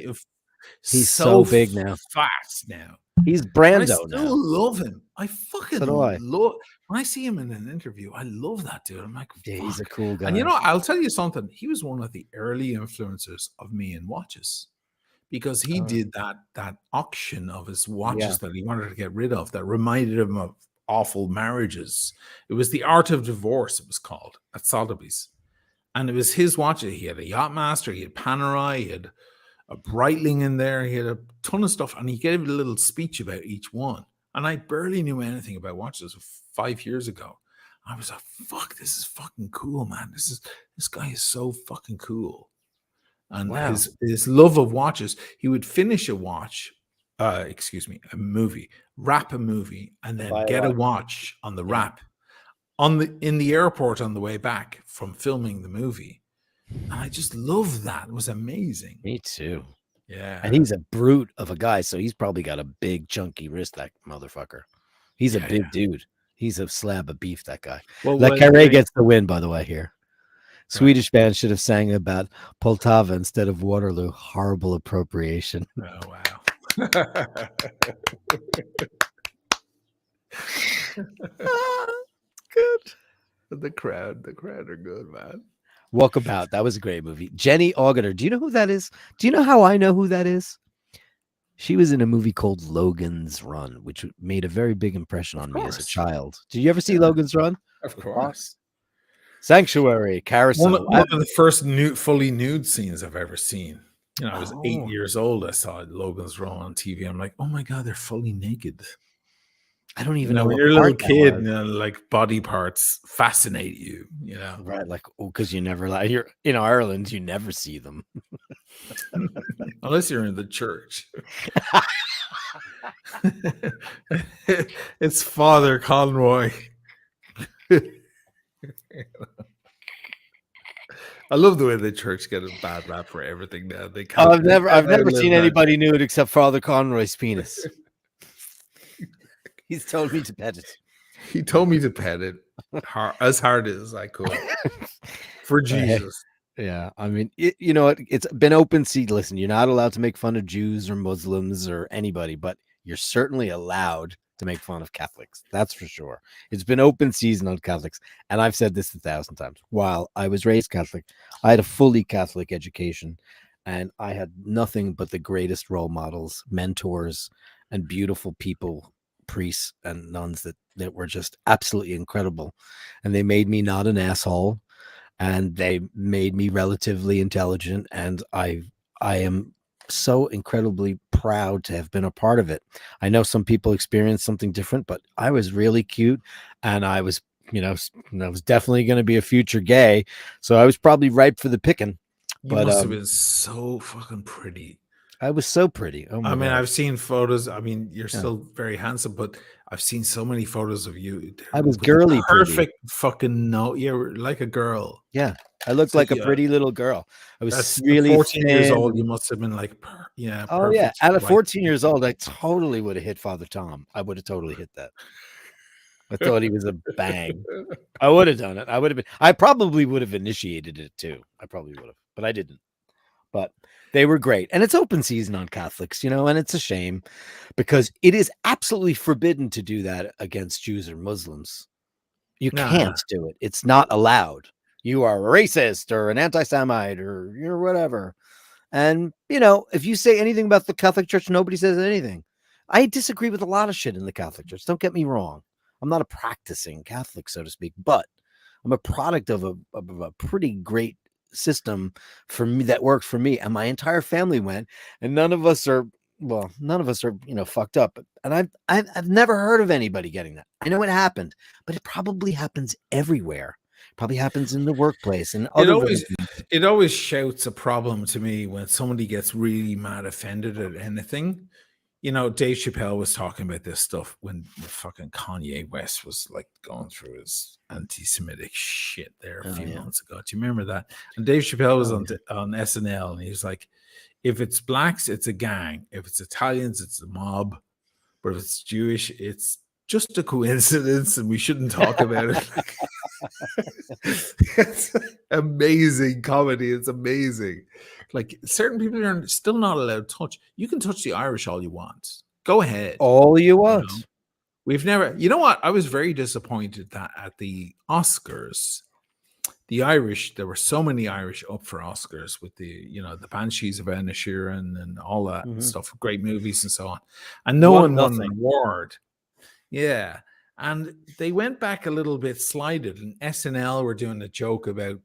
He's so big now. Fast now. He's Brando now. I still love him. I fucking love. When I see him in an interview, I love that dude. I'm like, yeah, he's a cool guy. And you know, I'll tell you something. He was one of the early influencers of me in watches, because he did that auction of his watches that he wanted to get rid of, that reminded him of awful marriages. It was The Art of Divorce, it was called, at Sotheby's. And it was his watches. He had a Yachtmaster, he had Panerai, he had a Breitling in there, he had a ton of stuff, and he gave a little speech about each one. And I barely knew anything about watches 5 years ago. I was like, fuck, this is fucking cool, man. This guy is so fucking cool. And his love of watches, he would finish a watch, a movie, wrap a movie, and then get a watch on the wrap in the airport on the way back from filming the movie. And I just love that. It was amazing. Me too. Yeah. And he's a brute of a guy, so he's probably got a big chunky wrist, that motherfucker. He's a big dude. He's a slab of beef, that guy. Well, Le Carre gets the win, by the way, here. Swedish band should have sang about Poltava instead of Waterloo. Horrible appropriation. Oh, wow. Good. The crowd are good, man. Walkabout. That was a great movie. Jenny Agutter. Do you know who that is? Do you know how I know who that is? She was in a movie called Logan's Run, which made a very big impression on me as a child. Did you ever see Logan's Run? Of course. Sanctuary, Carousel. One of the first fully nude scenes I've ever seen. You know, I was 8 years old. I saw Logan's Run on TV. I'm like, oh my God, they're fully naked. I don't even know. When you're a little kid, you know, like body parts fascinate you, you know. Right, like, because you never you're in Ireland, you never see them. Unless you're in the church. It's Father Conroy. I love the way the church get a bad rap for everything now. I've never seen anybody nude except Father Conroy's penis. He's told me to pet it. He told me to pet it as hard as I could for Jesus. Yeah, I mean, you know, it's been open seat. Listen, you're not allowed to make fun of Jews or Muslims or anybody, but you're certainly allowed to make fun of Catholics. That's for sure. It's been open season on Catholics. And I've said this 1,000 times. While I was raised Catholic, I had a fully Catholic education, and I had nothing but the greatest role models, mentors, and beautiful people, priests and nuns that were just absolutely incredible. And they made me not an asshole, and they made me relatively intelligent. And I am so incredibly proud to have been a part of it. I know some people experience something different, but I was really cute, and I was, you know, I was definitely going to be a future gay. So I was probably ripe for the picking. You must have been so fucking pretty. I was so pretty. Oh my I mean, God. I've seen photos. I mean, you're still very handsome, but I've seen so many photos of you I was with the girly pretty. perfect fucking no. You're like a girl. Yeah. I looked So like a yeah, pretty little girl. I was that's really 14 years old. thin. You must have been like, Oh yeah. perfect. At a Like, 14 years old, I totally would have hit Father Tom. I would have totally hit that. I thought he was a bang. I would have done it. I probably would have initiated it too. I probably would have, but I didn't. But they were great. And it's open season on Catholics, and it's a shame because it is absolutely forbidden to do that against Jews or Muslims. You can't do it. It's not allowed. You are a racist or an anti-Semite or you're whatever. And, if you say anything about the Catholic Church, nobody says anything. I disagree with a lot of shit in the Catholic Church. Don't get me wrong. I'm not a practicing Catholic, so to speak, but I'm a product of a pretty great system for me that worked for me. And my entire family went, and none of us are, fucked up. And I've never heard of anybody getting that. I know it happened, but it probably happens everywhere. Probably happens in the workplace and it always shouts a problem to me when somebody gets really mad offended at anything. Dave Chappelle was talking about this stuff when fucking Kanye West was like going through his anti-Semitic shit there a few months ago. Do you remember that? And Dave Chappelle was on SNL, and he was like, if it's blacks, it's a gang. If it's Italians, it's a mob. But if it's Jewish, it's just a coincidence, and we shouldn't talk about it. It's amazing comedy. It's amazing. Like, certain people are still not allowed to touch. You can touch the Irish all you want. Go ahead. All you want. We've never, you know what? I was very disappointed that at the Oscars, the Irish, there were so many Irish up for Oscars with the Banshees of Inisherin and all that stuff, great movies and so on. And no one won an award. Yeah. And they went back a little bit slided, and SNL were doing a joke about,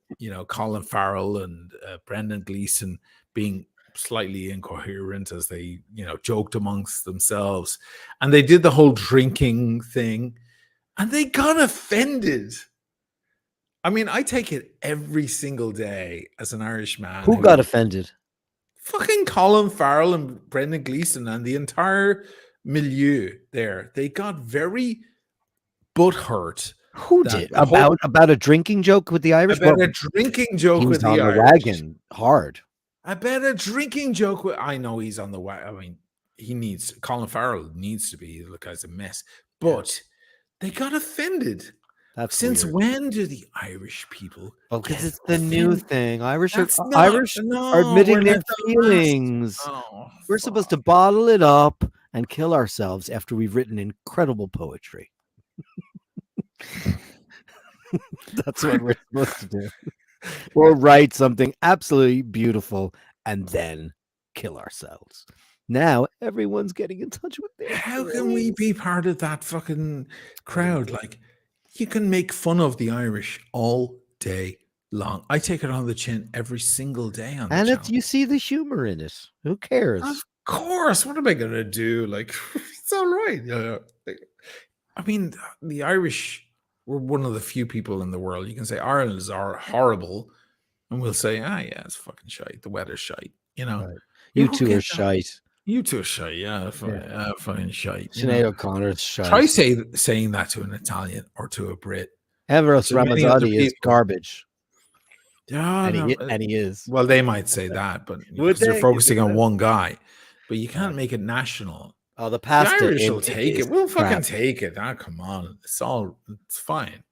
Colin Farrell and Brendan Gleeson being slightly incoherent as they, joked amongst themselves. And they did the whole drinking thing, and they got offended. I mean, I take it every single day as an Irish man. Who got offended? Fucking Colin Farrell and Brendan Gleeson and the entire milieu there. They got very butthurt. Who did? About a drinking joke with the Irish? About a drinking joke with the Irish. Wagon hard. About a drinking joke with, I know he's on the wagon. I mean, Colin Farrell needs to be. The guy's a mess. But they got offended. That's Since weird. when do the Irish people? Because it's the new thing. Irish are admitting their feelings. We're supposed to bottle it up and kill ourselves after we've written incredible poetry. That's what we're supposed to do. Or write something absolutely beautiful and then kill ourselves. Now everyone's getting in touch with their How can we be part of that fucking crowd? Like, you can make fun of the Irish all day long. I take it on the chin every single day on the channel. You see the humor in it. Who cares? Of course. What am I going to do? Like, it's all right. I mean, the Irish were one of the few people in the world. You can say Ireland is horrible, and we'll say, yeah, it's fucking shite. The weather's shite. Right. You two are shite. You two are shite. Yeah, fucking shite. Sinead O'Connor's shite. Try saying that to an Italian or to a Brit. Everest Ramazzotti is garbage. Yeah, and he is. Well, they might say that, but they're focusing on one guy. But you can't make it national. Oh, the pasta. The Irish will take it. We'll fucking take it. Oh, come on. It's fine.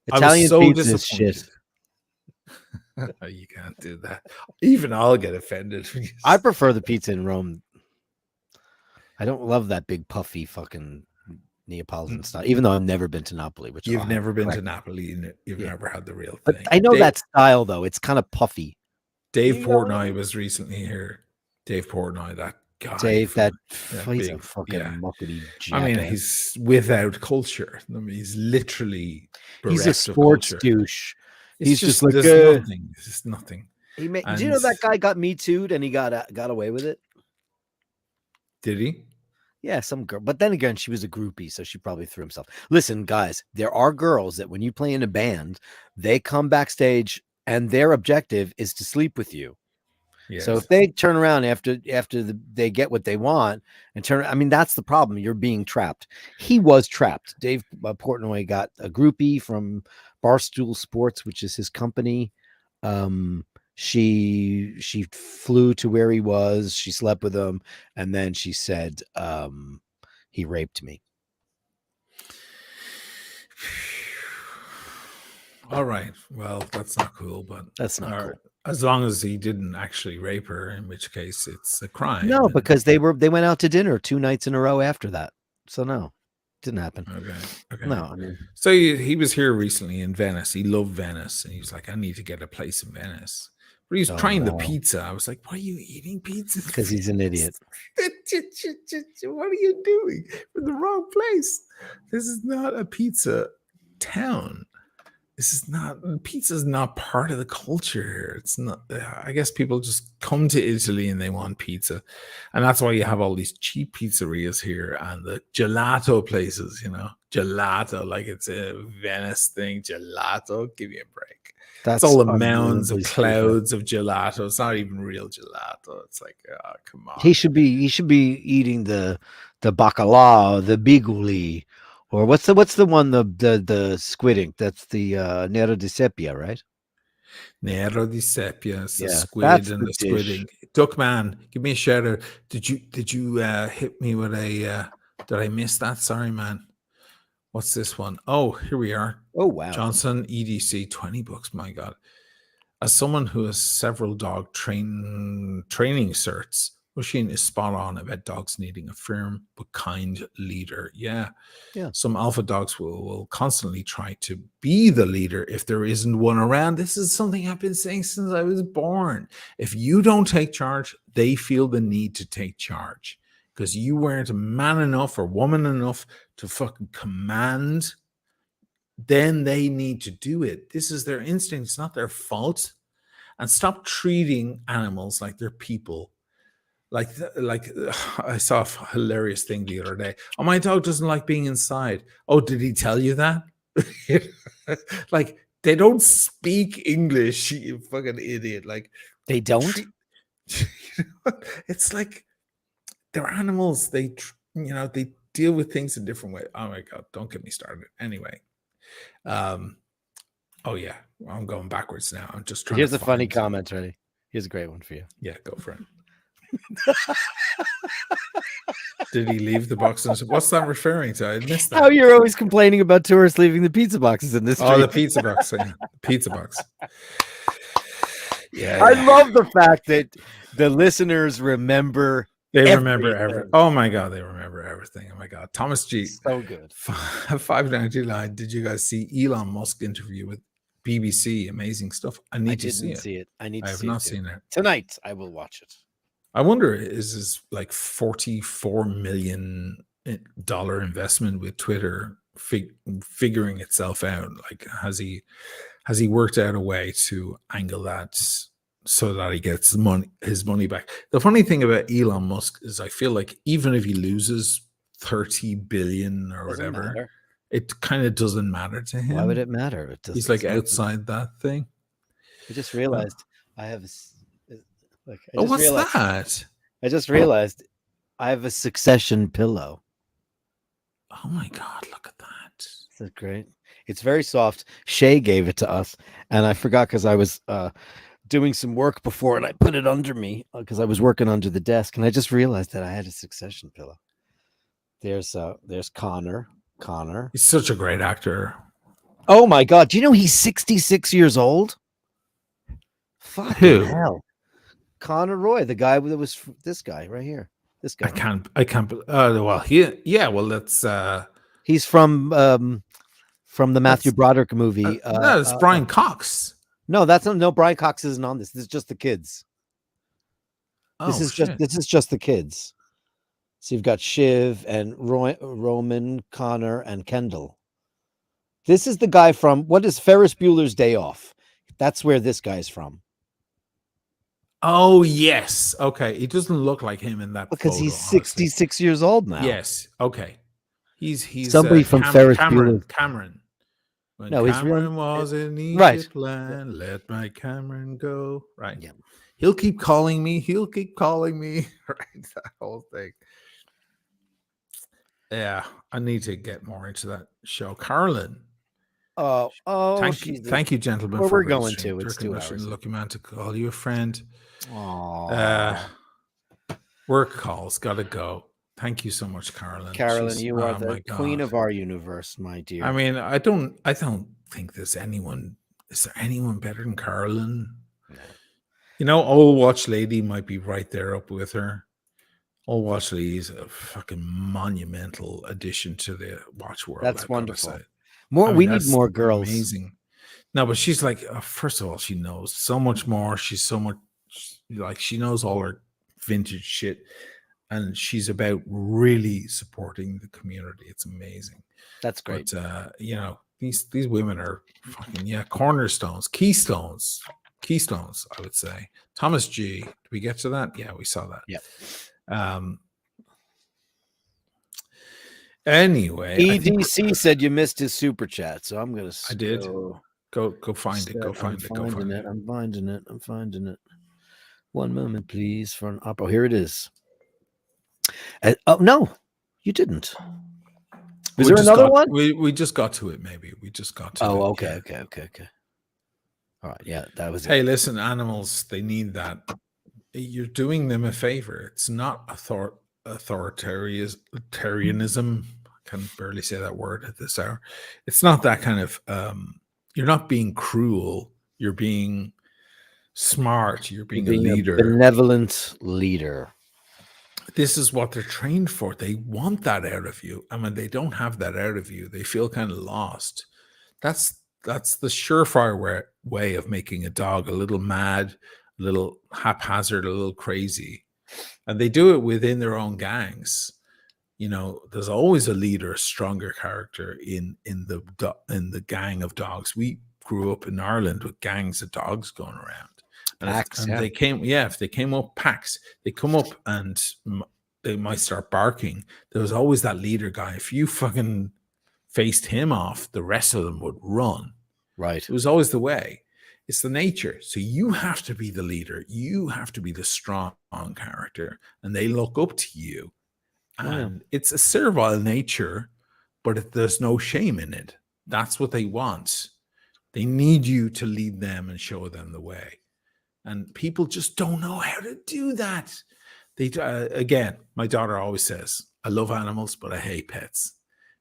Italian pizza is shit. You can't do that. Even I'll get offended. I prefer the pizza in Rome. I don't love that big puffy fucking Neapolitan style, even though I've never been to Napoli. Which you've never been to Napoli, and you've never had the real thing. But I know that style though. It's kind of puffy. Dave Portnoy was recently here. Dave Portnoy, that guy. He's a fucking muckety jackass. I mean, he's without culture. I mean, he's literally he's a sports douche. He's just like nothing. It's just nothing. Do you know that guy got Me Too'd and he got away with it? Did he? Yeah, some girl. But then again, she was a groupie, so she probably threw himself. Listen, guys, there are girls that when you play in a band, they come backstage and their objective is to sleep with you. So Yes. if they turn around after they get what they want and I mean, that's the problem. You're being trapped. He was trapped. Dave Portnoy got a groupie from Barstool Sports, which is his company. She flew to where he was. She slept with him, and then she said he raped me. All right. Well, that's not cool, but That's not cool. As long as he didn't actually rape her, in which case it's a crime. No, because they went out to dinner 2 nights in a row after that. So no, didn't happen. Okay. No, I mean, so he was here recently in Venice. He loved Venice, and he was like, "I need to get a place in Venice." But he was trying the pizza. I was like, "Why are you eating pizza?" Because he's an idiot. What are you doing? We're in the wrong place. This is not a pizza town. Pizza is not part of the culture here. It's not. I guess people just come to Italy and they want pizza, and that's why you have all these cheap pizzerias here and the gelato places. Gelato, like it's a Venice thing. Gelato, give me a break. It's all the mounds of clouds of gelato. It's not even real gelato. It's like, oh, come on. He should be eating the bacalao, the biguli, or what's the one, the squid ink? That's the Nero di Seppia, right? Nero di Seppia, it's the squid and the squid ink. Duckman, give me a shout out. Did you hit me with a? Did I miss that? Sorry, man. What's this one? Oh, here we are. Oh, wow. Johnson EDC, $20. My God. As someone who has several dog training certs, Machine is spot on about dogs needing a firm but kind leader. Yeah. Some alpha dogs will constantly try to be the leader if there isn't one around. This is something I've been saying since I was born. If you don't take charge, they feel the need to take charge because you weren't man enough or woman enough to fucking command. Then they need to do it. This is their instinct. It's not their fault. And stop treating animals like they're people. Like I saw a hilarious thing the other day. Oh, my dog doesn't like being inside. Oh, did he tell you that? Like, they don't speak English, you fucking idiot. Like, they don't? It's like they're animals. They deal with things in different ways. Oh my God, don't get me started. Anyway. Oh yeah, I'm going backwards now. I'm just trying. Here's a funny comment, ready? Here's a great one for you. Yeah, go for it. Did he leave the box? What's that referring to? I missed that. How you're always complaining about tourists leaving the pizza boxes in this street. Oh, the pizza box. Yeah. Pizza box. Yeah. I love the fact that the listeners remember. They remember everything. Oh my God, they remember everything. Oh my God. Thomas G. So good. 599. Did you guys see Elon Musk interview with BBC? Amazing stuff. I need to see it. I have not seen it. Tonight I will watch it. I wonder, is this like $44 million investment with Twitter figuring itself out? Like, has he worked out a way to angle that so that he gets his money back? The funny thing about Elon Musk is I feel like even if he loses 30 billion or whatever, it kind of doesn't matter to him. Why would it matter? He's like outside that thing. I just realized I have what's that? I just realized I have a Succession pillow. Oh my God, look at that. Is that great? It's very soft. Shay gave it to us, and I forgot because I was doing some work before, and I put it under me because I was working under the desk, and I just realized that I had a Succession pillow. There's Connor. He's such a great actor. Oh my God! Do you know he's 66 years old? Fucking hell. Connor Roy, the guy that was this guy right here. This guy. I can't. Well, that's. He's from the Matthew Broderick movie. No, it's Brian Cox. No, Brian Cox isn't on this. This is just the kids. This is just the kids. So you've got Shiv and Roman, Connor, and Kendall. This is the guy from what is Ferris Bueller's Day Off. That's where this guy's from. Oh, yes. Okay. He doesn't look like him in that because he's 66 years old now. Yes. Okay. He's somebody from Ferris Bueller. Cameron. When No, his real Cameron was in right. Egypt land, let my Cameron go. Right. Yeah. He'll keep calling me. He'll keep calling me. Right. That whole thing. Yeah. I need to get more into that show. Carolyn. Oh, Thank you, gentlemen, where for we're going registering. to. It's Dirk and 2 Richard, hours. lucky man to call you a friend. Aww. Work calls. Gotta go. Thank you so much, Carolyn. Carolyn, you are my the queen God. of our universe, my dear. I mean, I don't think there's anyone. Is there anyone better than Carolyn? No. You know, Old Watch Lady might be right there up with her. Old Watch Lady is a fucking monumental addition to the watch world. That's wonderful. Say. We need more girls. Amazing. No, but she's like, first of all, she knows so much more. She's so much like she knows all her vintage shit, and she's about really supporting the community. It's amazing. That's great. But you know, these women are fucking cornerstones, keystones. I would say. Thomas G. Did we get to that? Yeah, we saw that. Yeah. Anyway, EDC said you missed his super chat, so I'm gonna. I did. Go find it. Go find it. I'm finding it. One moment, please, for an oppo. Here it is. Oh no, you didn't. Was there another one? We just got to it. Maybe we just got to. Oh, it. okay, yeah. Okay. All right, yeah, that was. Hey, listen, animals, they need that. You're doing them a favor. It's not authoritarianism. I can barely say that word at this hour. It's not that kind of. You're not being cruel. You're being smart. You're being a leader, a benevolent leader. This is what they're trained for. They want that out of you, and when they don't have that out of you, they feel kind of lost. That's the surefire way of making a dog a little mad, a little haphazard, a little crazy, and they do it within their own gangs. You know, there's always a leader, a stronger character in the gang of dogs. We grew up in Ireland with gangs of dogs going around. They came up packs. They come up and they might start barking. There was always that leader guy. If you fucking faced him off, the rest of them would run. Right. It was always the way. It's the nature. So you have to be the leader. You have to be the strong character, and they look up to you. And it's a servile nature, but there's no shame in it. That's what they want. They need you to lead them and show them the way. And people just don't know how to do that. They again, my daughter always says, I love animals, but I hate pets.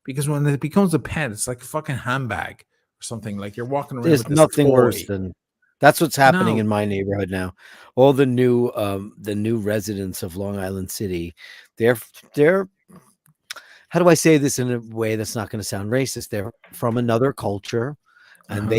Because when it becomes a pet, it's like a fucking handbag or something. Like you're walking around There's with nothing toy. worse than that's what's happening in my neighborhood now. All the new residents of Long Island City, they're how do I say this in a way that's not going to sound racist? They're from another culture, and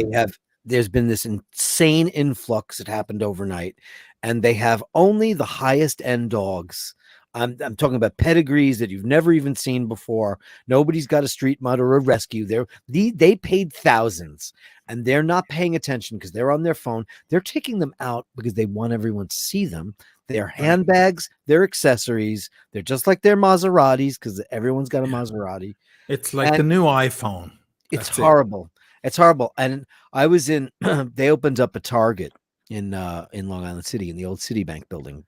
there's been this insane influx that happened overnight, and they have only the highest end dogs. I'm talking about pedigrees that you've never even seen before. Nobody's got a street mutt or a rescue. They paid thousands, and they're not paying attention because they're on their phone. They're taking them out because they want everyone to see them. They're handbags, they're accessories. They're just like their Maseratis because everyone's got a Maserati. It's like the new iPhone. It's horrible. It's horrible. And I was in. They opened up a Target in Long Island City in the old Citibank building.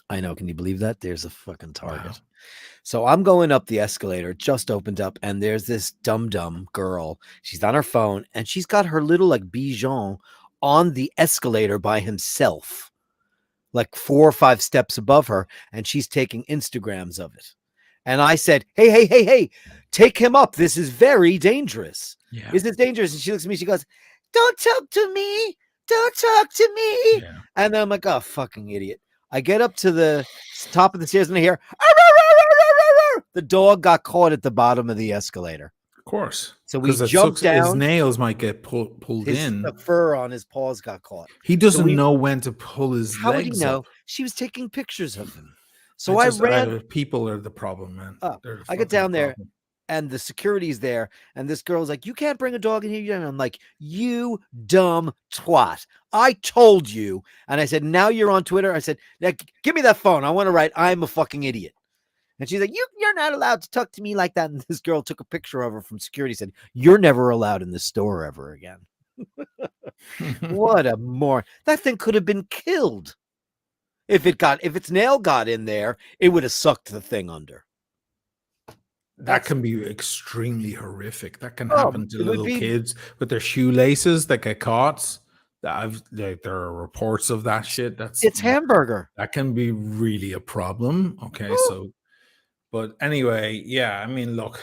I know. Can you believe that? There's a fucking Target. Wow. So I'm going up the escalator. It just opened up, and there's this dumb girl. She's on her phone, and she's got her little like Bichon on the escalator by himself, like 4 or 5 steps above her, and she's taking Instagrams of it. And I said, hey, take him up. This is very dangerous. Yeah. Is it dangerous? And she looks at me. She goes, don't talk to me. Don't talk to me. Yeah. And I'm like, oh, fucking idiot. I get up to the top of the stairs and I hear, the dog got caught at the bottom of the escalator. Of course. So we jumped down. His nails might get pulled in. The fur on his paws got caught. He doesn't know when to pull his legs How would he know? up. She was taking pictures of him. So I ran. People are the problem, man. I get down there, and the security's there, and this girl's like, you can't bring a dog in here. And I'm like, you dumb twat. I told you. And I said, now you're on Twitter. I said, give me that phone. I want to write, I'm a fucking idiot. And she's like, you're not allowed to talk to me like that. And this girl took a picture of her from security, said, you're never allowed in the store ever again. What a that thing could have been killed. If its nail got in there, it would have sucked the thing under. That can be extremely horrific. That can happen to little kids with their shoelaces that get caught. There are reports of that shit. It's hamburger. That can be really a problem. Okay, but anyway, yeah. I mean, look,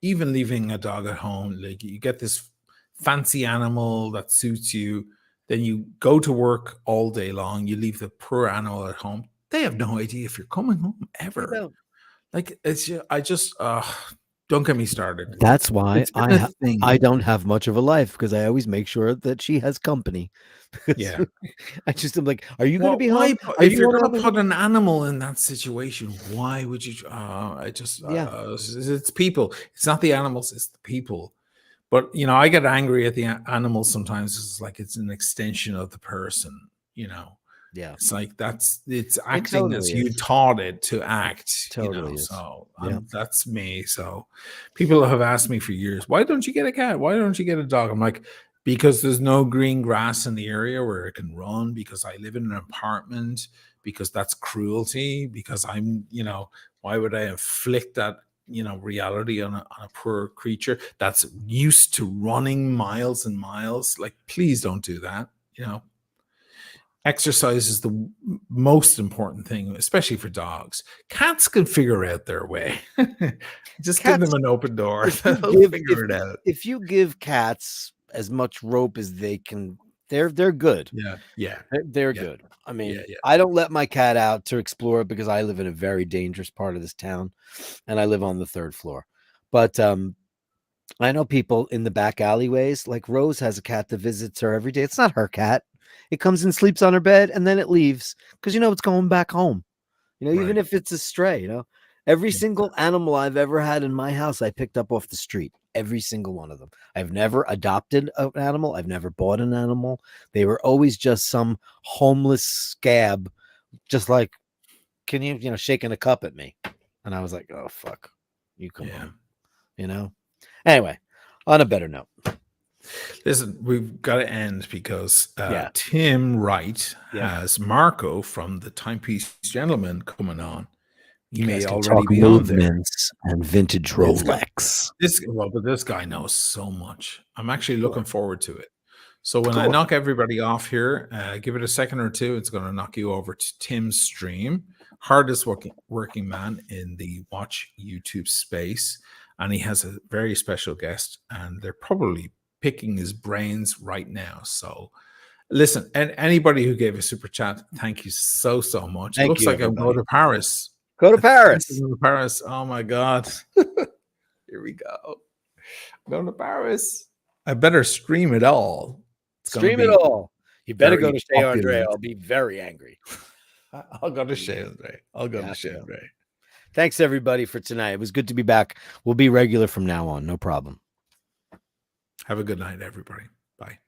even leaving a dog at home, like you get this fancy animal that suits you, then you go to work all day long. You leave the poor animal at home. They have no idea if you're coming home ever. Like don't get me started. That's why I don't have much of a life, because I always make sure that she has company. Yeah, I just am like, are you going to be home? If you're going to put an animal in that situation, why would you? It's people. It's not the animals. It's the people. But I get angry at the animals sometimes. It's like it's an extension of the person. Yeah, it's like it's acting as you taught it to act. Totally. So that's me. So people have asked me for years, why don't you get a cat? Why don't you get a dog? I'm like, because there's no green grass in the area where it can run, because I live in an apartment, because that's cruelty, because I'm, why would I inflict that, reality on a poor creature that's used to running miles and miles? Like, please don't do that. Exercise is the most important thing, especially for dogs. Cats can figure out their way. Just give them an open door. They'll figure it out. If you give cats as much rope as they can, they're good. Yeah. They're good. I mean, I don't let my cat out to explore because I live in a very dangerous part of this town, and I live on the 3rd floor. But I know people in the back alleyways. Like Rose has a cat that visits her every day. It's not her cat. It comes and sleeps on her bed, and then it leaves because it's going back home. Even if it's a stray. Every single animal I've ever had in my house, I picked up off the street. Every single one of them. I've never adopted an animal. I've never bought an animal. They were always just some homeless scab, just like, can you, shaking a cup at me. And I was like, oh, fuck. You come on. Anyway, on a better note. Listen, we've got to end because Tim Wright has Marco from the Timepiece Gentleman coming on. He may already be on there. And vintage Rolex. But this guy knows so much. I'm actually looking forward to it. So when I knock everybody off here, give it a second or two. It's going to knock you over to Tim's stream. Hardest working man in the Watch YouTube space. And he has a very special guest. And they're probably picking his brains right now. So listen, and anybody who gave a super chat, thank you so much. It looks like I'm going to Paris. Go to Paris. Go to Paris. Oh my God. Here we go. I'm going to Paris. I better stream it all. Stream it all. You better go to Chez Andre. I'll be very angry. I'll go to Chez Andre. Thanks everybody for tonight. It was good to be back. We'll be regular from now on. No problem. Have a good night, everybody. Bye.